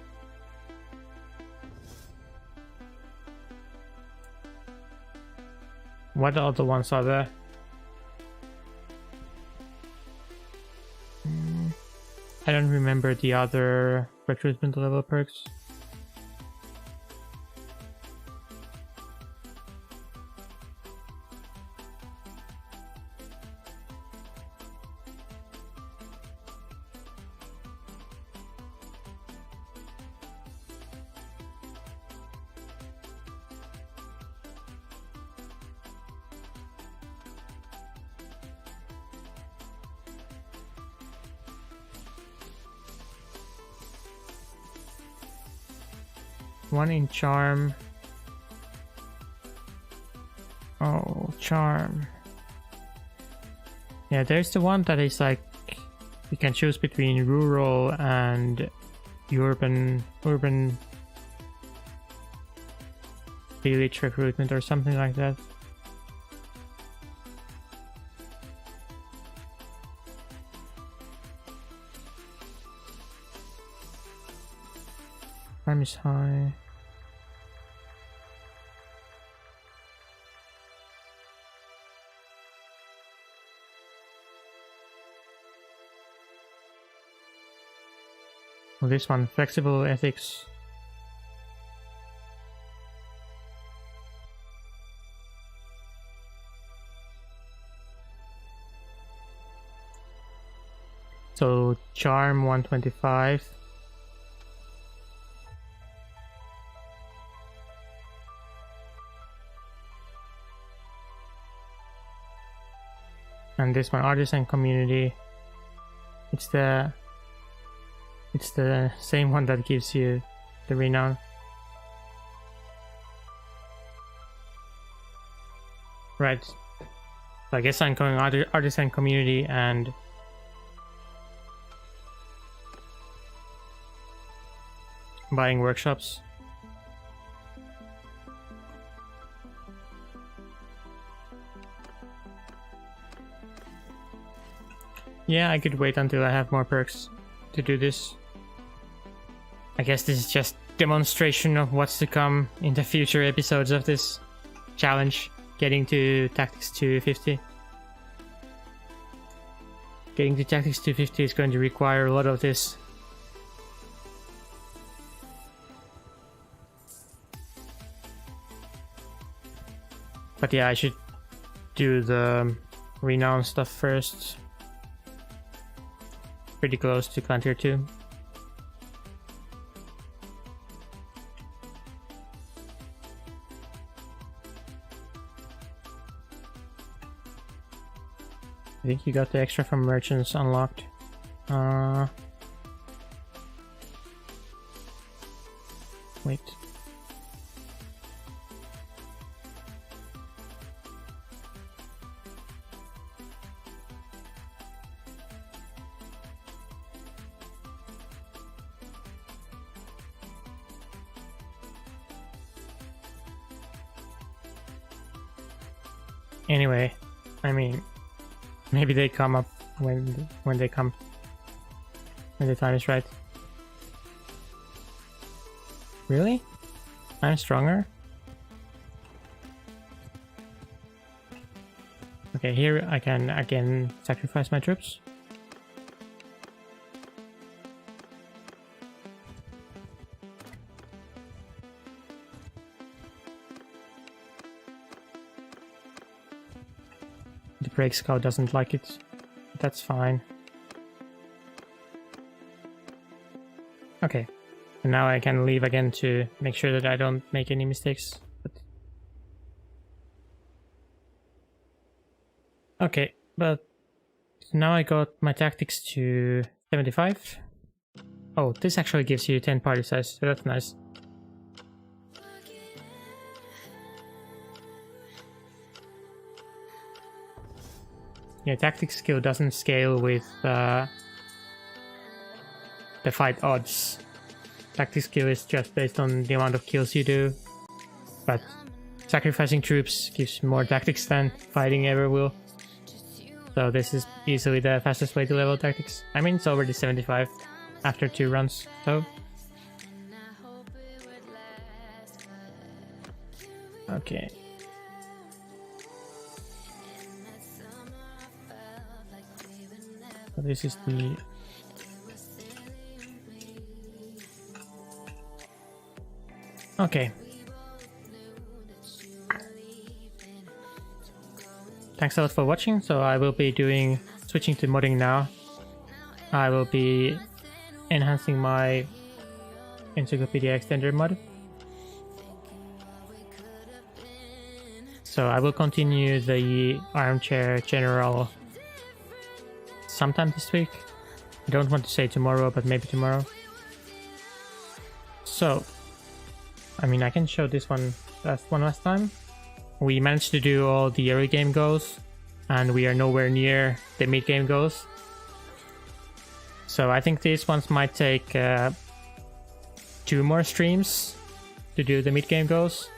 What other ones are there? I don't remember the other recruitment level perks. one in charm. Oh, charm. Yeah, there's the one that is like you can choose between rural and urban village recruitment or something like that. Crime is high. Well, this one, flexible ethics. So charm 125. And this one, artisan community. It's the same one that gives you the renown. Right. So I guess I'm going artisan community and buying workshops. Yeah, I could wait until I have more perks to do this. I guess this is just demonstration of what's to come in the future episodes of this challenge, getting to Tactics 250. Getting to Tactics 250 is going to require a lot of this. But yeah, I should do the renown stuff first. Pretty close to clan tier 2. I think you got the extra from merchants unlocked. Wait. Anyway, I mean, maybe they come up when they come, when the time is right. Really? I'm stronger? Okay, here I can again sacrifice my troops. The break scout doesn't like it. That's fine. Okay. And now I can leave again to make sure that I don't make any mistakes. Okay, but now I got my tactics to 75. Oh, this actually gives you 10 party size, so that's nice. Yeah, tactics skill doesn't scale with the fight odds. Tactics skill is just based on the amount of kills you do, but sacrificing troops gives more tactics than fighting ever will. So this is easily the fastest way to level tactics. I mean, it's already 75 after 2 runs, so... Okay. So this is the... Okay. Thanks a lot for watching. So I will be switching to modding now. I will be enhancing my Encyclopedia extender mod. So I will continue the Armchair General sometime this week. I don't want to say tomorrow, but maybe tomorrow. So I mean, I can show this one last time. We managed to do all the early game goals, and we are nowhere near the mid game goals. So I think these ones might take 2 more streams to do the mid game goals,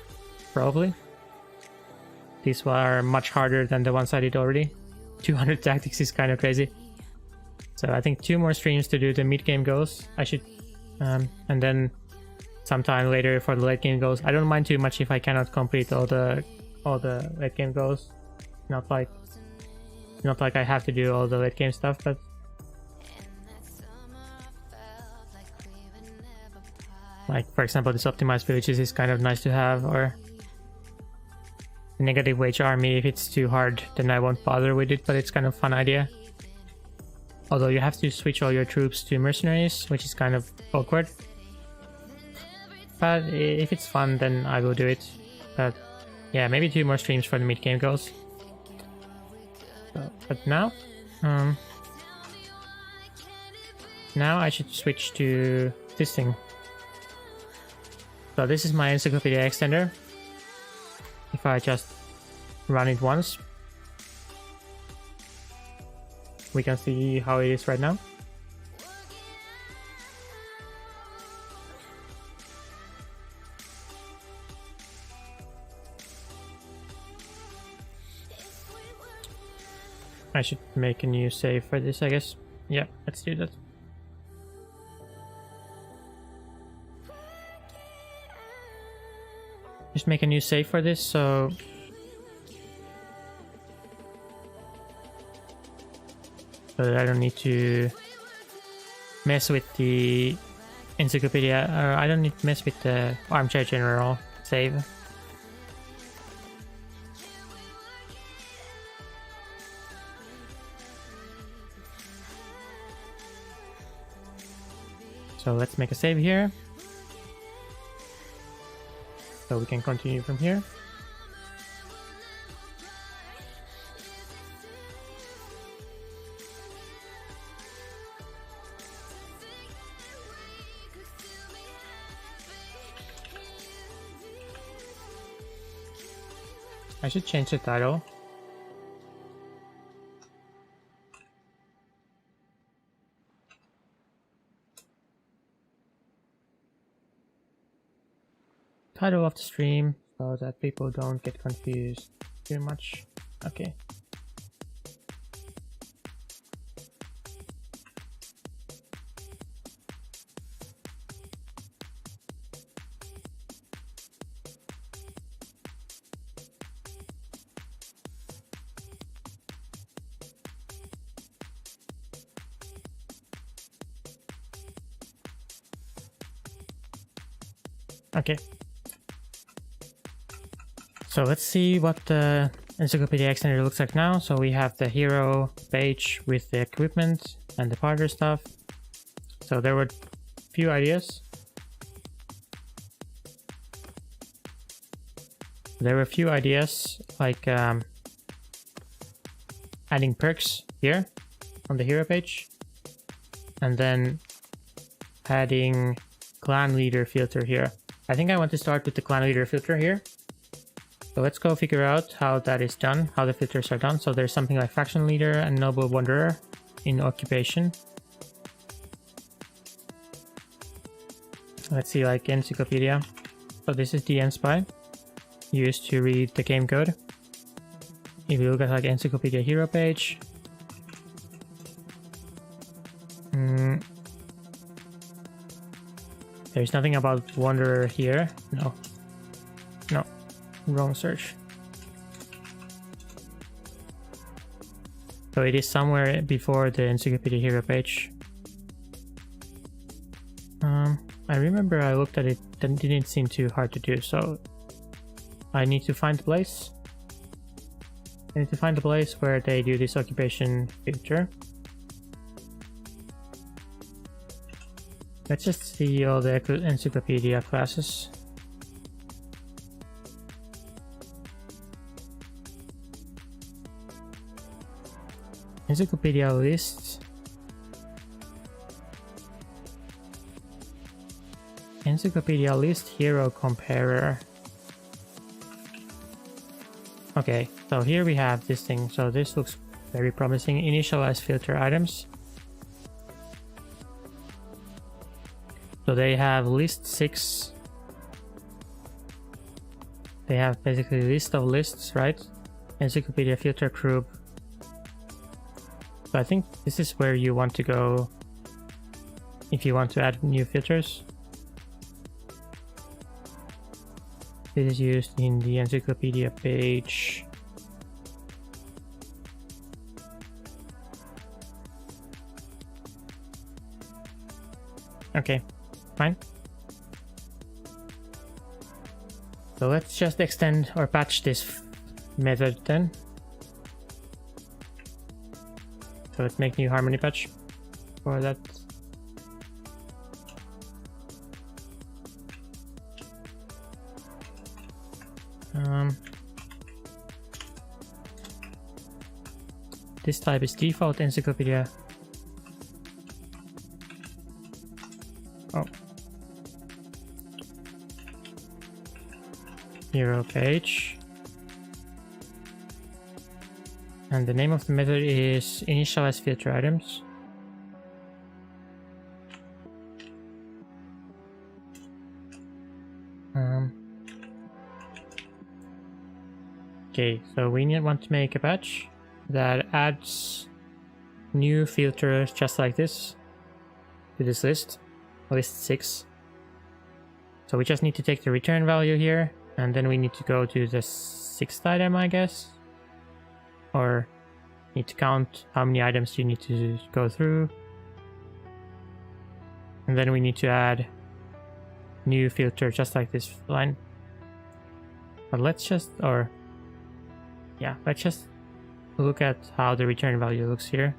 probably. These are much harder than the ones I did already. 200 tactics is kind of crazy. So I think 2 more streams to do the mid game goals. I should, and then sometime later for the late game goals. I don't mind too much if I cannot complete all the late game goals. Not like I have to do all the late game stuff, but like for example, this optimized villages is kind of nice to have, or negative wage army. If it's too hard, then I won't bother with it, but it's kind of fun idea. Although you have to switch all your troops to mercenaries, which is kind of awkward. But if it's fun, then I will do it. But yeah, maybe 2 more streams for the mid game goals. So, but now I should switch to this thing. So this is my Encyclopedia extender. If I just run it once, we can see how it is right now. I should make a new save for this, I guess. Yeah, let's do that. Just make a new save for this, so that I don't need to mess with the Encyclopedia, or I don't need to mess with the Armchair General save. So let's make a save here, so we can continue from here. I should change the title. Title of the stream, so that people don't get confused too much. Okay. Okay. So let's see what the Encyclopedia extender looks like now. So we have the hero page with the equipment and the partner stuff. So there were a few ideas. Like adding perks here on the hero page, and then adding clan leader filter here. I think I want to start with the clan leader filter here. So let's go figure out how that is done, how the filters are done. So there's something like faction leader and noble wanderer in occupation. Let's see, like Encyclopedia. So this is the NSpy used to read the game code. If you look at like Encyclopedia hero page, there's nothing about wanderer here. No, wrong search. So it is somewhere before the Encyclopedia hero page. I remember I looked at it, that didn't seem too hard to do, so I need to find the place. I need to find the place where they do this occupation filter. Let's just see all the Encyclopedia classes. Encyclopedia lists. Encyclopedia list hero comparer. Okay, so here we have this thing. So this looks very promising. Initialize filter items. So they have list 6. They have basically a list of lists, right? Encyclopedia filter group. So I think this is where you want to go if you want to add new filters. This is used in the Encyclopedia page. Okay, fine. So let's just extend or patch this method then. So let's make new harmony patch for that. This type is default encyclopedia. Oh. Hero page. And the name of the method is initialize filter items. Okay, so we want to make a patch that adds new filters just like this to this list 6. So we just need to take the return value here, and then we need to go to the 6th item, I guess, or need to count how many items you need to go through, and then we need to add new filter just like this line. But let's just look at how the return value looks here.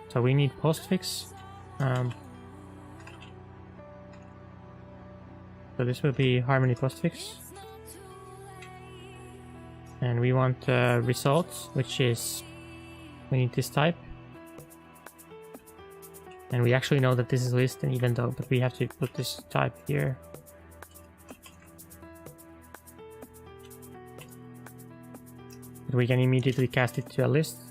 So we need postfix. So this will be harmony postfix. And we want results, which is, we need this type. And we actually know that this is list, and even though, but we have to put this type here. But we can immediately cast it to a list.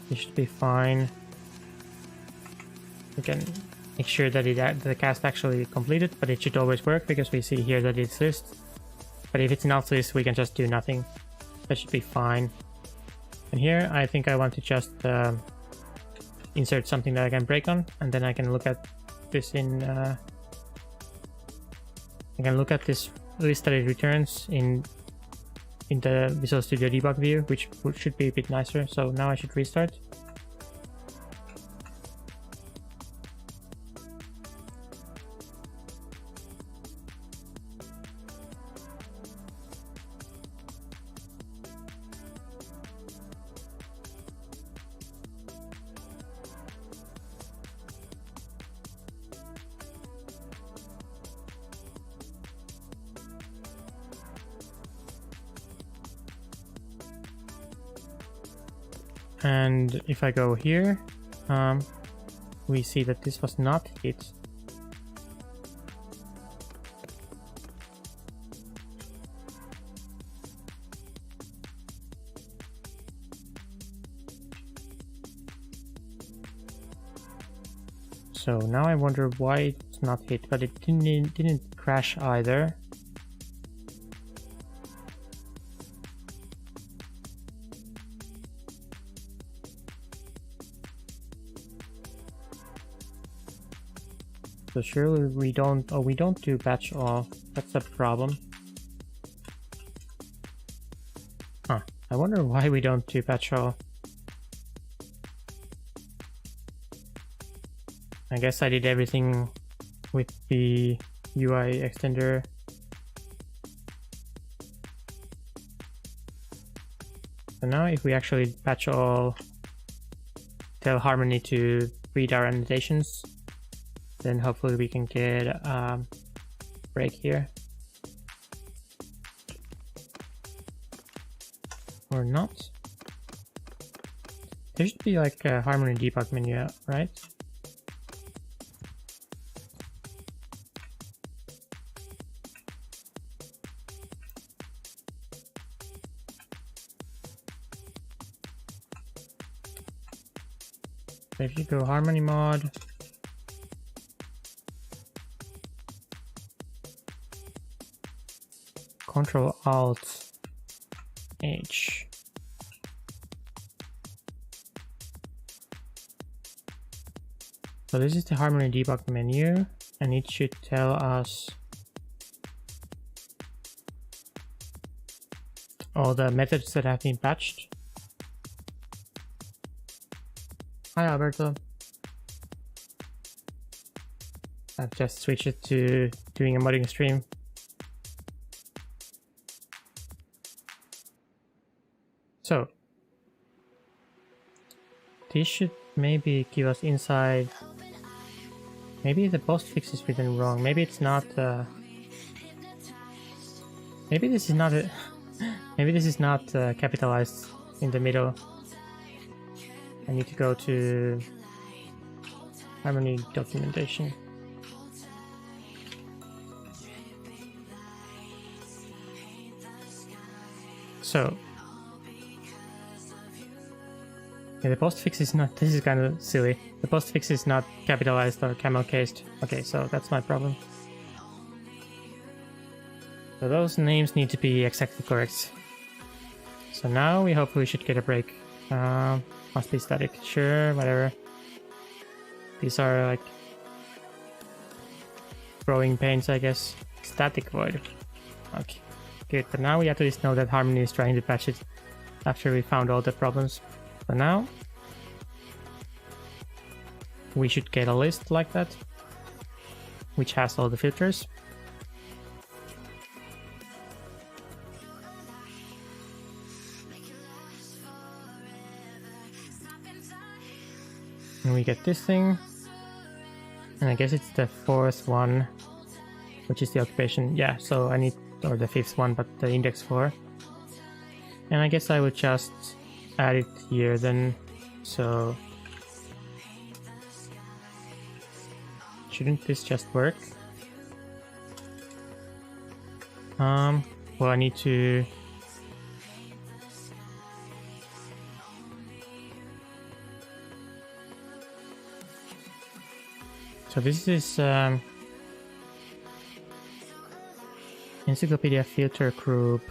This should be fine. We can make sure that the cast actually completed, but it should always work because we see here that it's list. But if it's not list, we can just do nothing. That should be fine. And here, I think I want to just insert something that I can break on, and then I can look at this in. I can look at this list that it returns in the Visual Studio debug view, which should be a bit nicer. So now I should restart. And if I go here, we see that this was not hit. So now I wonder why it's not hit, but it didn't crash either. So surely we don't do batch off. That's a problem. Huh. I wonder why we don't do batch off. I guess I did everything with the UI extender. So now if we actually patch all, tell Harmony to read our annotations, then hopefully we can get a break here. or not. There should be like a harmony debug menu, right? So if you go harmony mod, Control Alt H. So this is the harmony debug menu, and it should tell us all the methods that have been patched. Hi Alberto. I've just switched it to doing a modding stream. So this should maybe give us insight. Maybe the postfix is written wrong. Maybe it's not. Maybe this is not a. Maybe this is not capitalized in the middle. I need to go to harmony documentation. So yeah, the postfix is not. This is kind of silly. The postfix is not capitalized or camel cased. Okay, so that's my problem. So those names need to be exactly correct. So now we hopefully should get a break. Must be static. Sure, whatever. These are like growing pains, I guess. Static void. Okay, good. But now we at least know that Harmony is trying to patch it after we found all the problems. So now we should get a list like that, which has all the filters. And we get this thing, and I guess it's the fourth one, which is the occupation. Yeah, so I need, or the fifth one, but the index 4. And I guess I would just add it here then. So shouldn't this just work? Well, I need to so this is Encyclopedia filter group.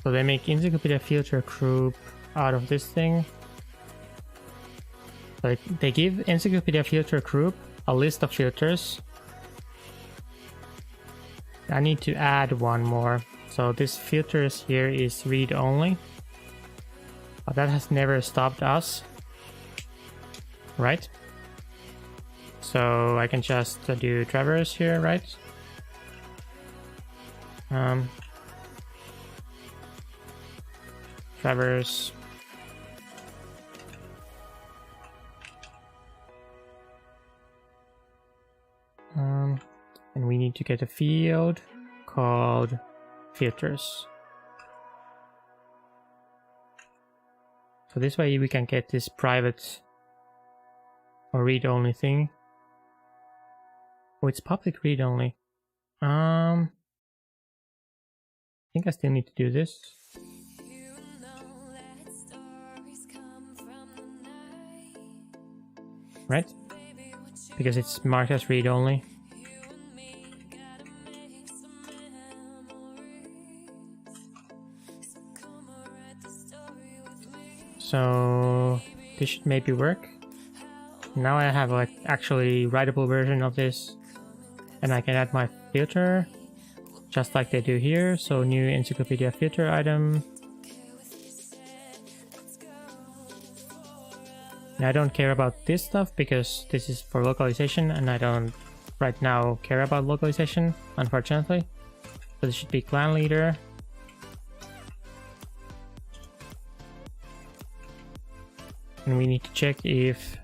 So they make Encyclopedia filter group out of this thing. So they give Encyclopedia filter group a list of filters. I need to add one more. So this filters here is read only. But that has never stopped us, right? So I can just do traverse here, right? Traverse. And we need to get a field called filters. So this way we can get this private or read-only thing. Oh, it's public read-only. I think I still need to do this. Right? Because it's marked as read-only. So this should maybe work. Now I have like actually writable version of this, and I can add my filter just like they do here. So new Encyclopedia filter item. Now I don't care about this stuff because this is for localization, and I don't right now care about localization, unfortunately. So this should be clan leader. And we need to check if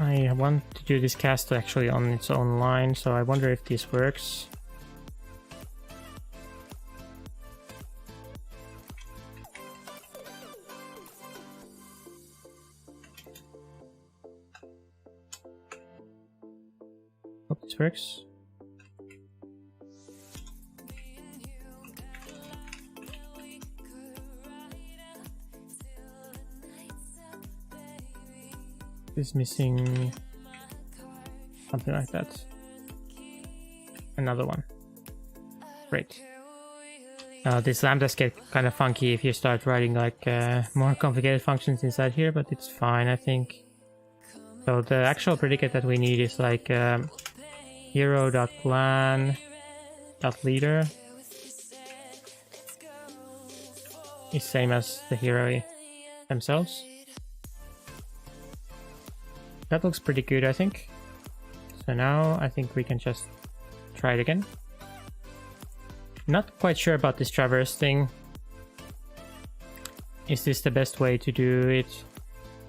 I want to do this cast actually on its own line, so I wonder if this works. Hope this works. Is missing something like that. Another one. Great. These lambdas get kind of funky if you start writing like more complicated functions inside here, but it's fine, I think. So the actual predicate that we need is like hero.clan.leader is same as the hero themselves. That looks pretty good, I think. So now I think we can just try it again. Not quite sure about this traverse thing. Is this the best way to do it?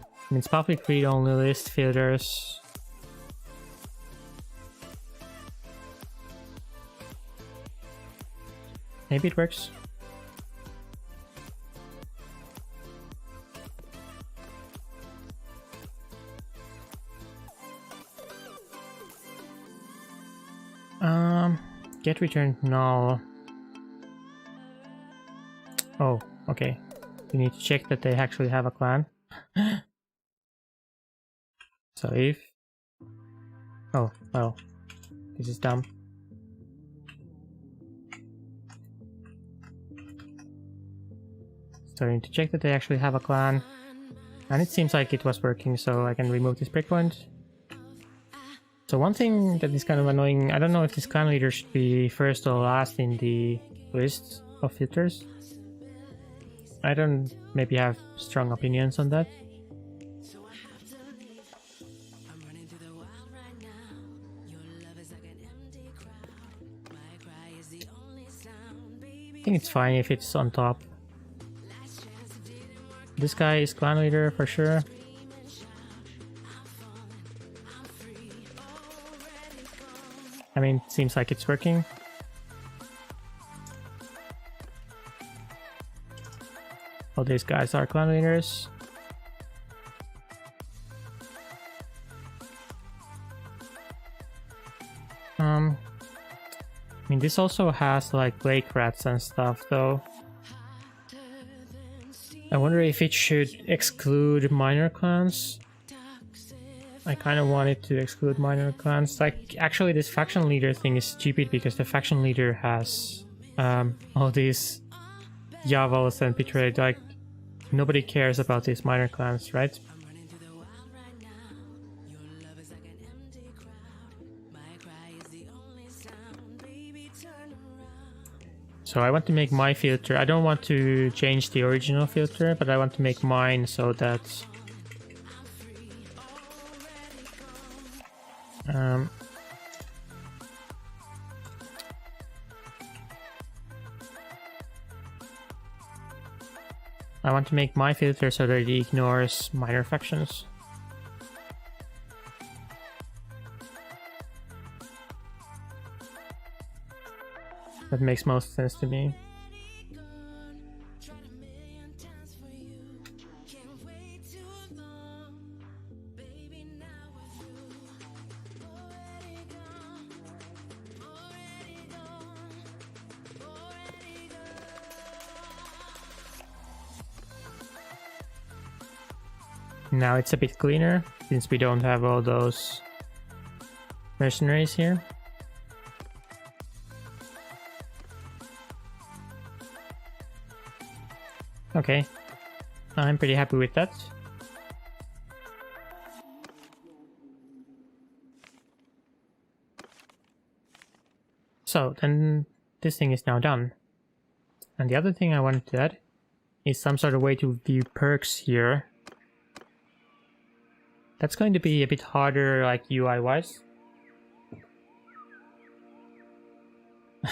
I mean, it's public read-only list filters. Maybe it works. Get returned null. Oh, okay. We need to check that they actually have a clan. So if... Oh, well. This is dumb. So I need to check that they actually have a clan. And it seems like it was working, so I can remove this breakpoint. So one thing that is kind of annoying, I don't know if this clan leader should be first or last in the list of filters. I don't maybe have strong opinions on that. I think it's fine if it's on top. This guy is clan leader for sure. I mean, it seems like it's working. All these guys are clan leaders. I mean, this also has like lake rats and stuff, though. I wonder if it should exclude minor clans. I kind of wanted to exclude minor clans. Like, actually, this faction leader thing is stupid because the faction leader has all these Yavals and betrayed. Like, nobody cares about these minor clans, right? So I want to make my filter. I don't want to change the original filter, but I want to make mine so that I want to make my filter so that it ignores minor factions. That makes most sense to me. Now it's a bit cleaner, since we don't have all those mercenaries here. Okay, I'm pretty happy with that. So, then this thing is now done. And the other thing I wanted to add is some sort of way to view perks here. That's going to be a bit harder, like UI-wise.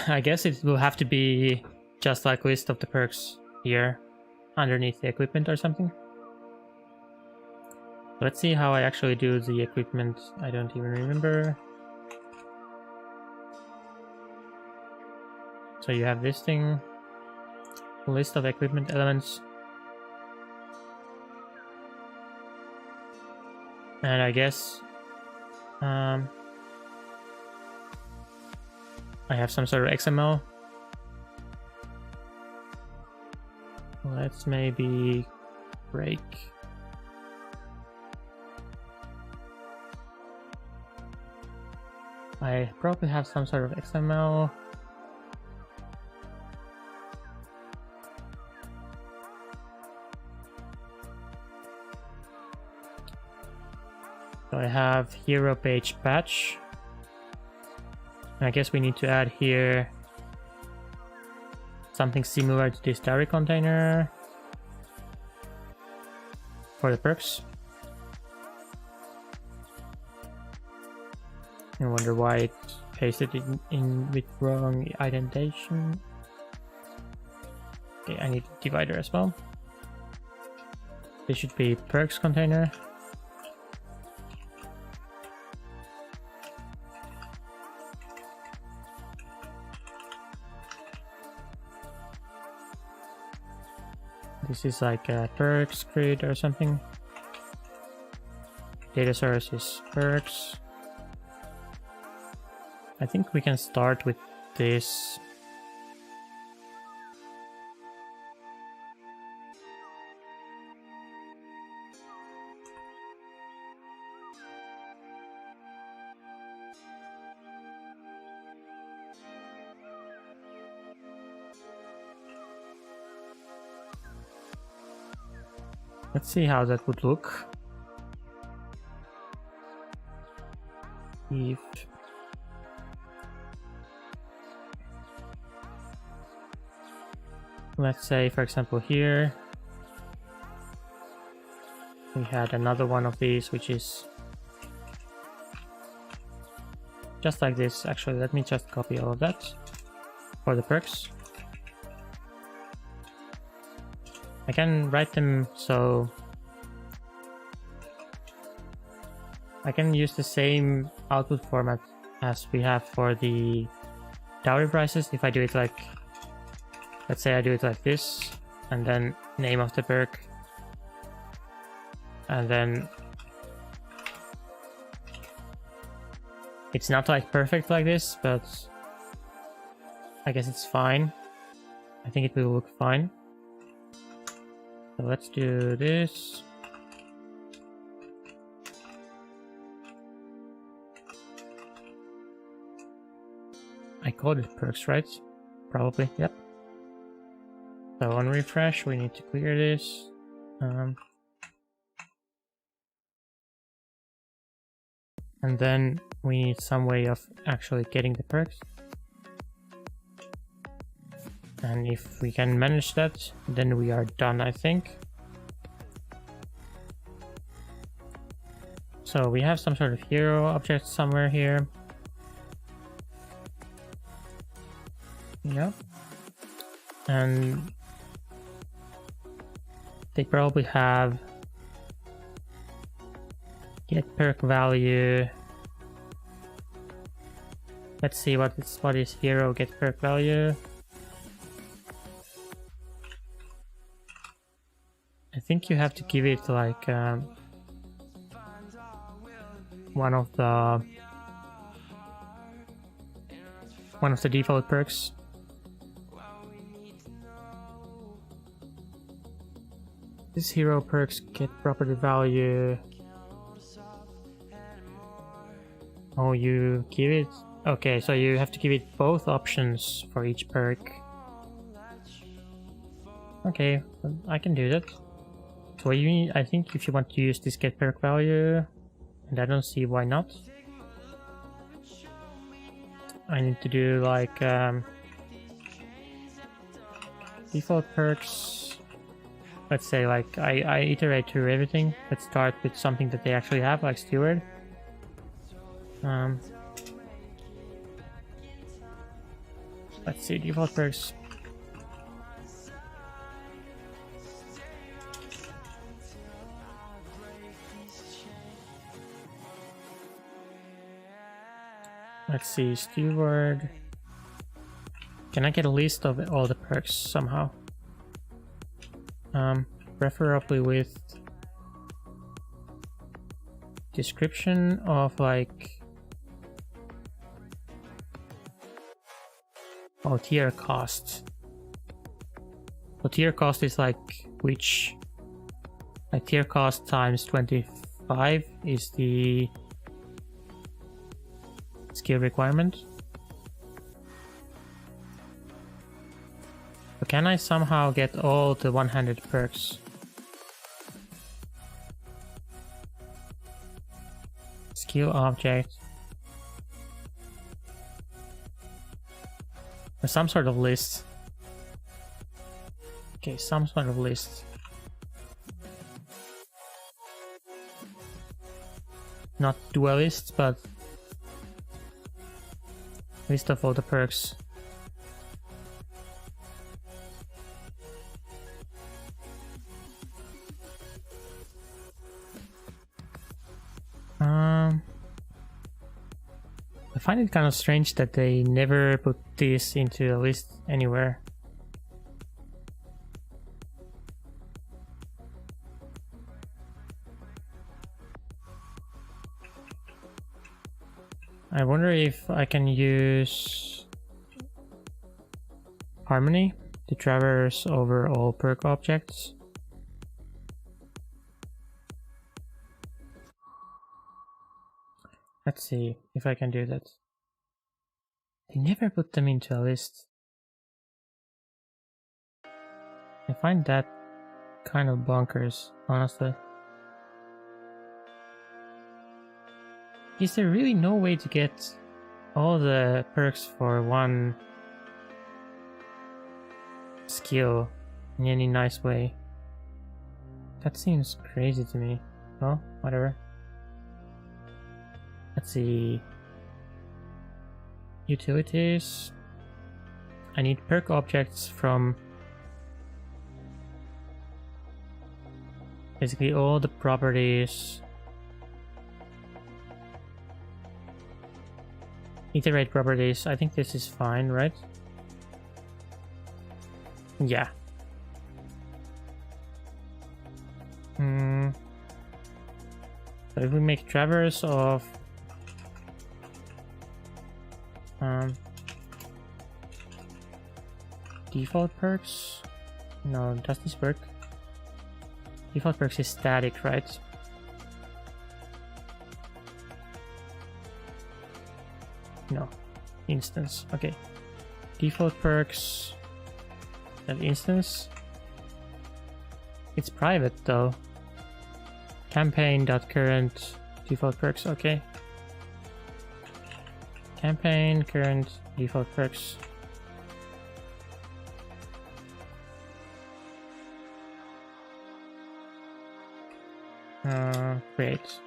I guess it will have to be just like list of the perks here, underneath the equipment or something. Let's see how I actually do the equipment. I don't even remember. So you have this thing, list of equipment elements. And I guess I have some sort of XML. Let's maybe break. I probably have some sort of XML. So I have hero page patch. And I guess we need to add here something similar to this diary container for the perks. I wonder why it pasted it in with wrong indentation. Okay, I need a divider as well. This should be perks container. This is like a perks grid or something. Data source is perks. I think we can start with this. Let's see how that would look. If let's say, for example, here we had another one of these, which is just like this. Actually, let me just copy all of that for the perks. I can write them so I can use the same output format as we have for the dowry prices. If I do it like, let's say I do it like this, and then name of the perk, and then it's not like perfect like this, but I guess it's fine. I think it will look fine. So let's do this. I called it perks, right? Probably, yep. So on refresh, we need to clear this. And then we need some way of actually getting the perks. And if we can manage that, then we are done, I think. So we have some sort of hero object somewhere here. Yeah. And they probably have get perk value. Let's see what is hero get perk value. I think you have to give it like one of the default perks. This hero perks get property value. Oh, you give it. Okay, so you have to give it both options for each perk. Okay, I can do that. So you need, I think if you want to use this get perk value, and I don't see why not. I need to do like default perks. Let's say like I iterate through everything. Let's start with something that they actually have, like steward. Let's see, default perks. Let's see, steward. Can I get a list of all the perks somehow? Preferably with description of like tier cost. So tier cost is like which tier cost times 25 is the skill requirement. But can I somehow get all the one-handed perks? Skill object. Or some sort of list. Okay, some sort of list. Not duelist, but list of all the perks. I find it kind of strange that they never put this into a list anywhere. I wonder if I can use Harmony to traverse over all perk objects. Let's see if I can do that. They never put them into a list. I find that kind of bonkers, honestly. Is there really no way to get all the perks for one skill in any nice way? That seems crazy to me. Well, whatever. Let's see. Utilities. I need perk objects from basically all the properties. Iterate properties. I think this is fine, right? Yeah. So if we make traverse of default perks. No, does this work? Default perks is static, right? No, instance. Okay. Default perks. That instance. It's private though. Campaign.current default perks. Okay. Campaign current default perks. Create.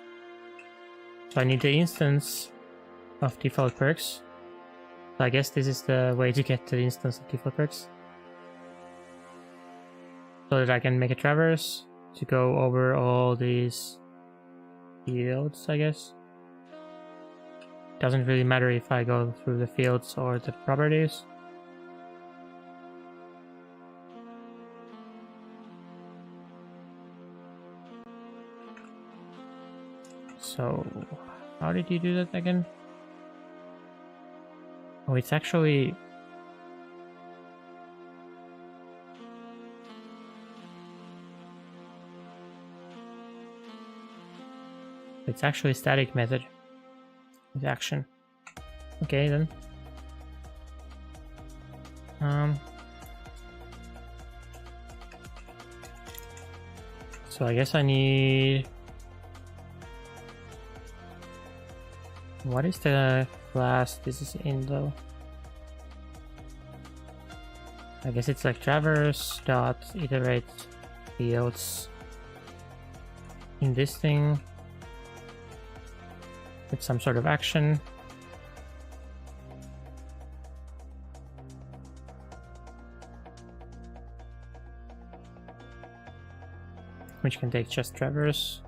So I need the instance of default perks. So I guess this is the way to get to the instance of default perks. So that I can make a traverse to go over all these fields, I guess. Doesn't really matter if I go through the fields or the properties. So, how did you do that again? Oh, it's actually... It's actually a static method with action. Okay then. So I guess I need... What is the class this is in though? I guess it's like traverse dot iterate fields in this thing with some sort of action. Which can take just traverse.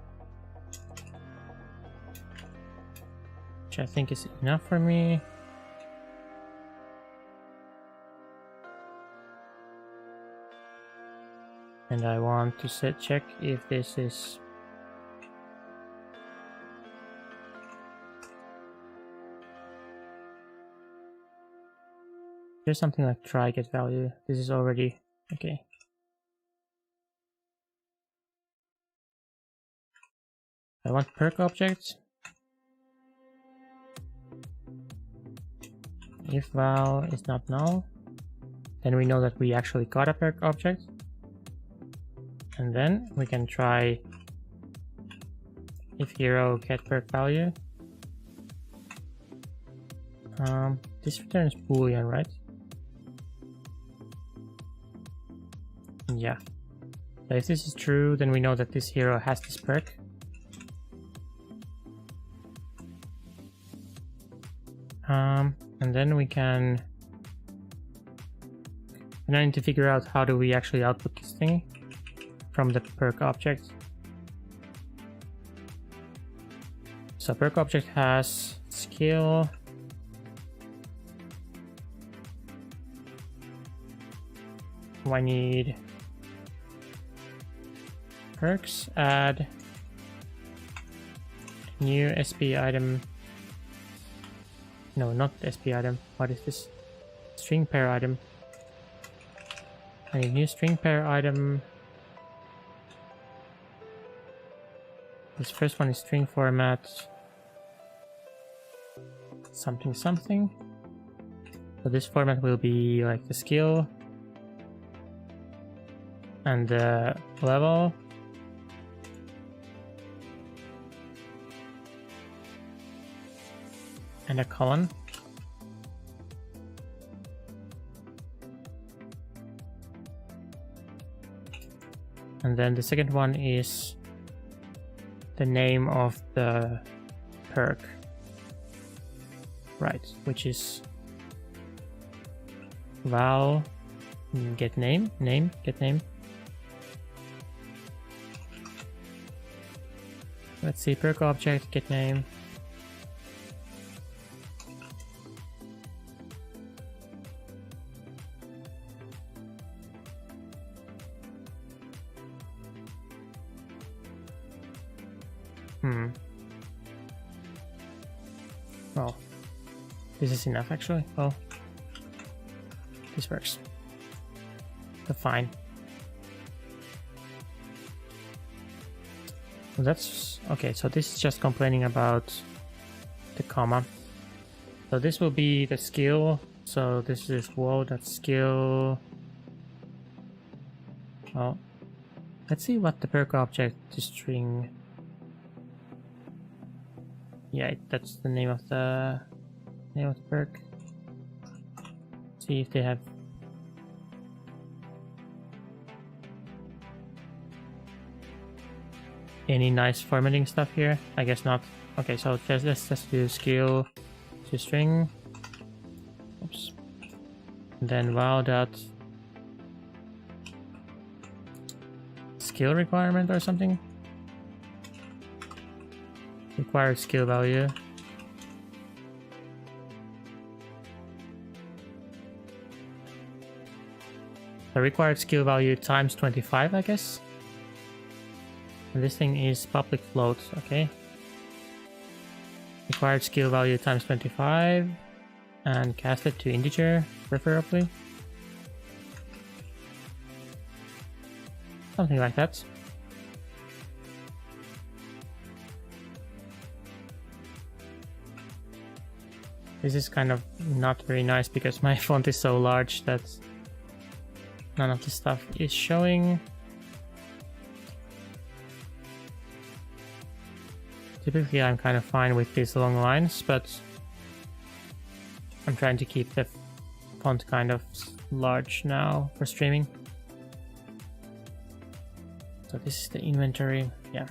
which I think is enough for me. And I want to check if this is... There's something like try get value. This is already okay. I want perk objects. If val is not null, then we know that we actually got a perk object. And then we can try if hero get perk value. This returns boolean, right? Yeah. So if this is true, then we know that this hero has this perk. And then we can... And I need to figure out how do we actually output this thing from the perk object. So perk object has skill. I need perks, add new SP item. No, not SP item. What is this? String pair item. I need new string pair item. This first one is string format. Something something. So this format will be like the skill and the level. And a colon. And then the second one is the name of the perk. Right, which is val get name, get name. Let's see, perk object, get name. Well, this is enough actually. Well, this works. So fine. Well, that's okay. So this is just complaining about the comma. So this will be the skill. So this is whoa, that's skill. Well, let's see what the perk object string. Yeah, that's the name of the perk. See if they have any nice formatting stuff here. I guess not. Okay, so let's just do skill to string. Oops. And then val dot skill requirement or something. Required skill value. The required skill value times 25, I guess. And this thing is public float, okay. Required skill value times 25 and cast it to integer, preferably. Something like that. This is kind of not very nice because my font is so large that none of the stuff is showing. Typically I'm kind of fine with these long lines, but I'm trying to keep the font kind of large now for streaming. So this is the inventory. Yeah,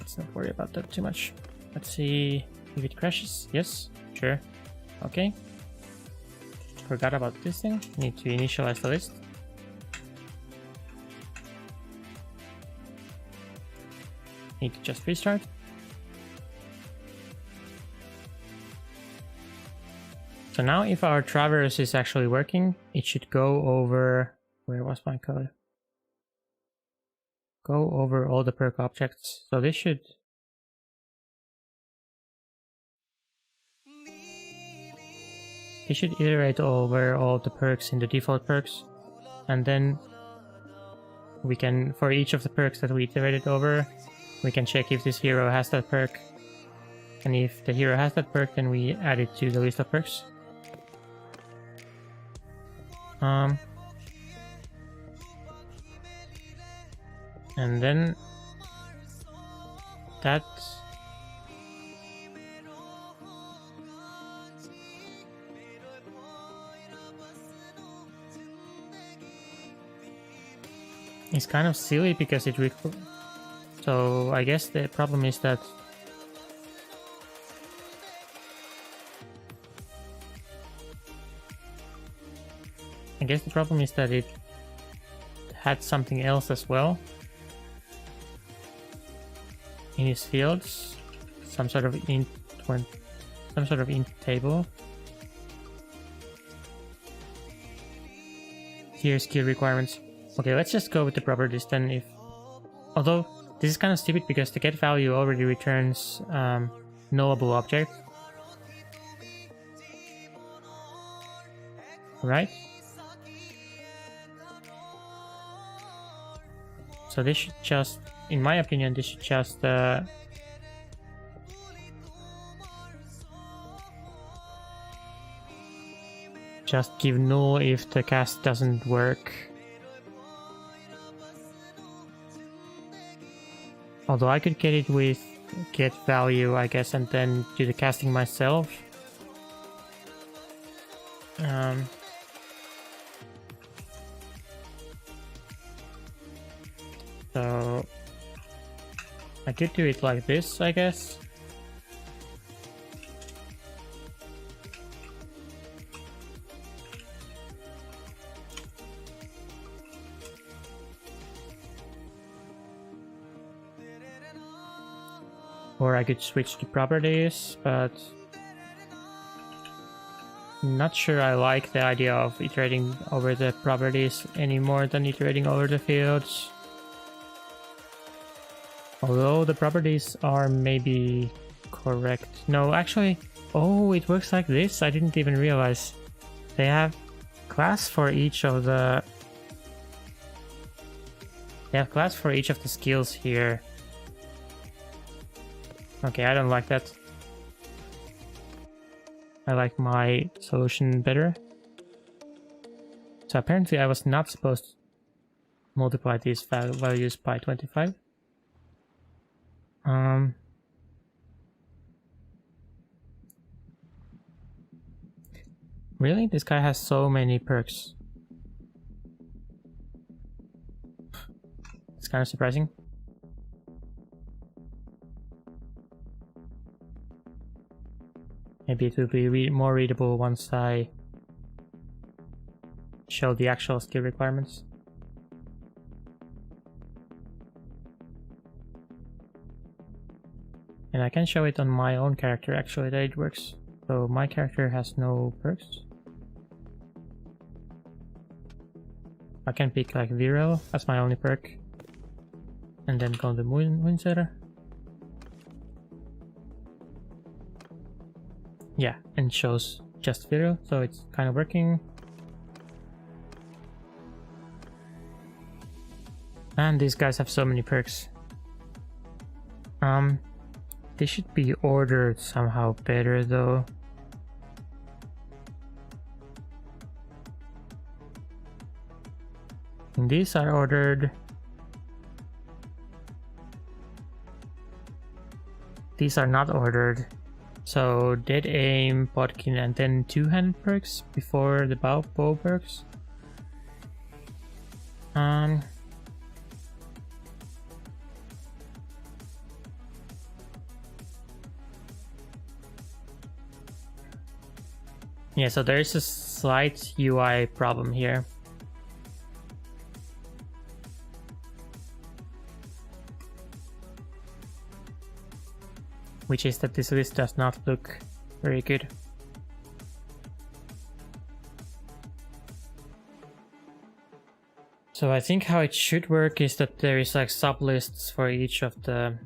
let's not worry about that too much. Let's see if it crashes. Yes, sure. Okay. Forgot about this thing. Need to initialize the list. Need to just restart. So now if our traverse is actually working, it should go over... Where was my code? Go over all the perk objects. So this should... It should iterate over all the perks in the default perks. And then we can, for each of the perks that we iterated over, we can check if this hero has that perk. And if the hero has that perk, then we add it to the list of perks. And then that is kind of silly because it so I guess the problem is that it had something else as well in his fields, some sort of int table. Here, skill requirements. Okay, let's just go with the properties then. Although this is kind of stupid because the get value already returns nullable object, right? So this should just, in my opinion, this should just give null if the cast doesn't work. Although I could get it with get value, I guess, and then do the casting myself. So I could do it like this, I guess. Or I could switch to properties, but not sure I like the idea of iterating over the properties any more than iterating over the fields. Although the properties are maybe correct. No, actually, oh, it works like this. I didn't even realize. They have class for each of the... They have class for each of the skills here. Okay, I don't like that. I like my solution better. So apparently I was not supposed to multiply these values by 25. Really? This guy has so many perks. It's kind of surprising. Maybe it will be more readable once I show the actual skill requirements. And I can show it on my own character actually that it works. So my character has no perks. I can pick like Viral as my only perk. And then go to Windsor. Yeah, and shows just Viral, so it's kind of working. And these guys have so many perks. They should be ordered somehow better though. And these are ordered. These are not ordered. So dead aim, Bodkin, and then two-handed perks before the bow perks. Yeah, so there is a slight UI problem here. Which is that this list does not look very good. So I think how it should work is that there is like sublists for each of the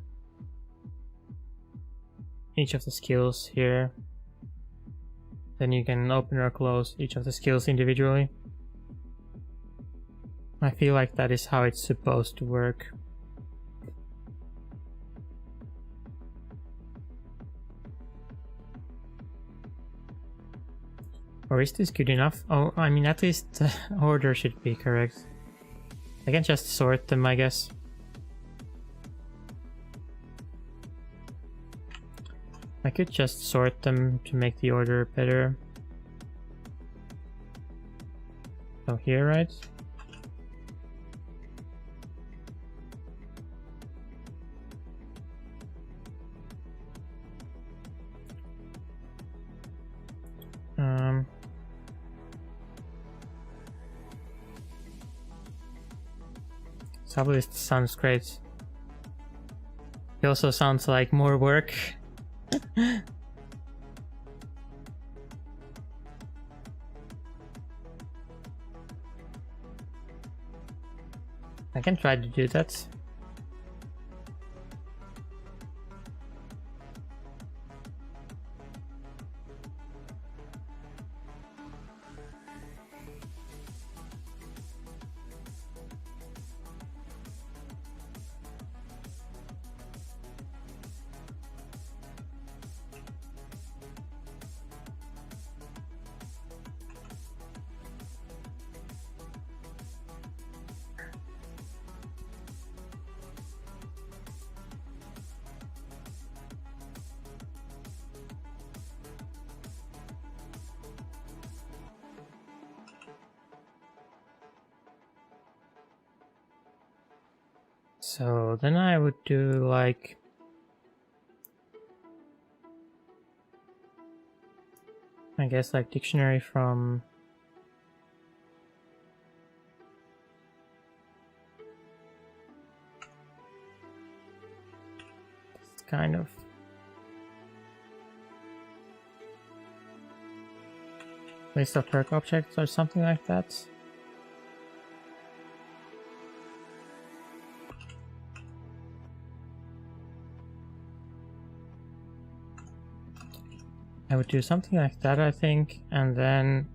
skills here. Then you can open or close each of the skills individually. I feel like that is how it's supposed to work. Or is this good enough? Oh, I mean, at least the order should be correct. I can just sort them, I guess. I could just sort them to make the order better. So here, right? Sublist sounds great. It also sounds like more work. I can try to do that. So then I would do like I guess like dictionary from this kind of list of perk objects or something like that. I would do something like that, I think, and then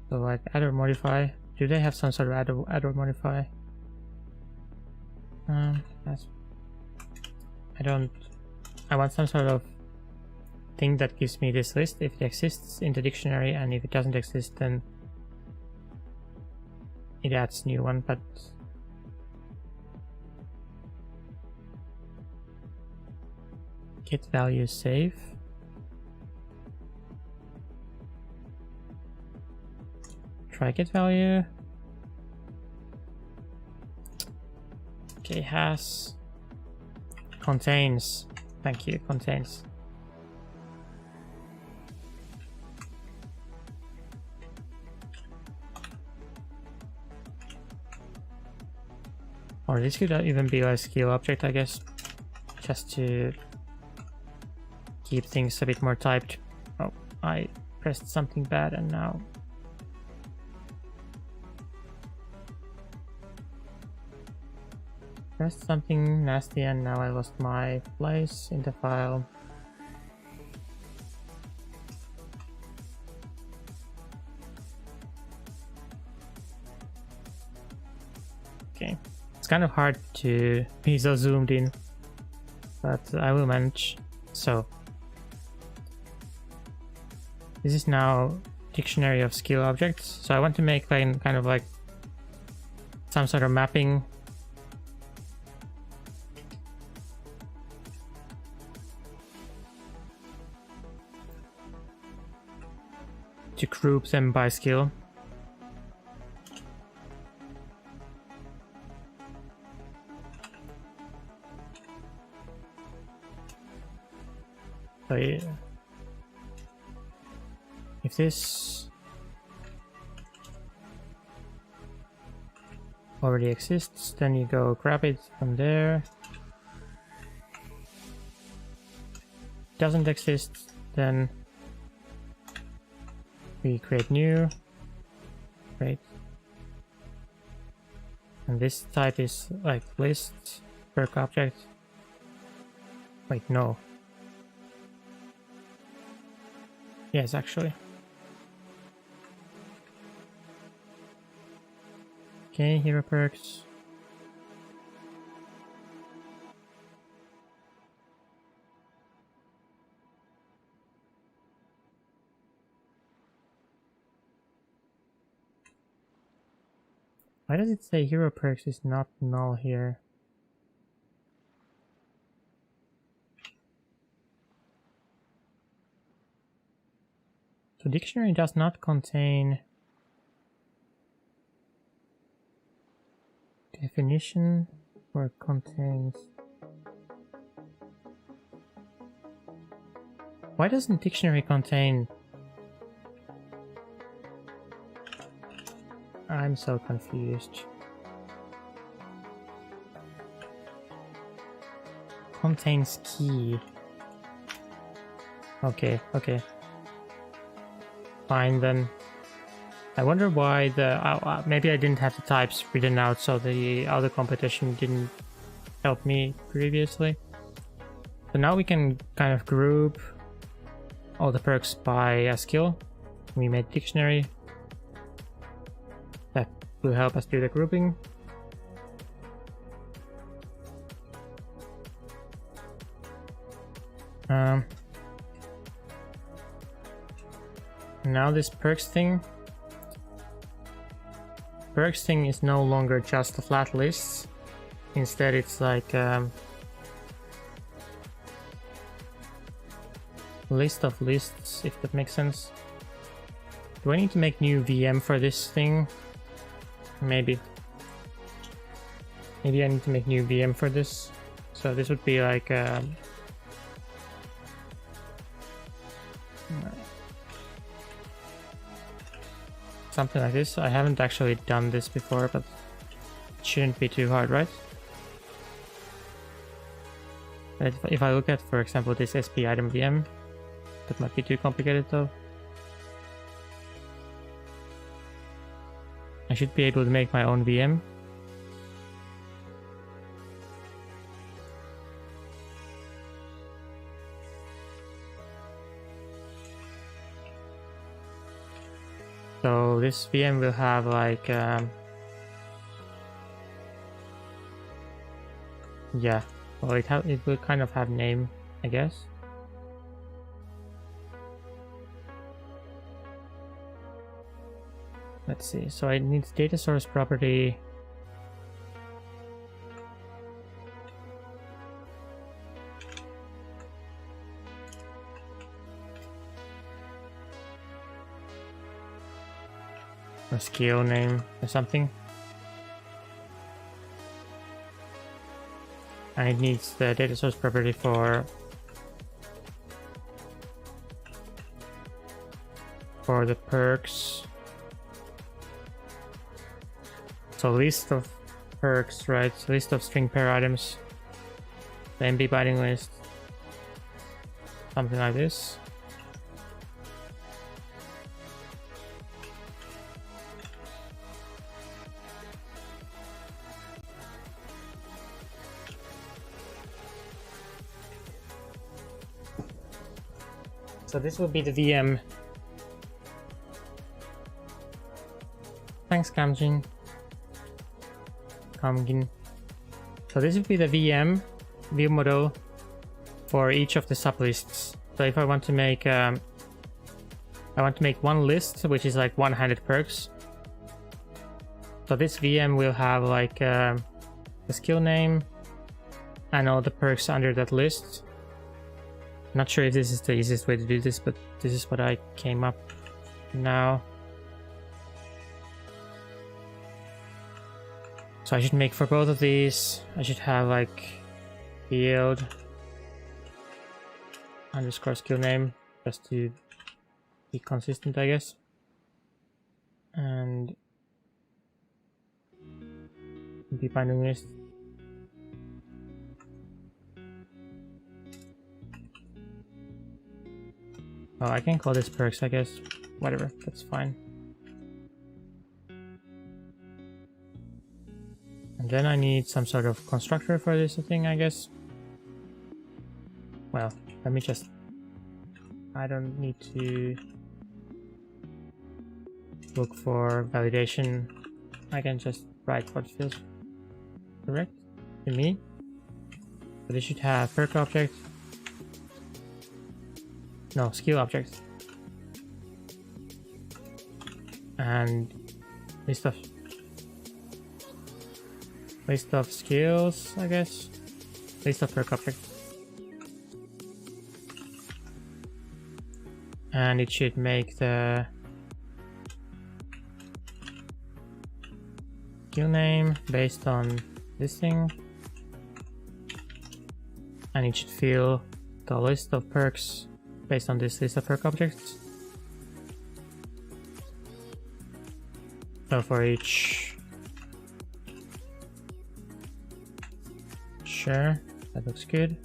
so like add or modify. Do they have some sort of add or modify? I want some sort of thing that gives me this list if it exists in the dictionary, and if it doesn't exist, then it adds new one. But get value save. Try get value. Okay, has contains. Thank you, contains. Or this could even be a skill object, I guess, just to keep things a bit more typed. Oh, I pressed something bad and now pressed something nasty and now I lost my place in the file. Okay, it's kind of hard to be so zoomed in, but I will manage. So this is now dictionary of skill objects. So I want to make like kind of like some sort of mapping to group them by skill. So yeah. If this already exists, then you go grab it from there. Doesn't exist, then we create new. Great. And this type is like list, perk object. Wait, no. Yes, actually. Okay, hero perks. Why does it say hero perks is not null here? So dictionary does not contain definition or contains. Why doesn't dictionary contain? I'm so confused. Contains key. Okay, okay. Fine then. I wonder why the... maybe I didn't have the types written out, so the other competition didn't help me previously. So now we can kind of group all the perks by a skill. We made dictionary. That will help us do the grouping. Now this perks thing is no longer just a flat list. Instead it's like list of lists, if that makes sense. Do I need to make new VM for this thing? Maybe I need to make new VM for this. So this would be like something like this. I haven't actually done this before, but it shouldn't be too hard, right? If I look at, for example, this SP item VM, that might be too complicated though. I should be able to make my own VM. So this VM will have like yeah, well it will kind of have name, I guess. Let's see, so I need data source property. A skill name or something. And it needs the data source property for the perks. So list of perks, right? List of string pair items. The MB binding list. Something like this. So this will be the VM. Thanks, Kamjin. So this would be the VM view model for each of the sublists. So if I want to make one list, which is like 100 perks. So this VM will have like the skill name and all the perks under that list. Not sure if this is the easiest way to do this, but this is what I came up now. So I should make for both of these, I should have like field underscore skill name, just to be consistent, I guess. And be binding list. Oh, I can call this perks, I guess. whatever, that's fine. And then I need some sort of constructor for this thing, I guess. Well, let me just... I don't need to look for validation. I can just write what feels correct to me. But it should have perk object. No, skill object. And list of skills, I guess. List of perk object. And it should make the skill name based on this thing. And it should fill the list of perks based on this list of perk objects. So for each... Sure, that looks good.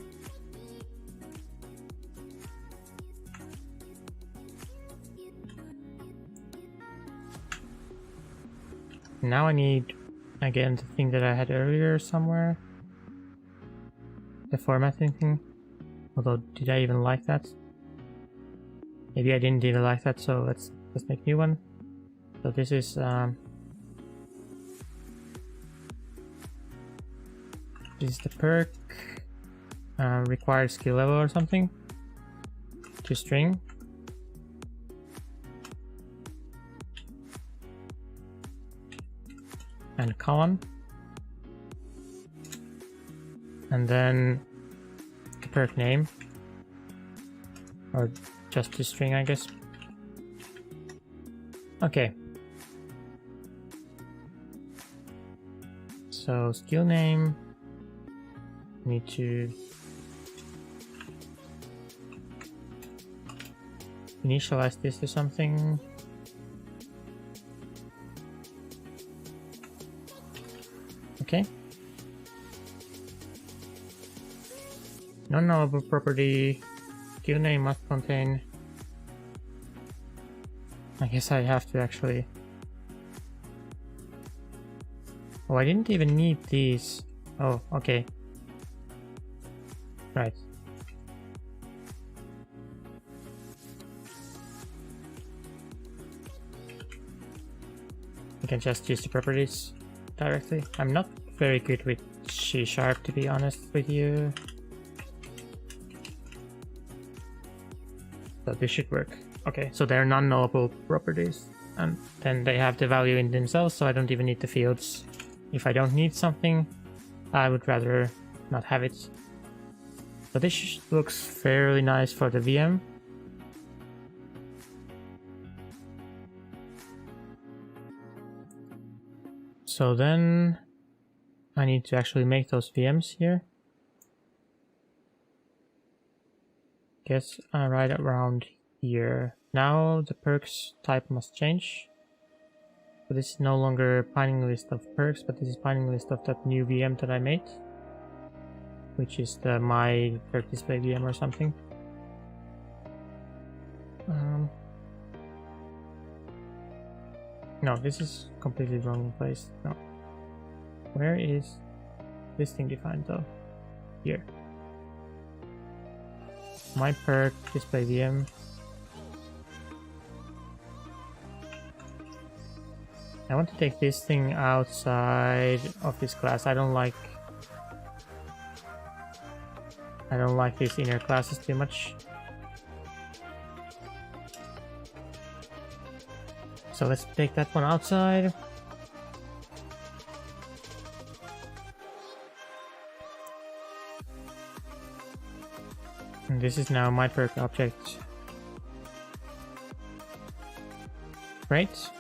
Now I need, again, the thing that I had earlier somewhere. The formatting thing. Although, did I even like that? Maybe I didn't even like that, so let's make a new one. So this is the perk required skill level or something to string. And colon. And then the perk name, or just a string, I guess. Okay. So skill name, need to initialize this to something. Okay. Non-nullable property skill name must contain... I guess I have to actually... Oh, I didn't even need these. Oh, okay. Right. You can just use the properties directly. I'm not very good with C#, to be honest with you. So this should work. Okay, so they're non-nullable properties, and then they have the value in themselves, so I don't even need the fields. If I don't need something, I would rather not have it. But this looks fairly nice for the VM. So then I need to actually make those VMs here. Guess right around here. Now the perks type must change. So this is no longer pining list of perks, but this is pining list of that new VM that I made, which is the my perk display VM or something. No, this is completely wrong place. No. Where is this thing defined though? Here. My perk display VM. I want to take this thing outside of this class. I don't like these inner classes too much. So let's take that one outside. And this is now my perk object. Great.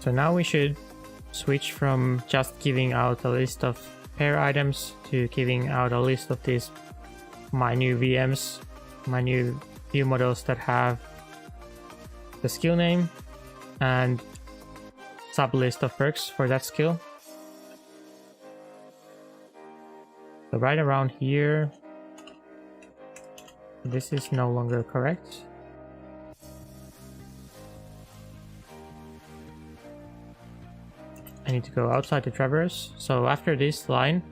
So now we should switch from just giving out a list of pair items to giving out a list of these my new VMs, my new view models that have the skill name and sub list of perks for that skill. So right around here, this is no longer correct. I need to go outside the traverse. So after this line,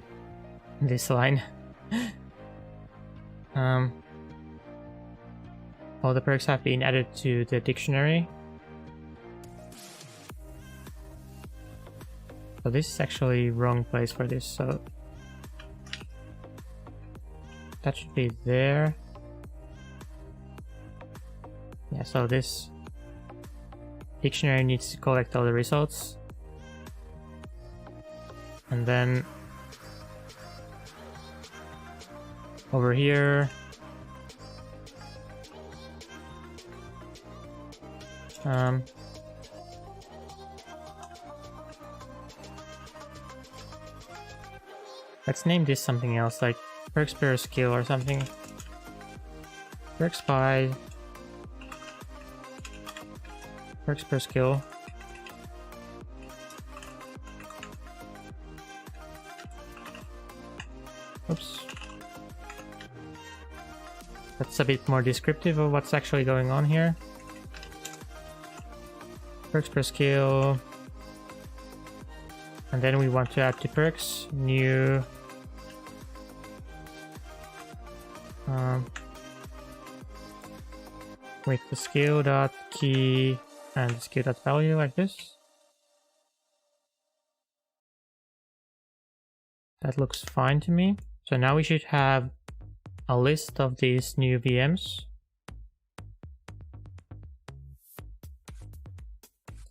all the perks have been added to the dictionary. So this is actually wrong place for this, so that should be there. Yeah, so this dictionary needs to collect all the results. And then over here, let's name this something else, like perks per skill or something. Perks per skill. Oops. That's a bit more descriptive of what's actually going on here. Perks per skill. And then we want to add the perks, new. With the skill dot key and the skill dot value like this. That looks fine to me. So now we should have a list of these new VMs.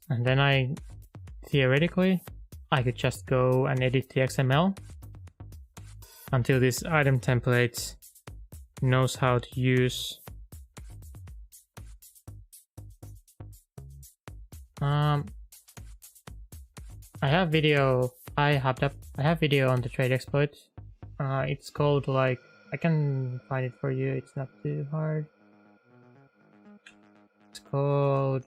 And then theoretically, I could just go and edit the XML until this item template knows how to use I have video on the trade exploit. It's called, like, I can find it for you, it's not too hard. It's called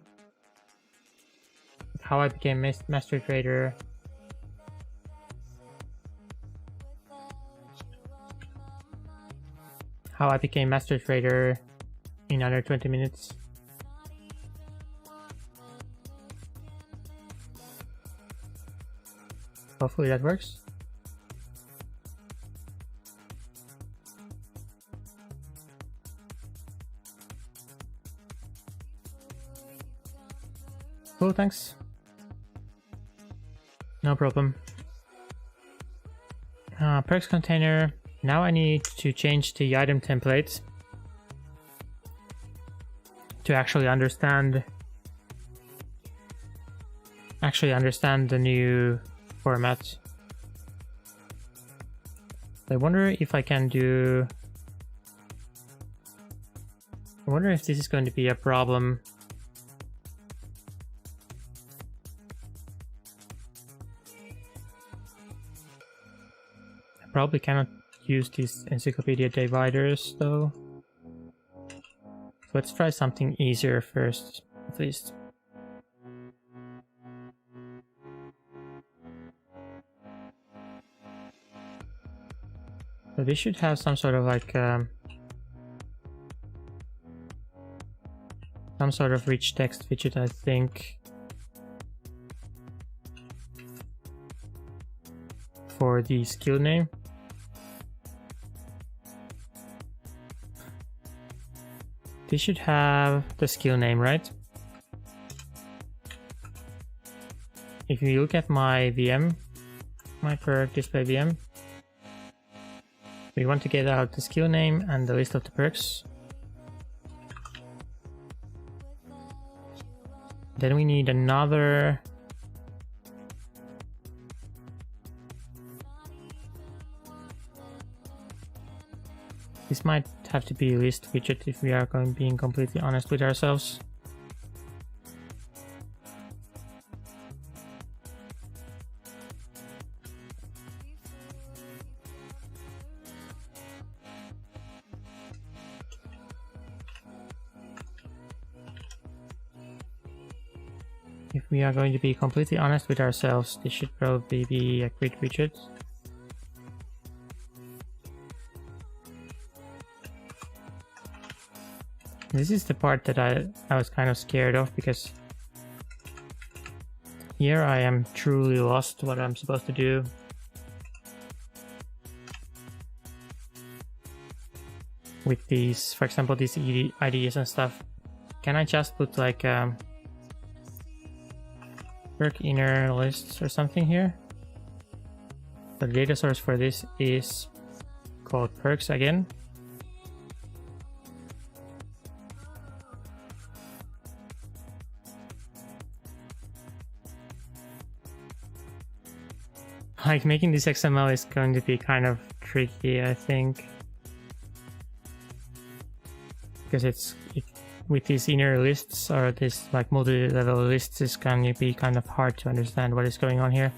How I Became Master Trader. How I Became Master Trader in under 20 minutes. Hopefully that works. Cool, thanks. No problem. Perks container. Now I need to change the item template to actually understand the new format. I wonder if I can do... I wonder if this is going to be a problem. I probably cannot use these Encyclopedia dividers though. Let's try something easier first, at least. So this should have some sort of like some sort of rich text widget, I think, for the skill name. This should have the skill name, right? If you look at my VM, my perk display VM, we want to get out the skill name and the list of the perks. Then we need another this might have to be a list widget if we are being completely honest with ourselves. If we are going to be completely honest with ourselves, this should probably be a quick widget. This is the part that I was kind of scared of, because here I am truly lost what I'm supposed to do. With these, for example, these IDs and stuff. Can I just put like perk inner lists or something here? The data source for this is called perks again. Like, making this XML is going to be kind of tricky, I think. Because with these inner lists or this like multi-level lists, is going to be kind of hard to understand what is going on here.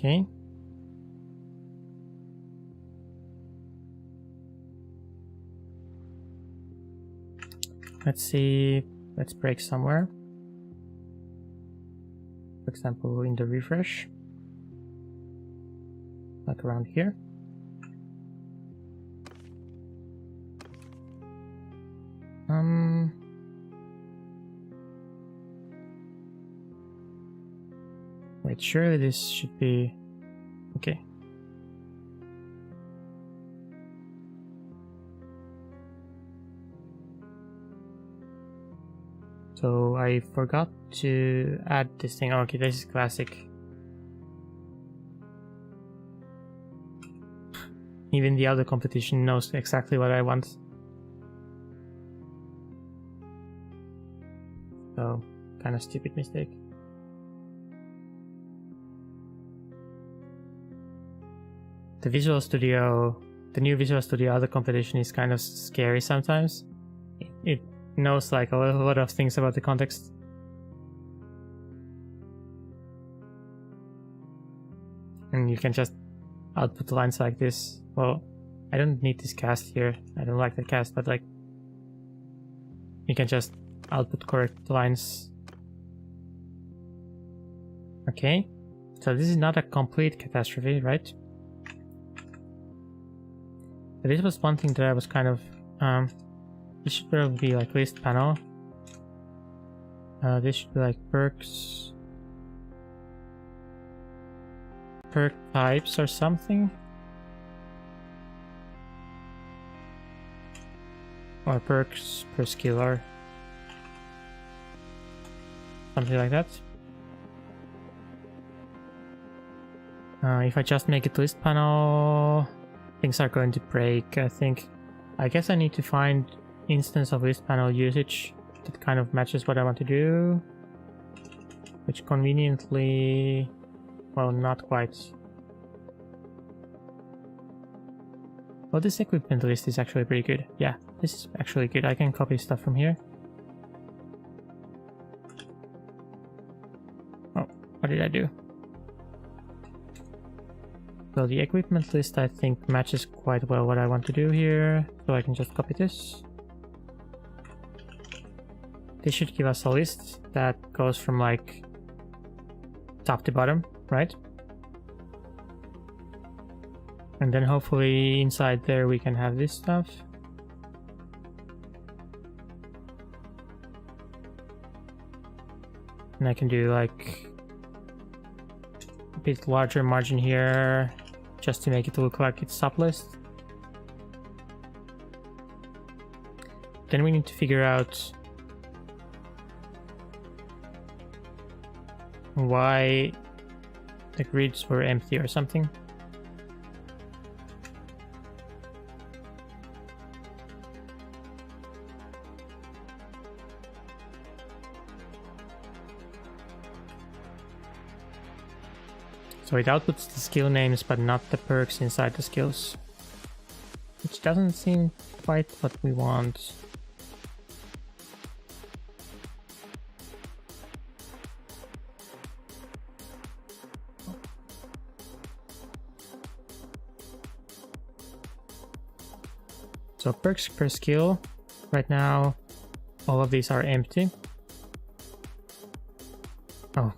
Okay. Let's see, let's break somewhere. For example, in the refresh. Like around here. Wait, surely this should be okay. So I forgot to add this thing. Okay, this is classic. Even the other competition knows exactly what I want. So, kind of stupid mistake. The Visual Studio, the new Visual Studio other competition is kind of scary sometimes. It knows like a lot of things about the context. And you can just output lines like this. Well, I don't need this cast here. I don't like the cast, but like you can just output correct lines. Okay, so this is not a complete catastrophe, right? But this was one thing that I was kind of this should probably be like list panel. This should be like perks, perk types or something, or perks per skill or something like that. If I just make it list panel, things are going to break, I think. I guess I need to find instance of list panel usage that kind of matches what I want to do, which conveniently, well, not quite. Well, this equipment list is actually pretty good. Yeah, this is actually good. I can copy stuff from here. Oh, what did I do? So the equipment list, I think, matches quite well what I want to do here. So I can just copy this. This should give us a list that goes from like top to bottom, right? And then hopefully inside there we can have this stuff. And I can do like a bit larger margin here, just to make it look like it's sublist. Then we need to figure out why the grids were empty or something. So it outputs the skill names but not the perks inside the skills, which doesn't seem quite what we want. So perks per skill. Right now, all of these are empty. Oh,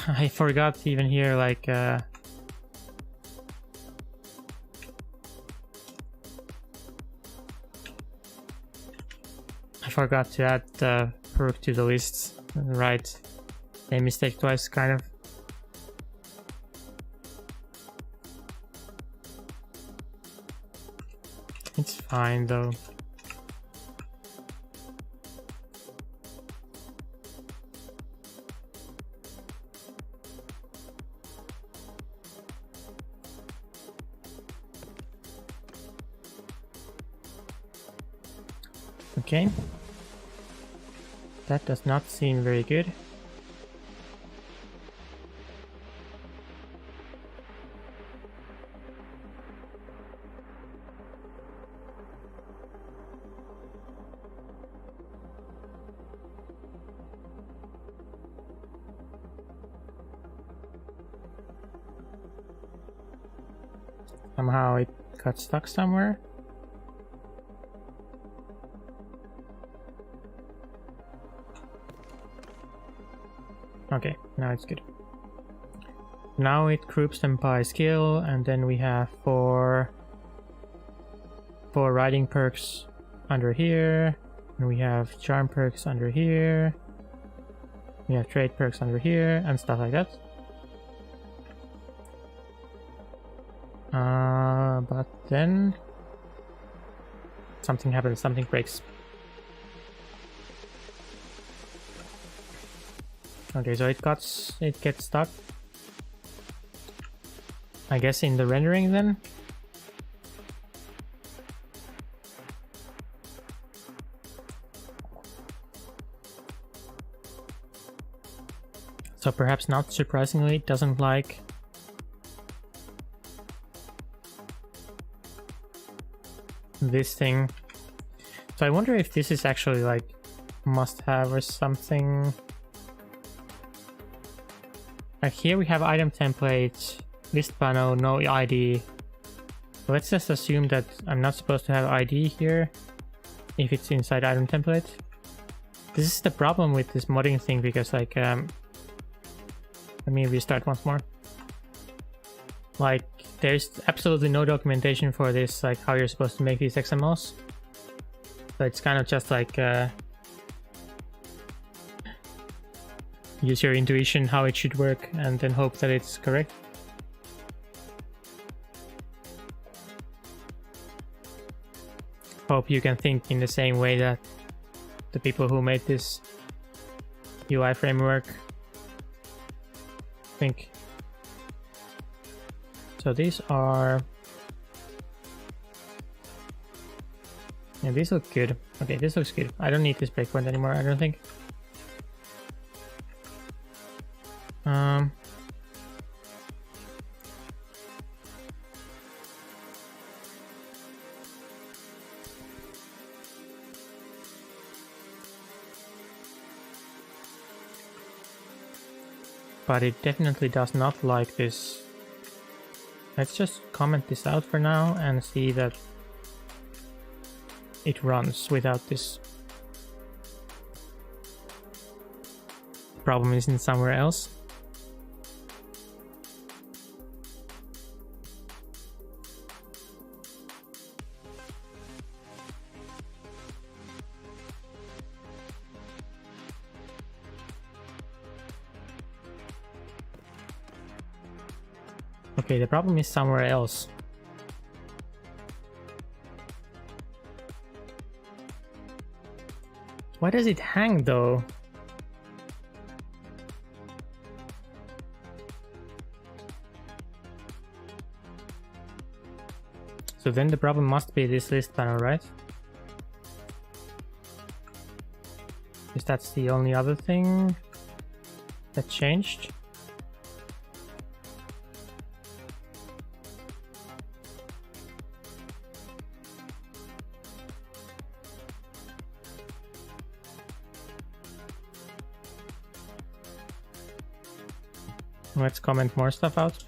I forgot even here, like, I forgot to add the perk to the list. Right. A mistake twice, kind of. It's fine though. Okay. That does not seem very good. Somehow it got stuck somewhere. Okay, now it's good. Now it groups them by skill, and then we have four riding perks under here, and we have charm perks under here, we have trade perks under here, and stuff like that. But then something happens, something breaks. Okay, so it gets stuck. I guess in the rendering then. So perhaps not surprisingly, it doesn't like this thing. So I wonder if this is actually like must have or something. Like here we have item template, list panel, no ID. So let's just assume that I'm not supposed to have ID here if it's inside item template. This is the problem with this modding thing, because like let me restart once more. Like there's absolutely no documentation for this, like how you're supposed to make these XMLs. So it's kind of just like use your intuition how it should work and then hope that it's correct. Hope you can think in the same way that the people who made this UI framework think. So these are... yeah, these look good. Okay, this looks good. I don't need this breakpoint anymore, I don't think. But it definitely does not like this. Let's just comment this out for now and see that it runs without this. The problem isn't somewhere else. Okay, the problem is somewhere else. Why does it hang though? So then the problem must be this list panel, right? Because that's the only other thing that changed. Let's comment more stuff out.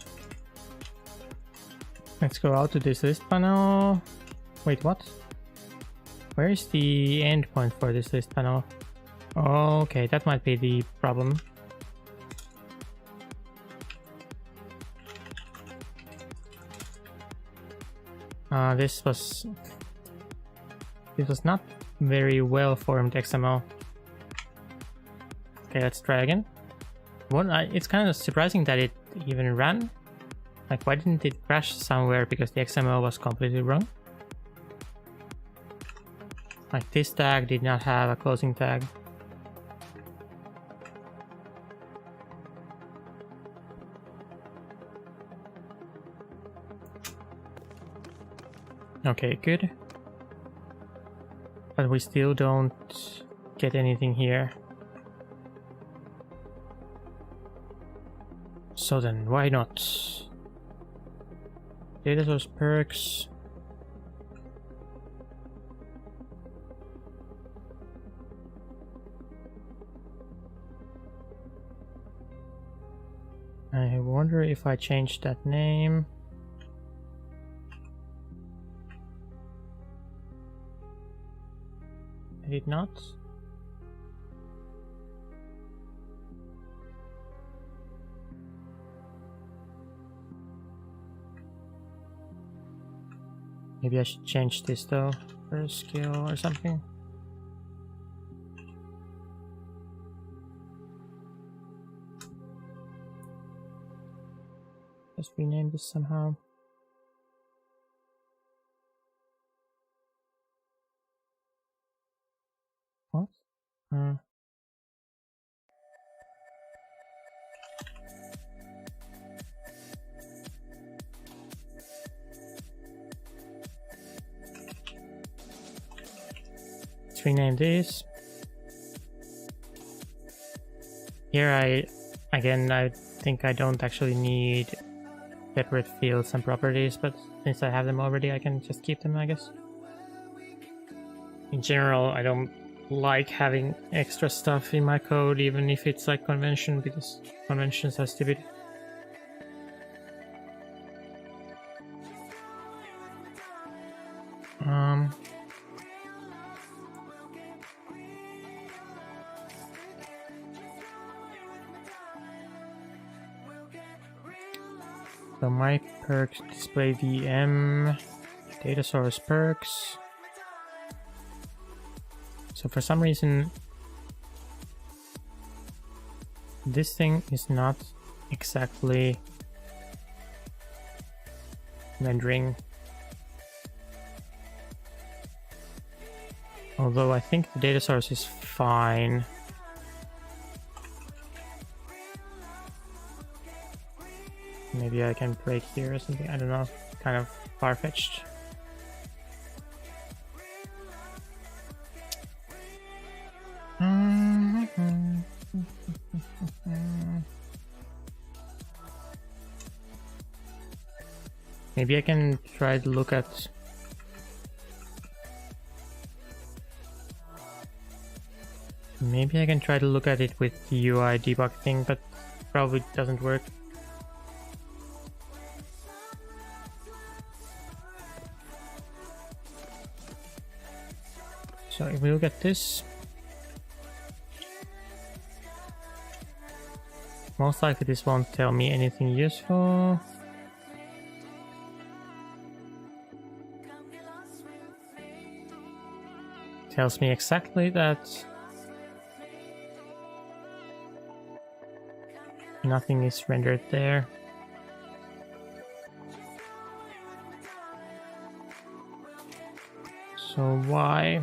Let's go out to this list panel. Wait, what? Where is the endpoint for this list panel? Okay, that might be the problem. This was not very well formed XML. Okay, let's try again. It's kind of surprising that it even ran. Like, why didn't it crash somewhere? Because the XML was completely wrong. Like, this tag did not have a closing tag. Okay, good. But we still don't get anything here. So then, why not? Data source perks. I wonder if I change that name. I did not. Maybe I should change this though, for a skill or something. Let's rename this somehow. What? Let's rename this. Here I think I don't actually need separate fields and properties, but since I have them already, I can just keep them, I guess. In general, I don't like having extra stuff in my code, even if it's like convention, because conventions are stupid. So my perks display VM, data source perks. So for some reason, this thing is not exactly rendering. Although I think the data source is fine. Maybe I can break here or something, I don't know, kind of far-fetched. Maybe I can try to look at... Maybe I can try to look at it with the UI debug thing, but probably doesn't work. So if we look at this, most likely this won't tell me anything useful. Tells me exactly that nothing is rendered there. So why?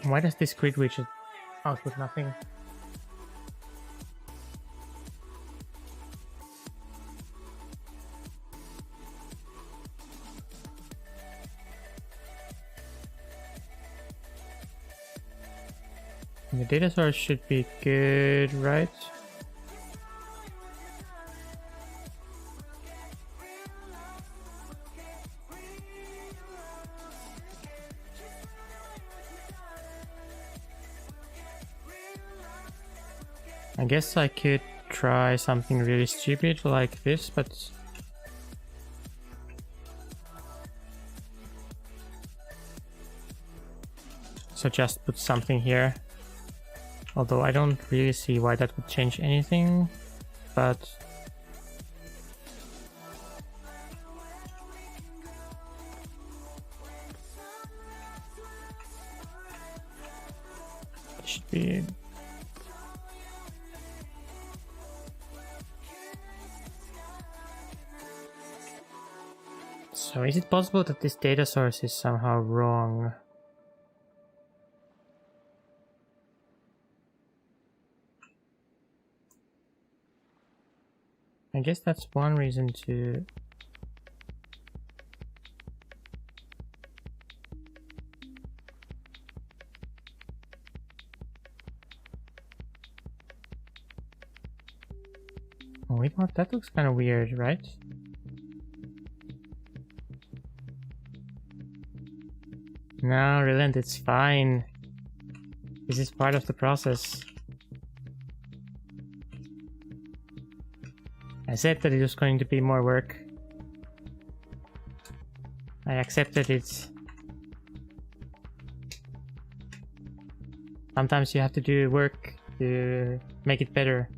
Why does this grid widget output nothing? The data source should be good, right? I guess I could try something really stupid like this, but so just put something here. Although I don't really see why that would change anything, but it should be. So is it possible that this data source is somehow wrong? I guess that's one reason to oh, wait, what? That looks kind of weird, right? No, relent, it's fine. This is part of the process. I said that it was going to be more work. I accepted it. Sometimes you have to do work to make it better.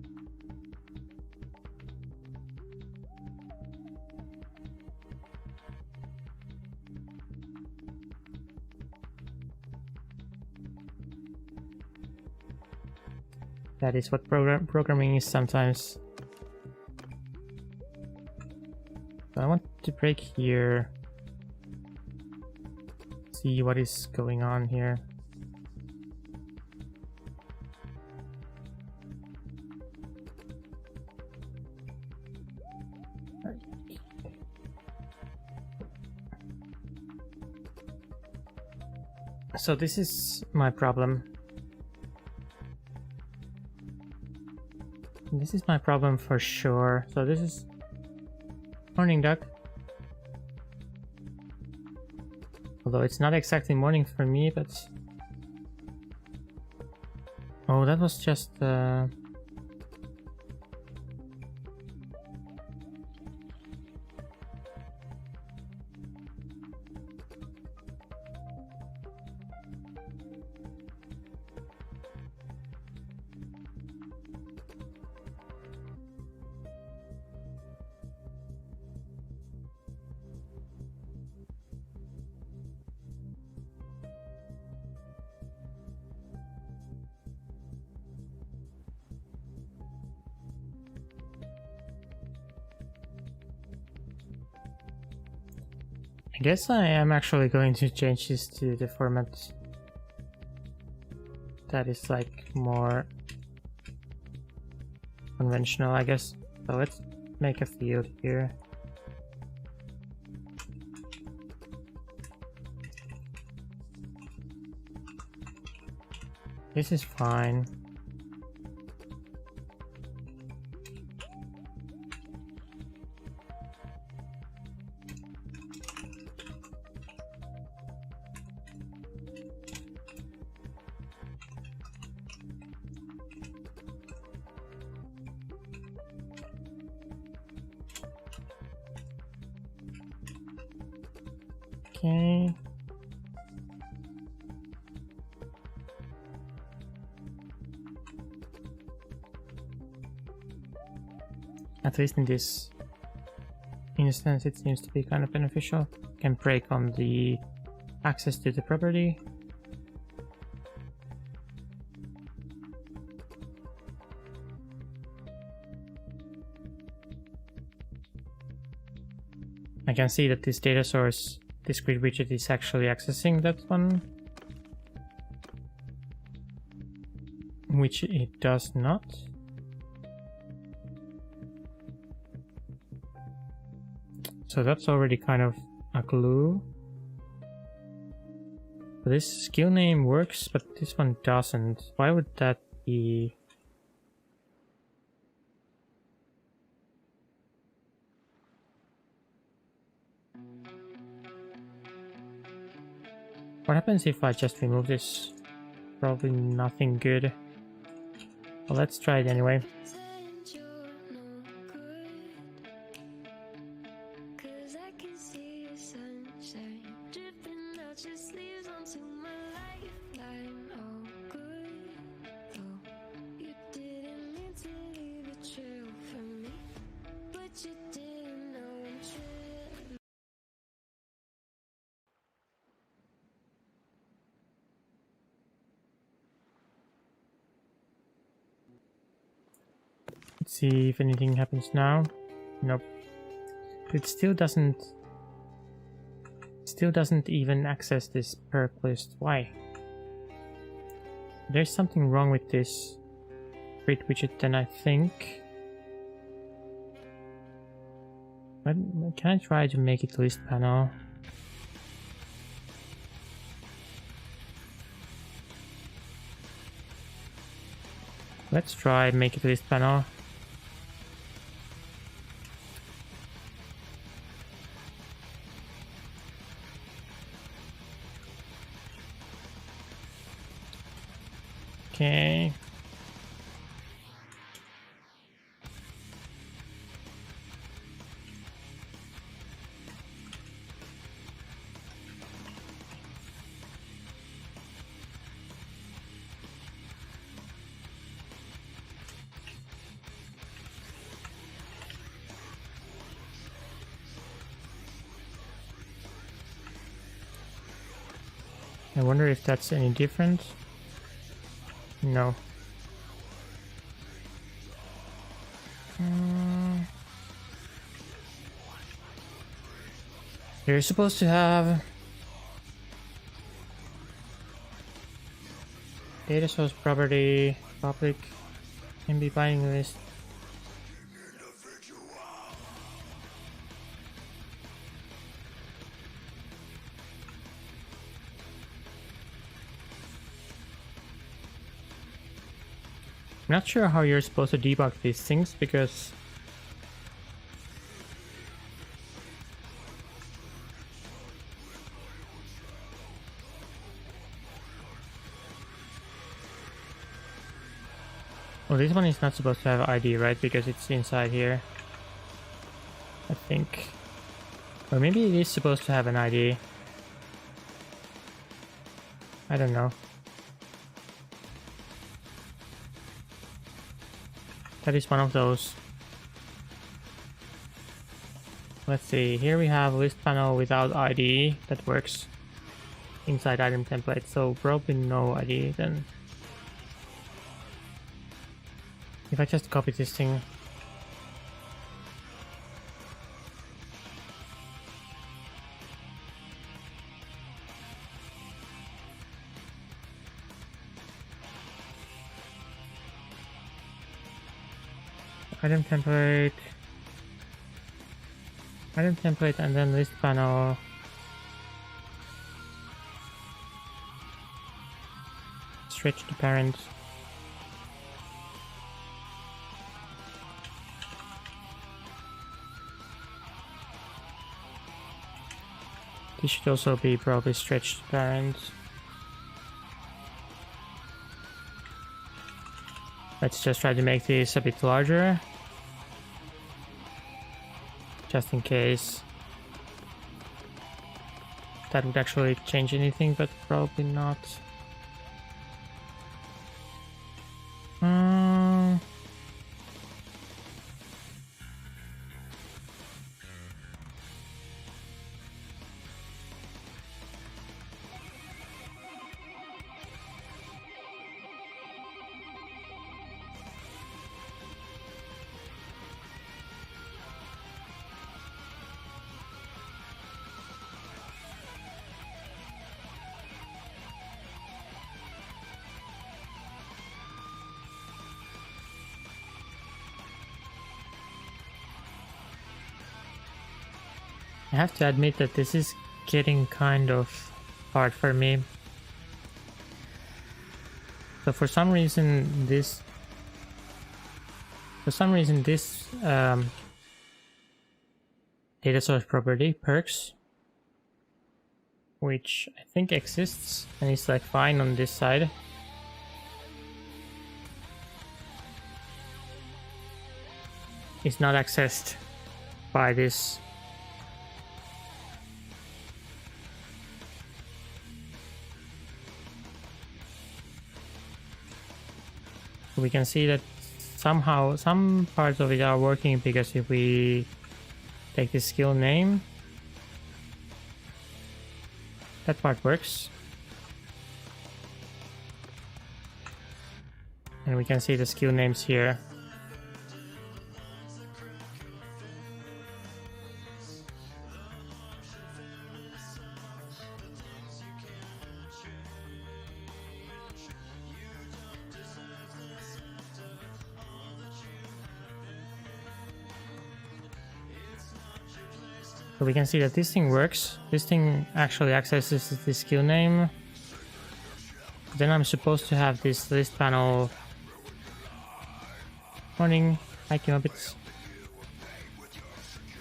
That is what programming is sometimes. So I want to break here. See what is going on here. So this is my problem. This is my problem for sure. So this is morning duck. Although it's not exactly morning for me, but oh, that was just I guess I am actually going to change this to the format that is like more conventional, I guess. So let's make a field here. This is fine. Okay. At least in this instance, it seems to be kind of beneficial. Can break on the access to the property. I can see that this data source, this grid widget, is actually accessing that one, which it does not. So that's already kind of a clue. This skill name works, but this one doesn't. Why would that be? What happens if I just remove this? Probably nothing good. Well, let's try it anyway. Let's see if anything happens now. Nope. It still doesn't even access this perk list. Why? There's something wrong with this grid widget then, I think. But can I try to make it list panel? Let's try make it list panel. Okay. I wonder if that's any different. No. You're supposed to have data source property, public, can be binding list. I'm not sure how you're supposed to debug these things because well, this one is not supposed to have ID, right? Because it's inside here, I think. Or maybe it is supposed to have an ID. I don't know. That is one of those. Let's see, here we have list panel without ID that works inside item template, so probably no ID then. If I just copy this thing. Item template, and then list panel. Stretch the parent. This should also be probably stretched to parent. Let's just try to make this a bit larger. Just in case that would actually change anything, but probably not. I have to admit that this is getting kind of hard for me. So for some reason this data source property perks, which I think exists and is like fine on this side, is not accessed by this. We can see that somehow some parts of it are working, because if we take the skill name, that part works. And we can see the skill names here. So we can see that this thing works. This thing actually accesses the skill name. Then I'm supposed to have this list panel. Morning, hi Kimobits.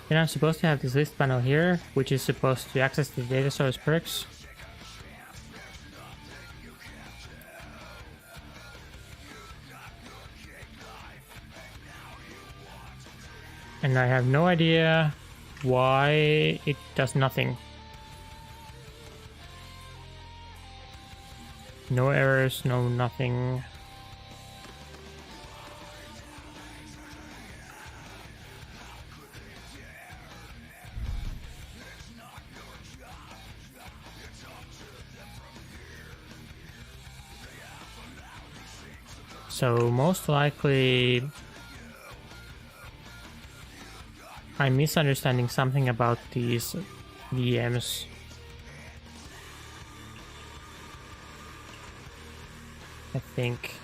Then I'm supposed to have this list panel here, which is supposed to access the data source perks. And I have no idea why it does nothing. No errors, no nothing. So most likely I'm misunderstanding something about these VMs. I think.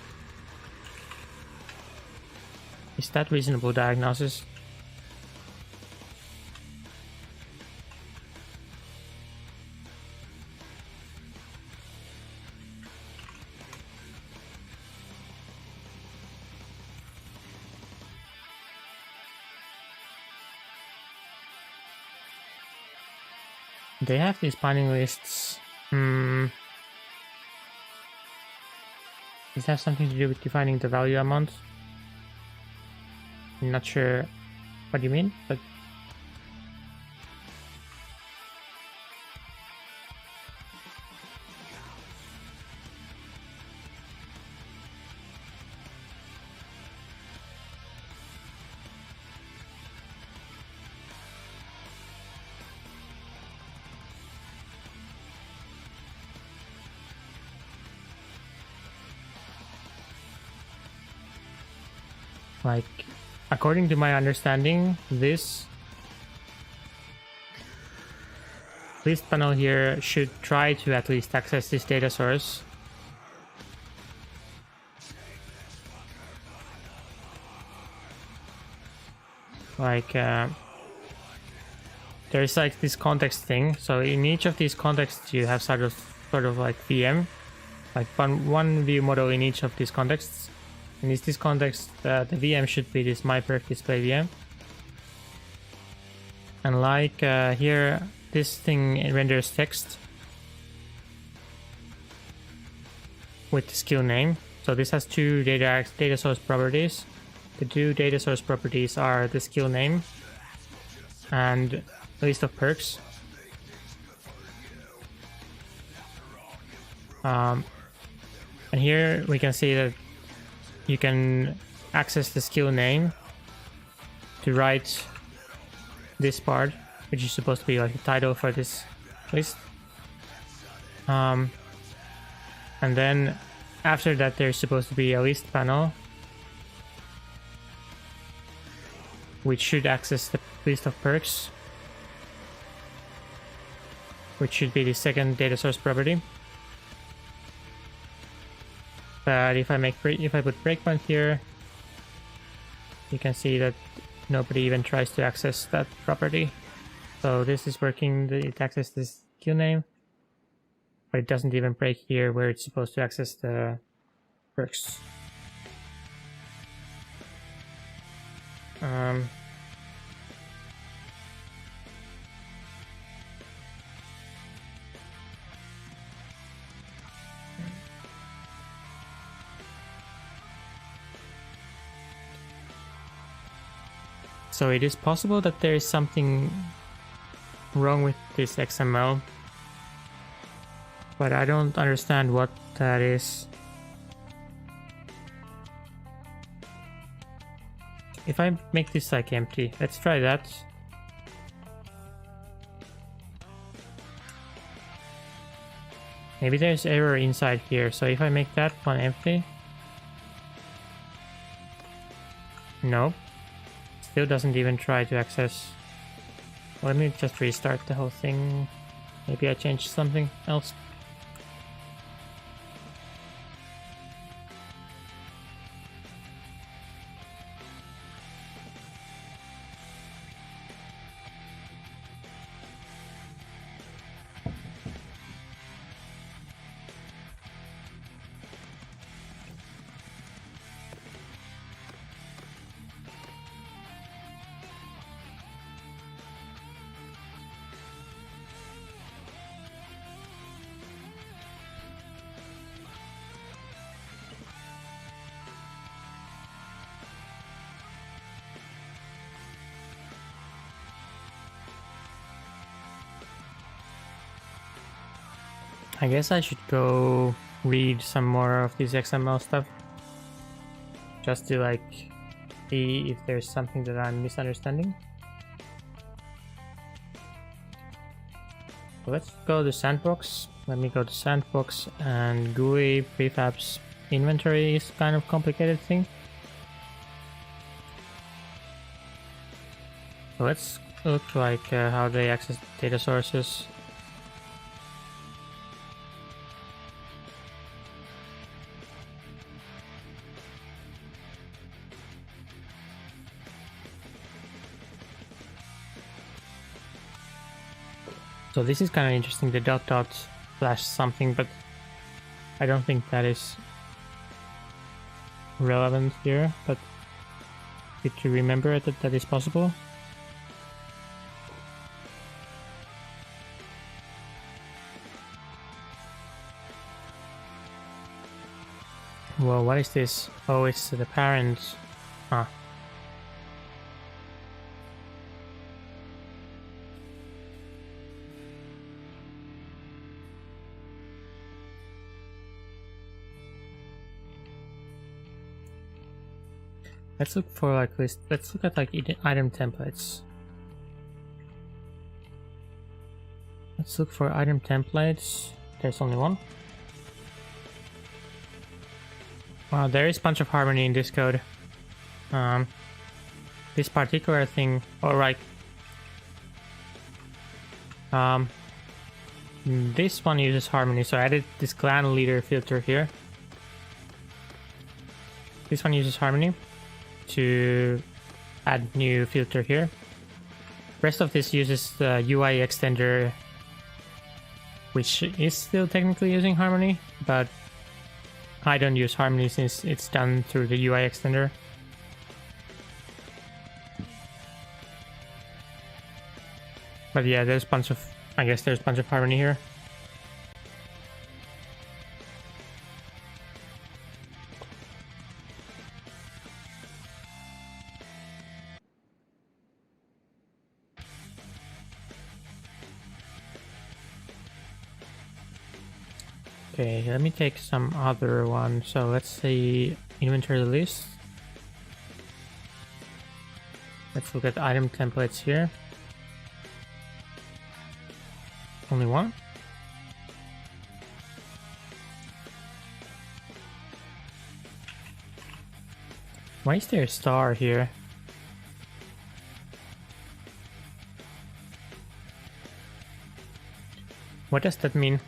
Is that reasonable diagnosis? They have these binding lists. Does that have something to do with defining the value amount? I'm not sure what you mean, but like, according to my understanding, this list panel here should try to at least access this data source. Like, there's like this context thing. So in each of these contexts, you have sort of like VM, like one view model in each of these contexts. In this context, the VM should be this myperf display VM. And like here, this thing renders text with the skill name. So this has two data source properties. The two data source properties are the skill name and a list of perks. And here we can see that you can access the skill name to write this part, which is supposed to be like the title for this list. And then after that, there's supposed to be a list panel, which should access the list of perks, which should be the second data source property. But if I put breakpoint here, you can see that nobody even tries to access that property. So this is working, it accesses the skill name, but it doesn't even break here where it's supposed to access the perks. So it is possible that there is something wrong with this XML, but I don't understand what that is. If I make this like empty, let's try that. Maybe there's error inside here, so if I make that one empty... Nope. Still doesn't even try to access. Let me just restart the whole thing. Maybe I changed something else. I guess I should go read some more of this XML stuff, just to like see if there's something that I'm misunderstanding. So let's go to Sandbox. Let me go to Sandbox, and GUI prefabs inventory is kind of complicated thing. So let's look like how they access data sources. So this is kind of interesting, the dot dot slash something, but I don't think that is relevant here, but good to remember that that is possible. Well, what is this? Oh, it's the parent. Huh. Let's look for like this. Let's look at like item templates. Let's look for item templates. There's only one. Wow, there is a bunch of harmony in this code. This particular thing, alright. This one uses harmony, so I added this clan leader filter here. This one uses harmony to add new filter here. Rest of this uses the UI extender, which is still technically using harmony, but I don't use harmony since it's done through the UI extender. But yeah, there's a bunch of, I guess there's a bunch of harmony here. Okay, let me take some other one. So let's say inventory list. Let's look at item templates here. Only one. Why is there a star here? What does that mean?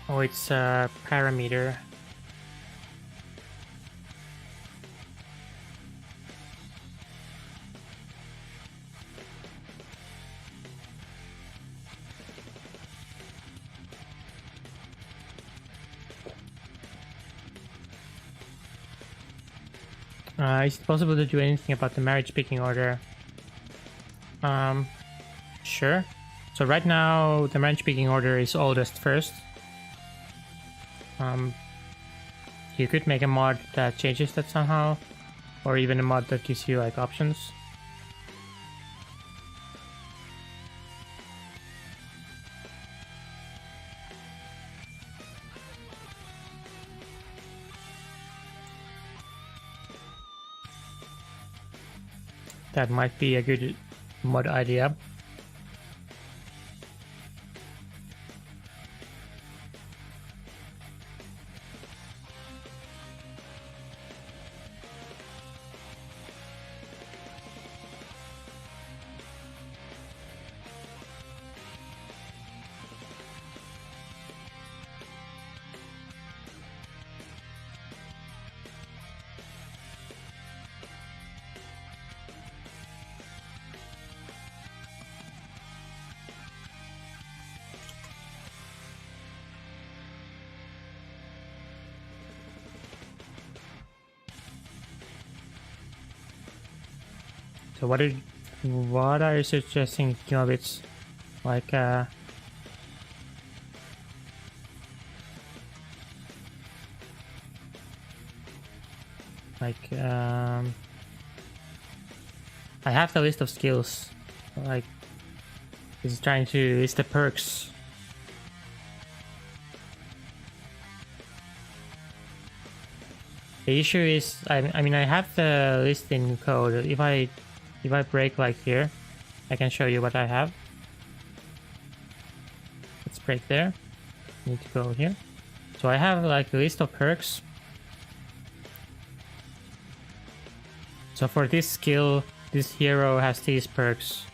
Oh, it's a parameter. Is it possible to do anything about the marriage picking order? Sure. So right now the branch picking order is oldest first. You could make a mod that changes that somehow, or even a mod that gives you like options. That might be a good mod idea. So what are you suggesting, kilobits? Like I have the list of skills. Like, this is trying to list the perks. The issue is, I mean, I have the list in code. If I break like here, I can show you what I have. Let's break there. Need to go here. So I have like a list of perks. So for this skill, this hero has these perks.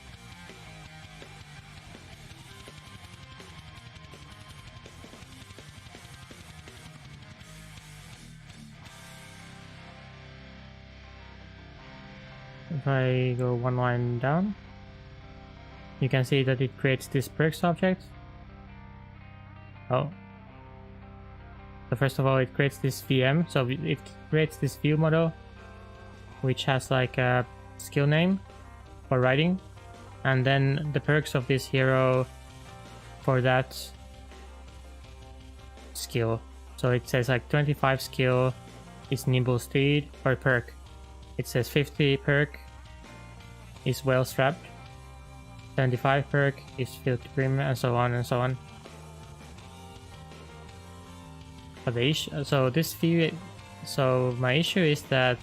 If I go one line down, you can see that it creates this perks object. Oh. So first of all, it creates this VM. So it creates this view model, which has like a skill name for writing. And then the perks of this hero for that skill. So it says like 25 skill is nimble steed or perk. It says 50 perk is well strapped, 75 perk is filthy grim, and so on and so on. But the issue, so this view, so my issue is that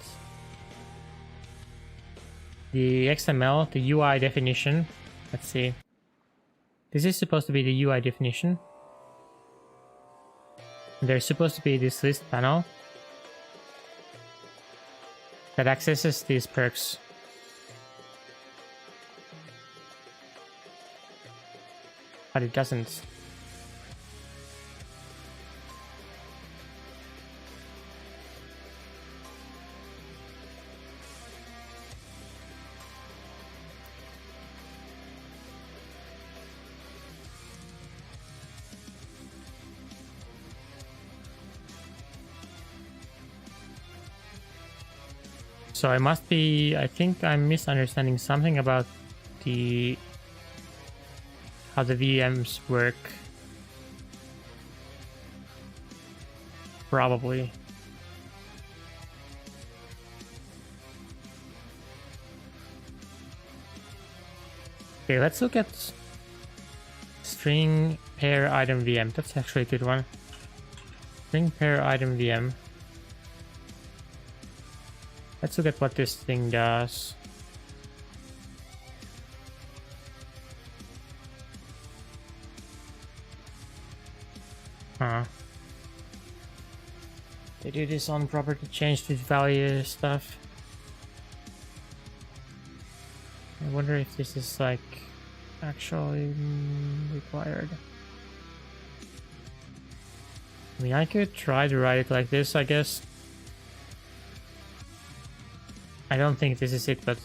the XML, the UI definition, let's see, this is supposed to be the UI definition. There's supposed to be this list panel that accesses these perks. But it doesn't. So I think I'm misunderstanding something about how the VMs work. Probably. Okay, let's look at string pair item VM. That's actually a good one. String pair item VM. Let's look at what this thing does. Huh. They do this on property change to value stuff. I wonder if this is like actually required. I mean, I could try to write it like this, I guess. I don't think this is it, but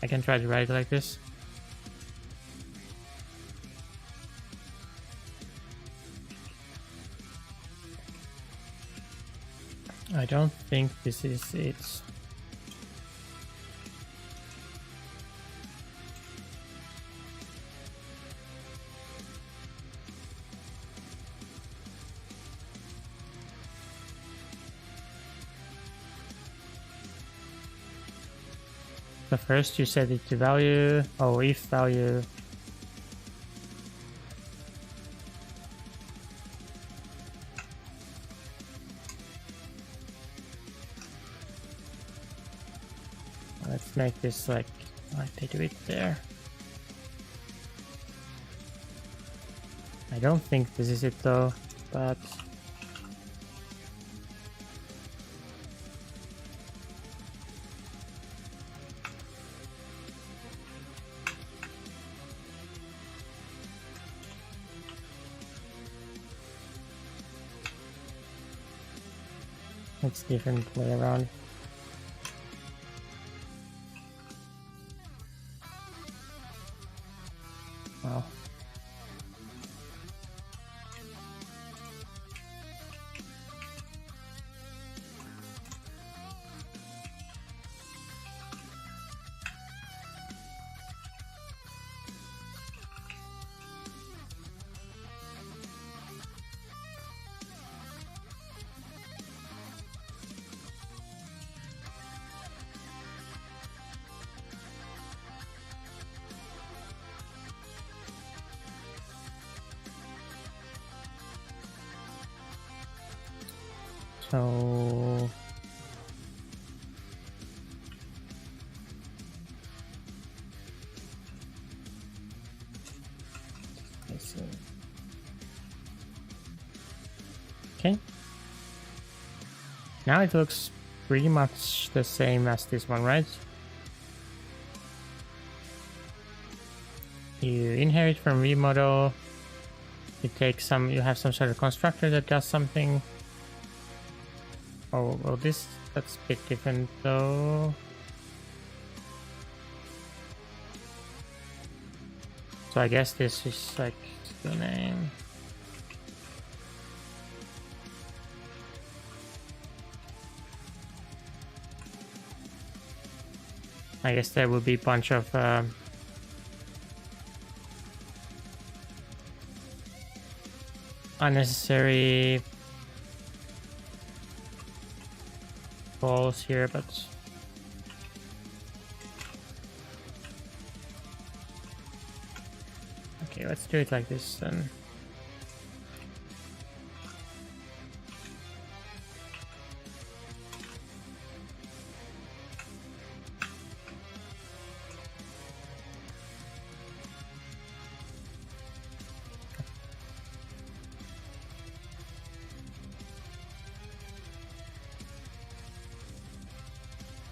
I can try to write it like this. I don't think this is it. So first you set it to value, oh, if value. Let's make this like they do it there. I don't think this is it though, but it's different way around. Wow. So I see. Okay. Now it looks pretty much the same as this one, right? You inherit from remodel. You take some. You have some sort of constructor that does something. Oh, well, that's a bit different though. So I guess this is like the name. I guess there will be a bunch of unnecessary balls here, but okay, let's do it like this then.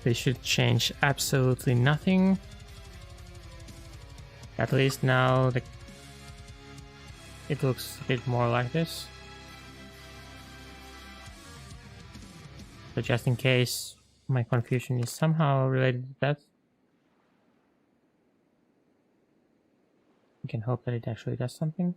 They should change absolutely nothing. At least now it looks a bit more like this. But just in case my confusion is somehow related to that, we can hope that it actually does something.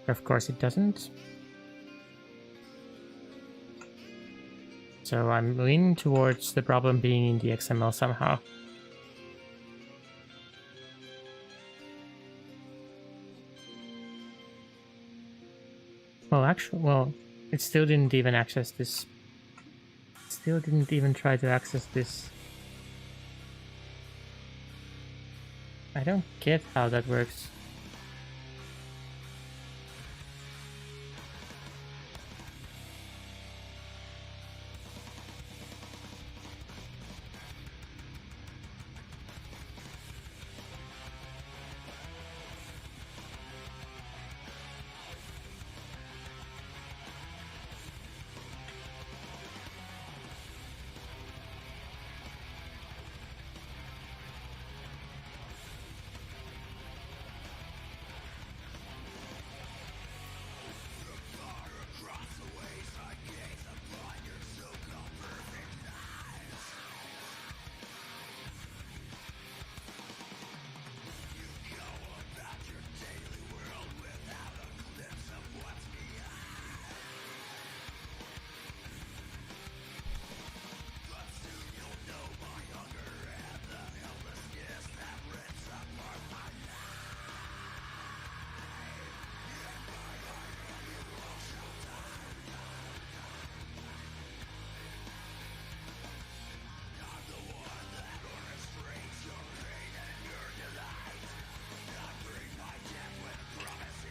Of course it doesn't. So I'm leaning towards the problem being in the XML somehow. Well, it still didn't even access this. It still didn't even try to access this. I don't get how that works.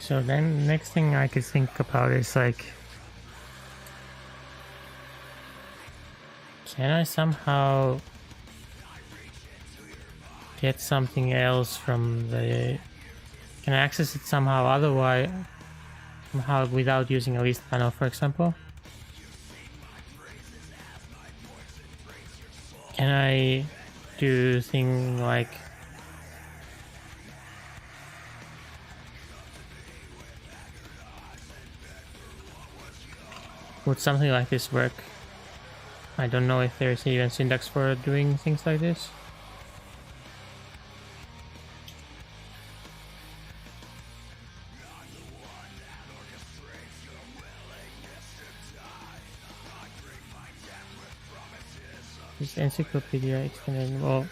So then next thing I could think about is like, can I somehow get something else from the... Can I access it somehow otherwise, somehow without using a list panel, for example? Can I do thing like... Would something like this work? I don't know if there's even syntax for doing things like this. This Encyclopedia extended. Well,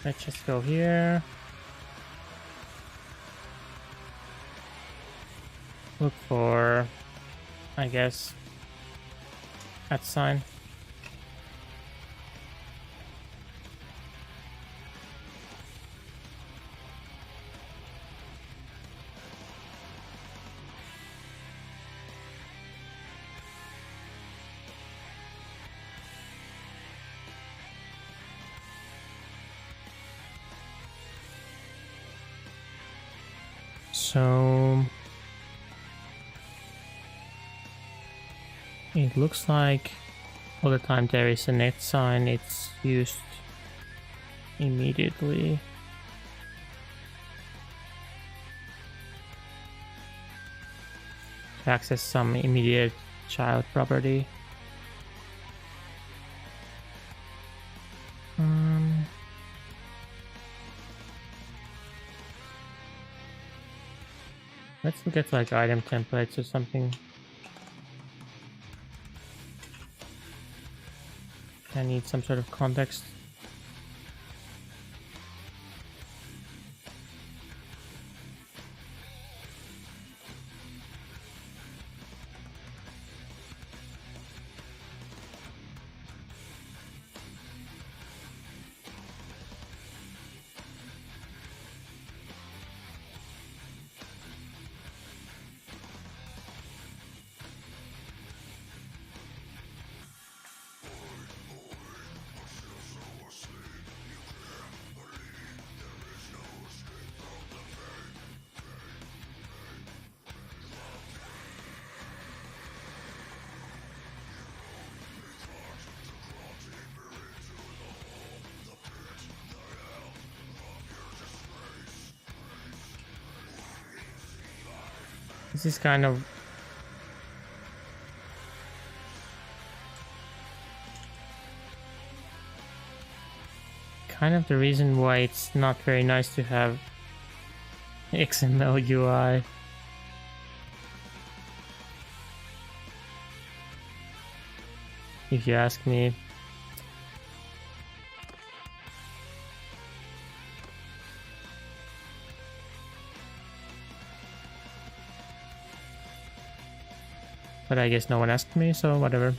let's just go here. Look for, I guess, @ sign. So it looks like all the time there is a @ sign, it's used immediately. To access some immediate child property. Let's look at like item templates or something. I need some sort of context. This is kind of the reason why it's not very nice to have XML UI. If you ask me. But I guess no one asked me, so whatever.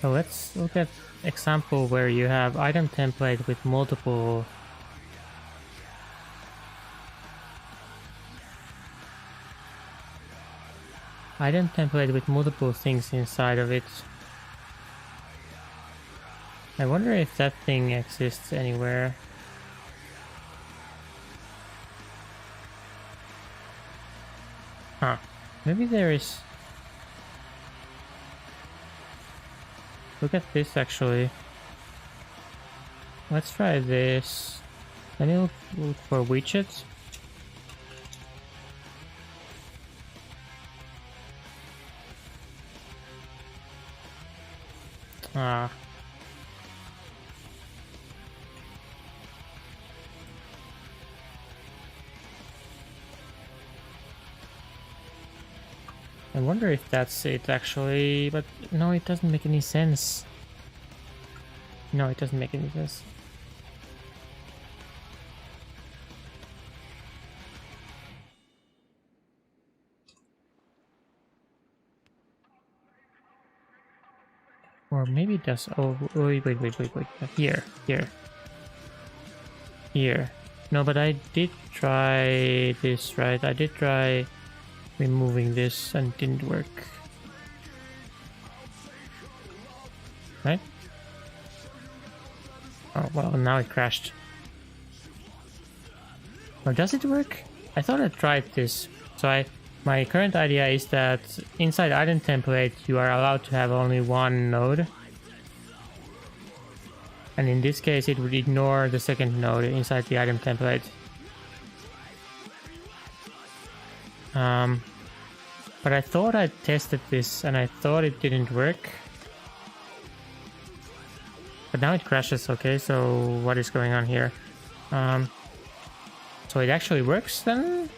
So let's look at example where you have item template with multiple things inside of it. I wonder if that thing exists anywhere. Huh. Maybe there is. Look at this actually. Let's try this. Let me look for widgets. Ah. I wonder if that's it actually, but no, it doesn't make any sense. No, it doesn't make any sense. Or maybe it does. Oh, wait. Here. No, but I did try this, right? I did try removing this and it didn't work. Right? Oh, well, now it crashed. Or does it work? I thought I tried this. So my current idea is that inside item template you are allowed to have only one node. And in this case it would ignore the second node inside the item template. But I thought I tested this and I thought it didn't work. But now it crashes, okay, so what is going on here? So it actually works then?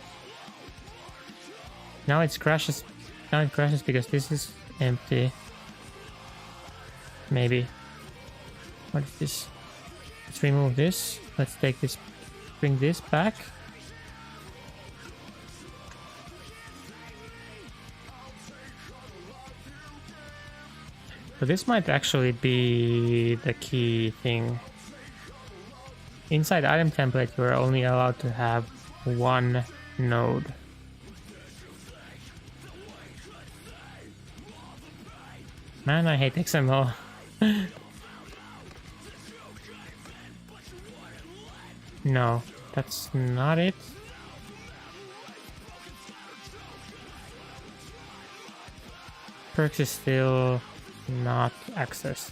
Now it crashes. Now it crashes because this is empty. Maybe. What is this? Let's remove this. Let's take this, bring this back. So this might actually be the key thing. Inside item template, you are only allowed to have one node. Man, I hate XML. No, that's not it. Perks is still not accessed.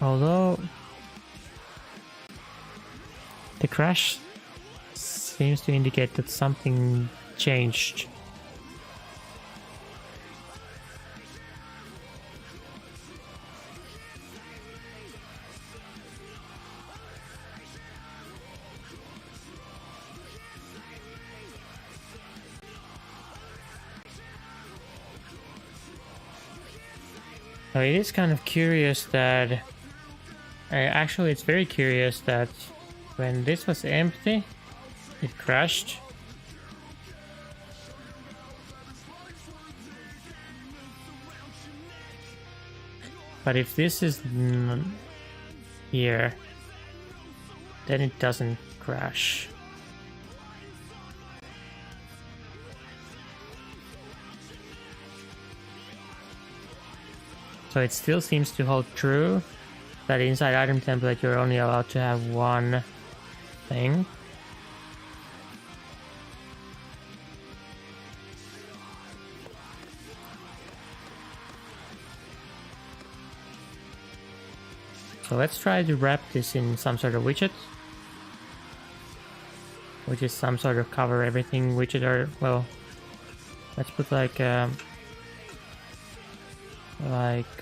Although the crash seems to indicate that something changed. So it is kind of curious that actually it's very curious that when this was empty it crashed. But if this is here, then it doesn't crash. So it still seems to hold true that inside item template you're only allowed to have one thing. So let's try to wrap this in some sort of widget, which is some sort of cover everything widget, or well, let's put like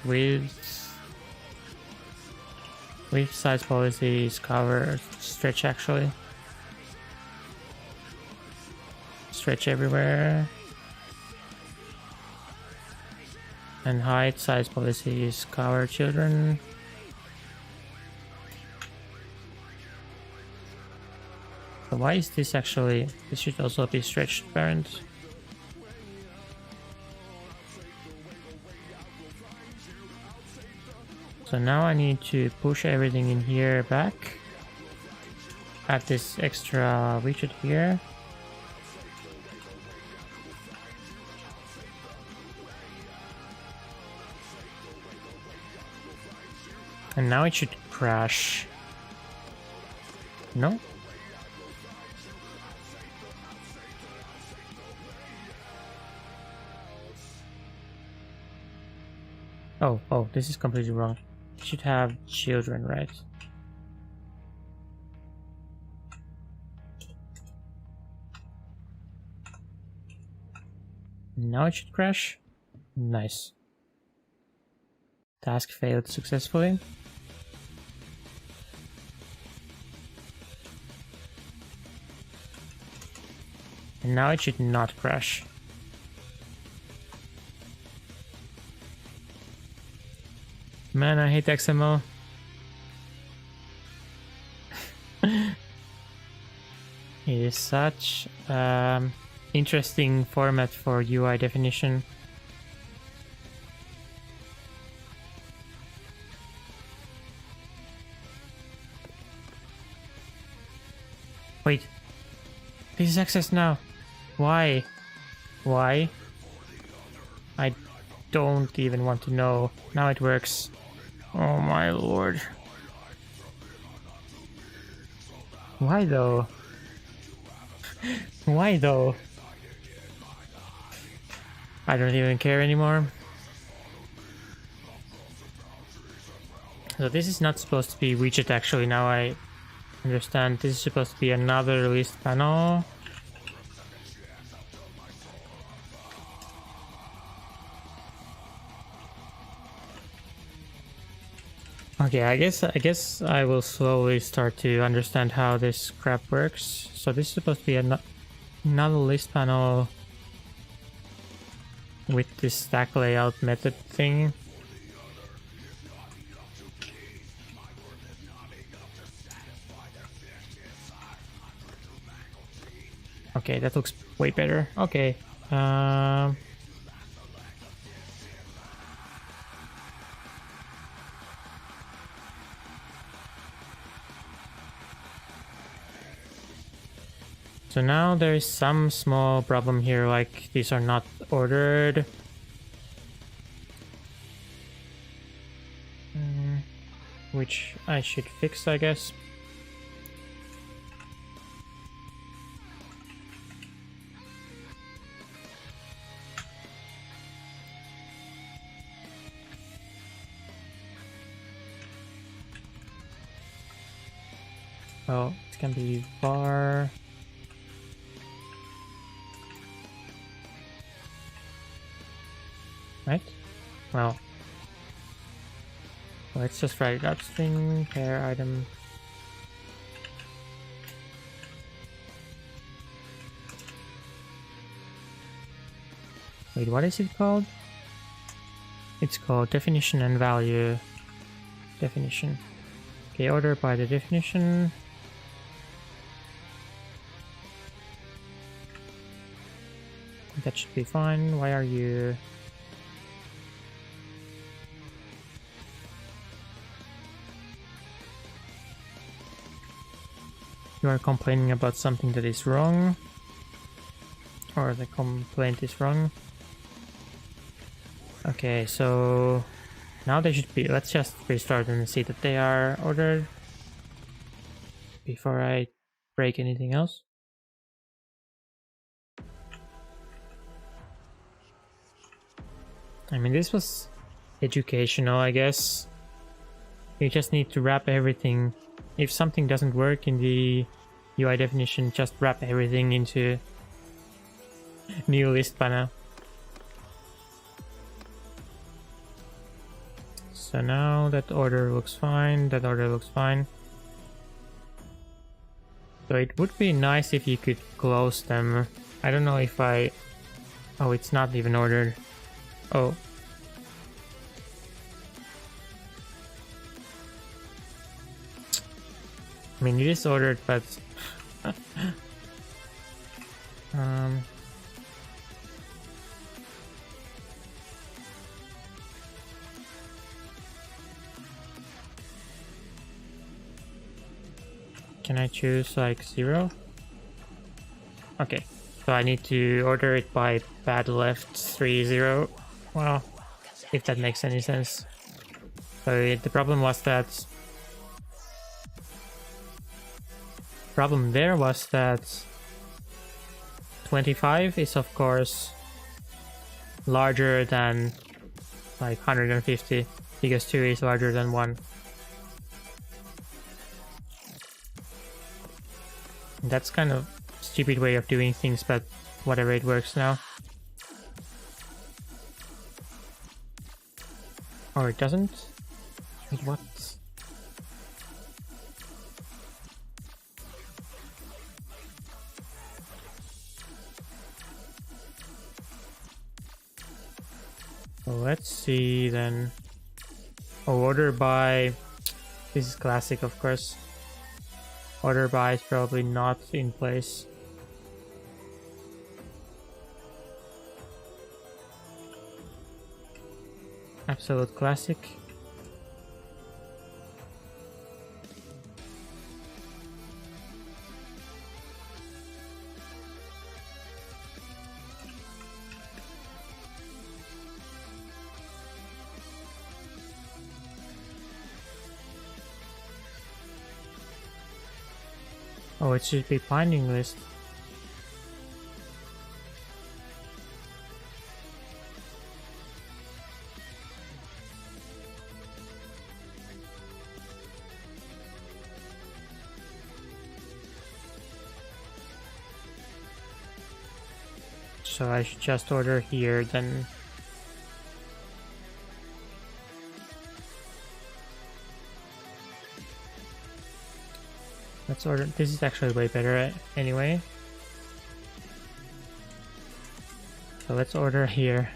width size policies cover stretch, actually stretch everywhere, and height size policies cover children. So why is this actually? This should also be stretched parent. So now I need to push everything in here back. Add this extra widget here. And now it should crash. No? Oh, this is completely wrong. It should have children, right? Now it should crash. Nice. Task failed successfully. Now it should not crash. Man, I hate XML. It is such interesting format for UI definition. Wait, this is access now. Why? Why? I don't even want to know. Now it works. Oh my lord. Why though? Why though? I don't even care anymore. So this is not supposed to be widget actually, now I understand. This is supposed to be another list panel. Okay, I guess I will slowly start to understand how this crap works. So this is supposed to be another list panel with this stack layout method thing. Okay, that looks way better. Okay. So now there is some small problem here, like these are not ordered. Which I should fix, I guess. Well, it can be var. Right? Well, let's just write it out. String pair item. Wait, what is it called? It's called definition and value. Definition. Okay, order by the definition. That should be fine. Why are you... You are complaining about something that is wrong, or the complaint is wrong. Okay, so now they should be. Let's just restart and see that they are ordered before I break anything else. I mean, this was educational, I guess. You just need to wrap everything. If something doesn't work in the UI definition, just wrap everything into new list panel. So now that order looks fine, that order looks fine. So it would be nice if you could close them. I don't know if I... Oh, it's not even ordered. Oh. I mean, it is ordered, but... Can I choose like 0? Okay, so I need to order it by bad left 3-0. Well, if that makes any sense. So the problem was that... problem there was that 25 is of course larger than like 150 because 2 is larger than 1. That's kind of a stupid way of doing things, but whatever, it works now. Or it doesn't? Wait, what? So let's see then. Oh, order by. This is classic, of course. Order by is probably not in place. Absolute classic. Oh, it should be binding list. So I should just order here then. Let's order. This is actually way better anyway. So let's order here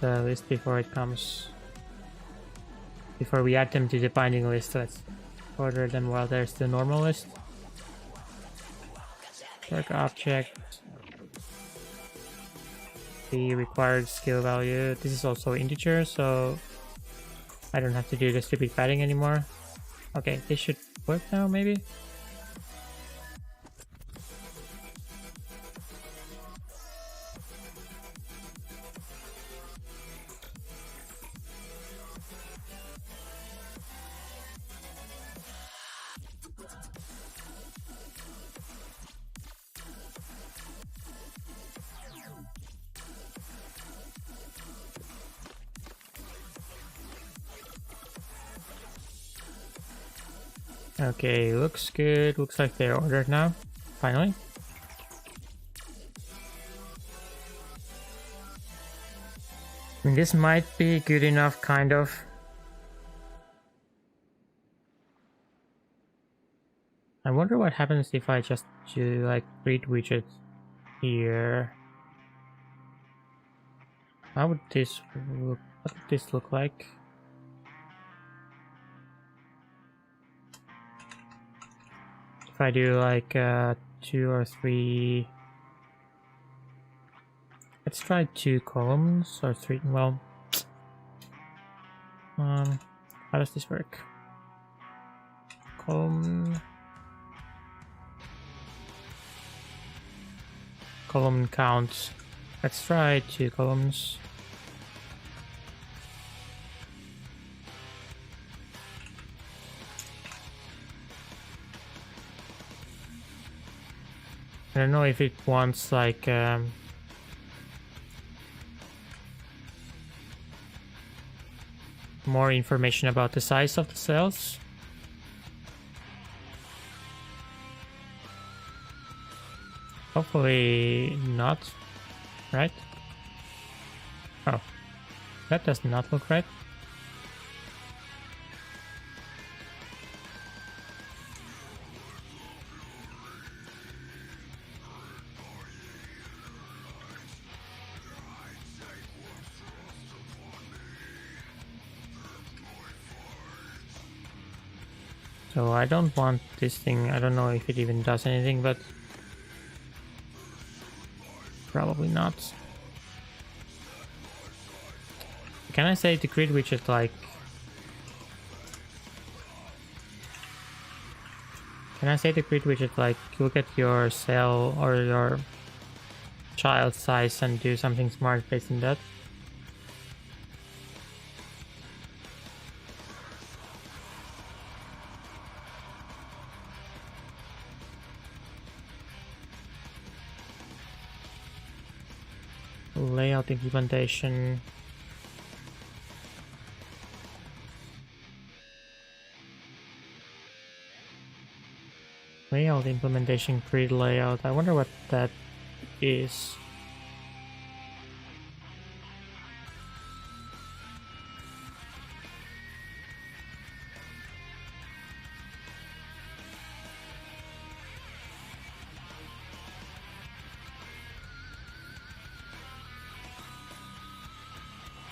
the list before it comes. Before we add them to the binding list, let's order them while there's the normal list. Work object. The required skill value. This is also integer, so I don't have to do the stupid padding anymore. Okay, this should work now, maybe? Okay, looks good. Looks like they're ordered now, finally. I mean, this might be good enough, kind of. I wonder what happens if I just do like grid widget here. How would this look? What would this look like? If I do like 2 or 3, let's try 2 columns or 3. Well, how does this work? Column count. Let's try 2 columns. I don't know if it wants like more information about the size of the cells. Hopefully not, right? Oh, that does not look right. So I don't want this thing. I don't know if it even does anything, but probably not. Can I say to grid widget like... Can I say to grid widget like, look at your cell or your child size and do something smart based on that? Layout implementation. Layout implementation grid layout. I wonder what that is.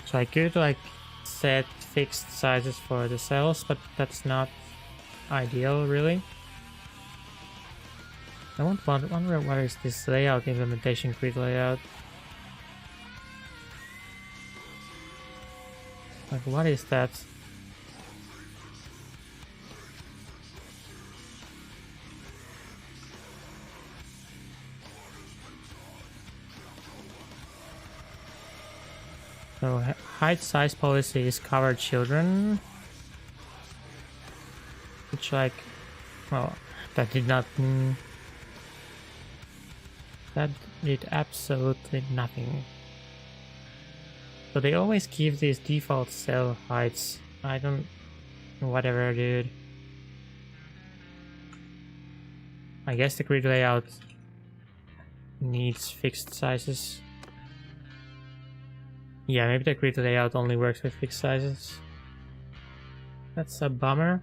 So So I could like set fixed sizes for the cells, but that's not ideal really. I wonder what is this layout implementation, grid layout. Like what is that? So height size policy is cover children, which like, well, that did not mean, that did absolutely nothing. So they always give these default cell heights. I don't, whatever, dude. I guess the grid layout needs fixed sizes. Yeah, maybe the grid layout only works with fixed sizes. That's a bummer.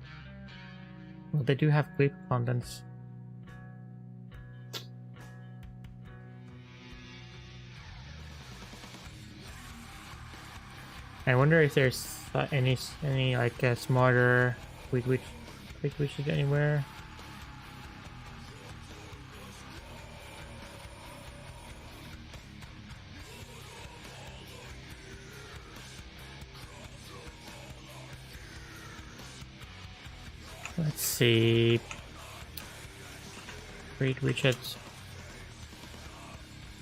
Well, they do have clip contents. I wonder if there's any like smarter quick widget anywhere. Let's see. Grid widgets.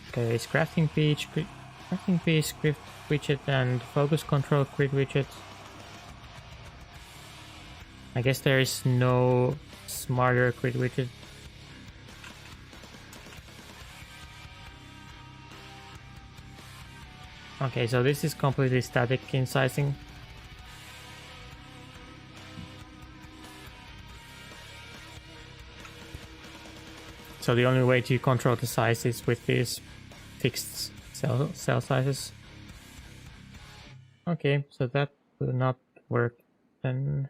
Okay, it's crafting piece, grid widget, and focus control grid widget. I guess there is no smarter grid widget. Okay, so this is completely static incising. So the only way to control the size is with these fixed cell sizes. Okay, so that will not work then.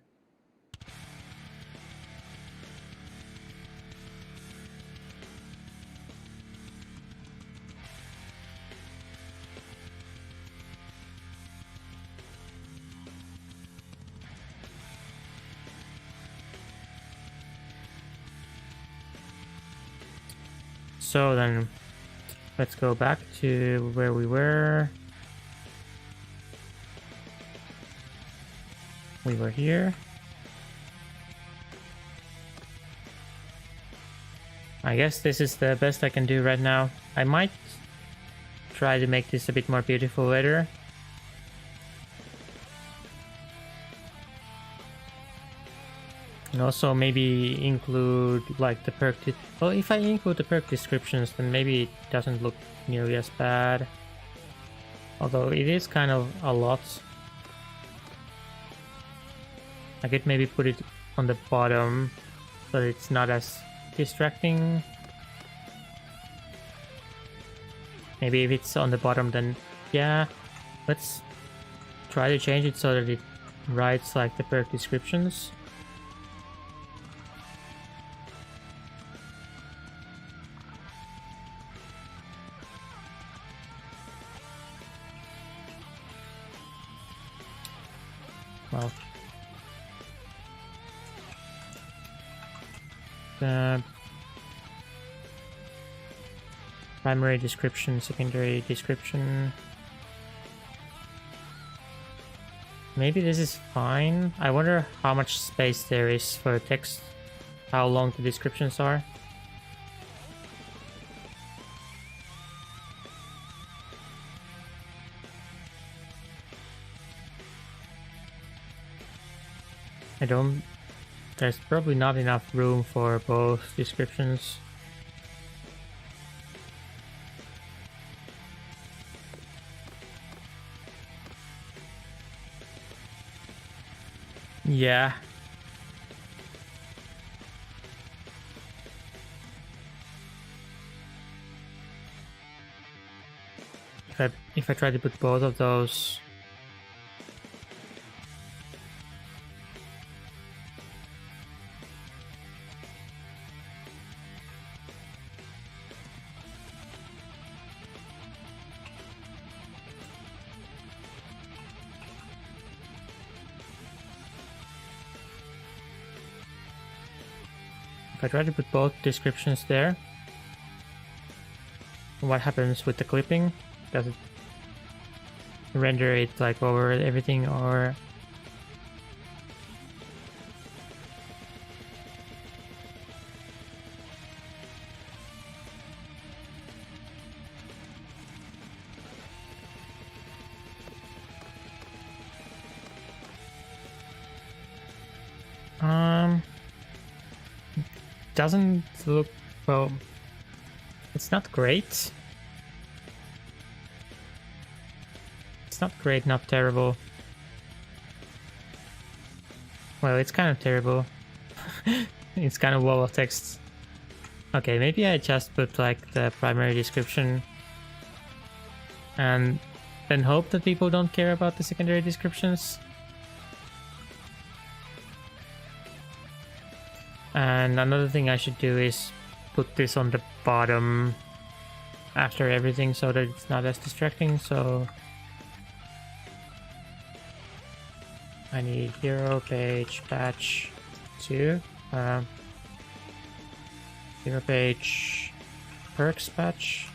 So then, let's go back to where we were. We were here. I guess this is the best I can do right now. I might try to make this a bit more beautiful later. And also maybe include like the perk. Well, if I include the perk descriptions, then maybe it doesn't look nearly as bad. Although it is kind of a lot. I could maybe put it on the bottom so that it's not as distracting. Maybe if it's on the bottom, then yeah, let's try to change it so that it writes like the perk descriptions. Well, the primary description, secondary description. Maybe this is fine. I wonder how much space there is for text, how long the descriptions are. There's probably not enough room for both descriptions. Yeah. If I try to put both of those, If I try to put both descriptions there, what happens with the clipping? Does it render it like over everything, or doesn't look well. It's not great. It's not great, not terrible. Well, it's kind of terrible. It's kind of wall of text. Okay, maybe I just put like the primary description and then hope that people don't care about the secondary descriptions. And another thing I should do is put this on the bottom after everything so that it's not as distracting. So I need hero page patch 2, hero page perks patch.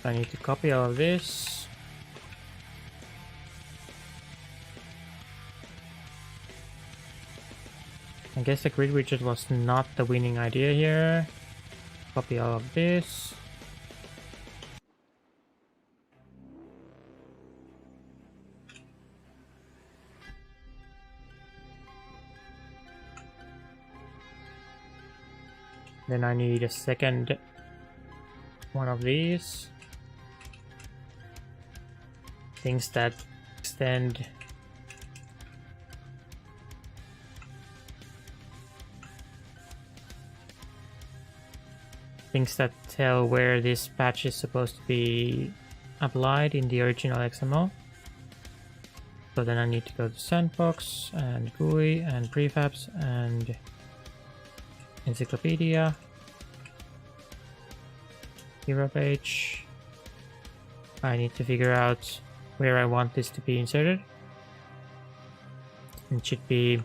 I need to copy all of this. I guess the grid widget was not the winning idea here. Copy all of this. Then I need a second one of these. Things that extend things that tell where this patch is supposed to be applied in the original XML. So then I need to go to Sandbox and GUI and prefabs and Encyclopedia, hero page. I need to figure out where I want this to be inserted. It should be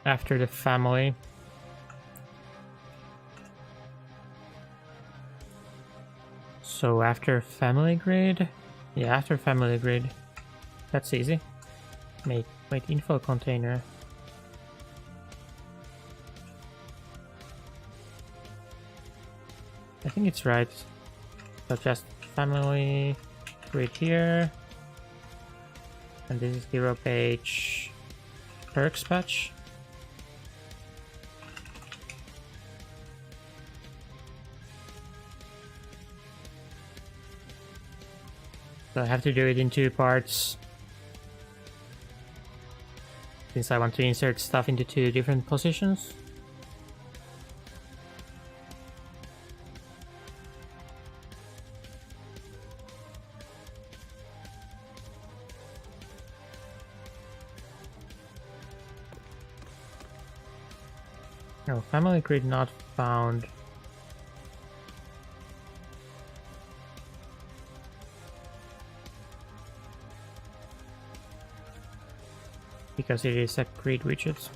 after the family. So after family grid? Yeah, after family grid. That's easy. Wait, info container. I think it's right. So just family grid here. And this is hero page perks patch. So I have to do it in 2 parts, since I want to insert stuff into 2 different positions. No, family grid not found. Because it is a grid widget.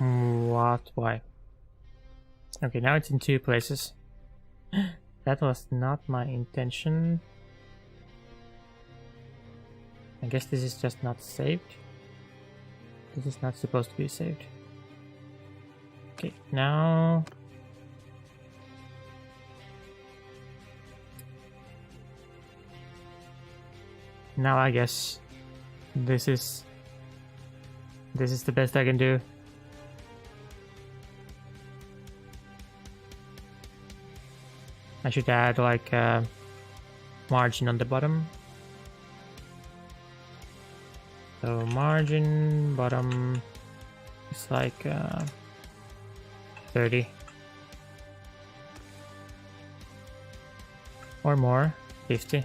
What? Why? Okay, now it's in 2 places. That was not my intention. I guess this is just not saved. This is not supposed to be saved. Okay, now... Now I guess this is the best I can do. I should add like a margin on the bottom. So margin bottom is like 30 or more, 50.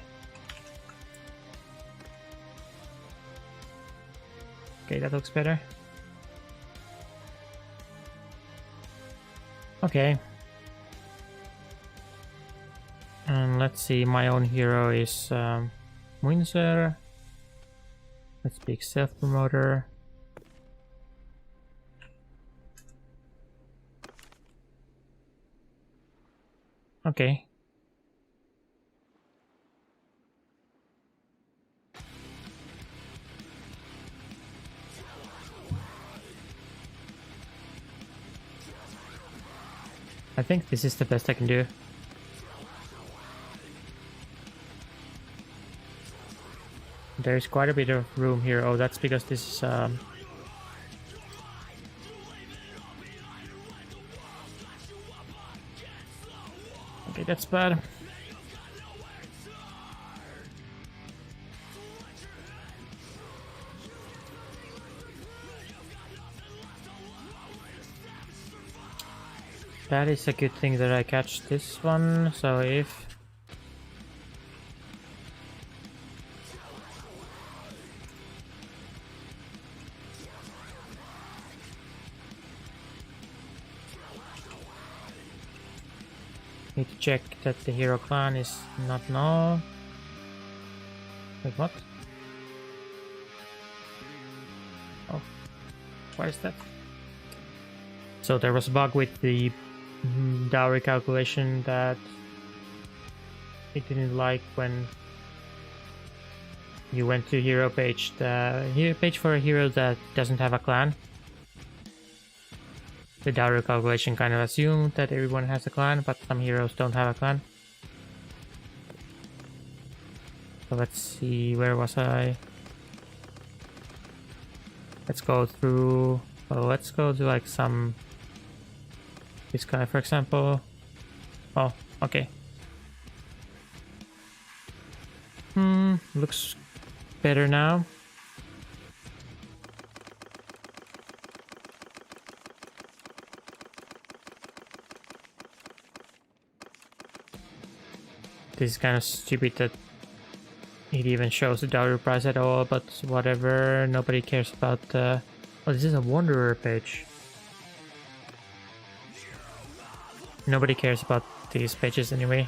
Okay, that looks better. Okay. And let's see, my own hero is Windsor. Let's pick self-promoter. Okay. I think this is the best I can do. There's quite a bit of room here. Oh, that's because this is okay, that's bad. That is a good thing that I catch this one, so if... Need to check that the hero clan is not null. Wait, what? Oh, what is that? So there was a bug with the dowry calculation that it didn't like when you went to hero page, the hero page for a hero that doesn't have a clan. The dowry calculation kind of assumed that everyone has a clan, but some heroes don't have a clan. So let's see, where was I? Let's go through, well, let's go to like some, this guy for example. Oh, okay. Looks better now. This is kind of stupid that it even shows the dowry price at all, but whatever, nobody cares about the... Oh, this is a Wanderer page. Nobody cares about these pages anyway.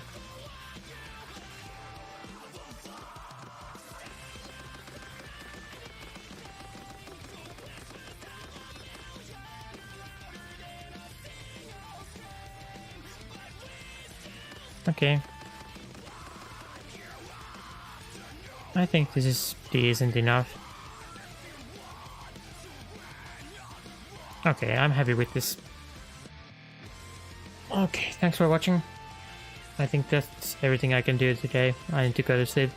Okay. I think this is decent enough. Okay, I'm happy with this. Okay, thanks for watching. I think that's everything I can do today. I need to go to sleep.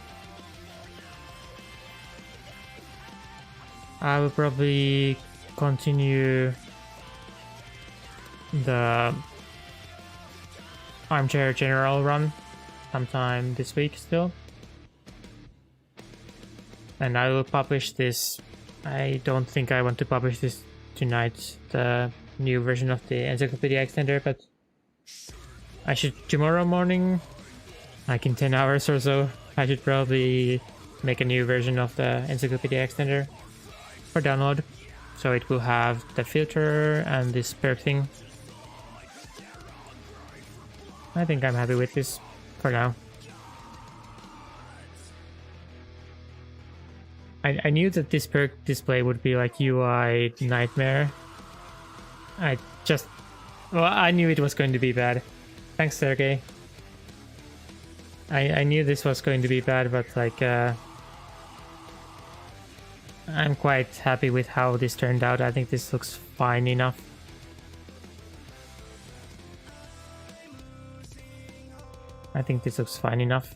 I will probably continue the Armchair General run sometime this week still. And I will publish this. I don't think I want to publish this tonight, the new version of the Encyclopedia extender, but I should tomorrow morning, like in 10 hours or so, I should probably make a new version of the Encyclopedia extender for download. So it will have the filter and this perk thing. I think I'm happy with this for now. I knew that this perk display would be like UI nightmare. Well, I knew it was going to be bad. Thanks, Sergey. I knew this was going to be bad, but like I'm quite happy with how this turned out. I think this looks fine enough. I think this looks fine enough.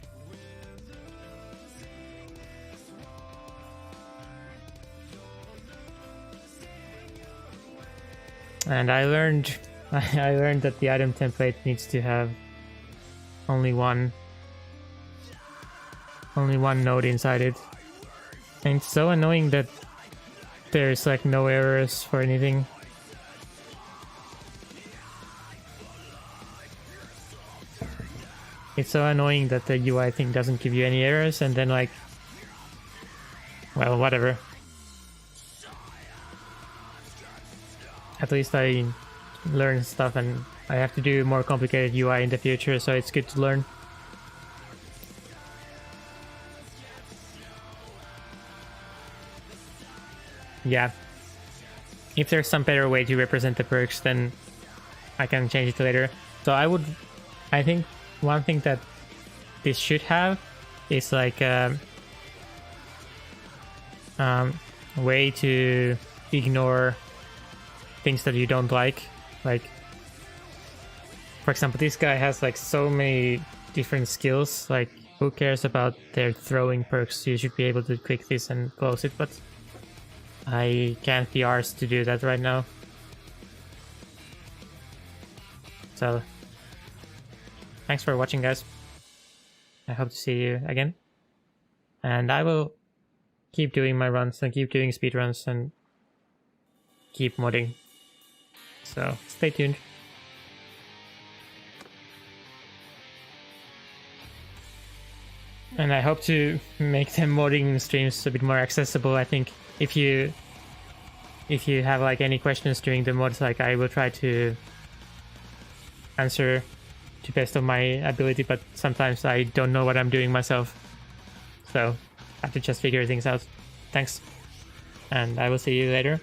And I learned that the item template needs to have only one node inside it. And it's so annoying that there's like no errors for anything. It's so annoying that the UI thing doesn't give you any errors, and then like, well, whatever. At least I learn stuff, and I have to do more complicated UI in the future, so it's good to learn. Yeah. If there's some better way to represent the perks, then I can change it later. So I think one thing that this should have is like a way to ignore things that you don't like. Like, for example, this guy has like so many different skills. Like, who cares about their throwing perks? You should be able to click this and close it, but I can't be arsed to do that right now. So thanks for watching, guys. I hope to see you again. And I will keep doing my runs and keep doing speedruns and keep modding. So stay tuned. And I hope to make the modding streams a bit more accessible. I think if you have like any questions during the mods, like I will try to answer to best of my ability, but sometimes I don't know what I'm doing myself, so I have to just figure things out. Thanks, and I will see you later.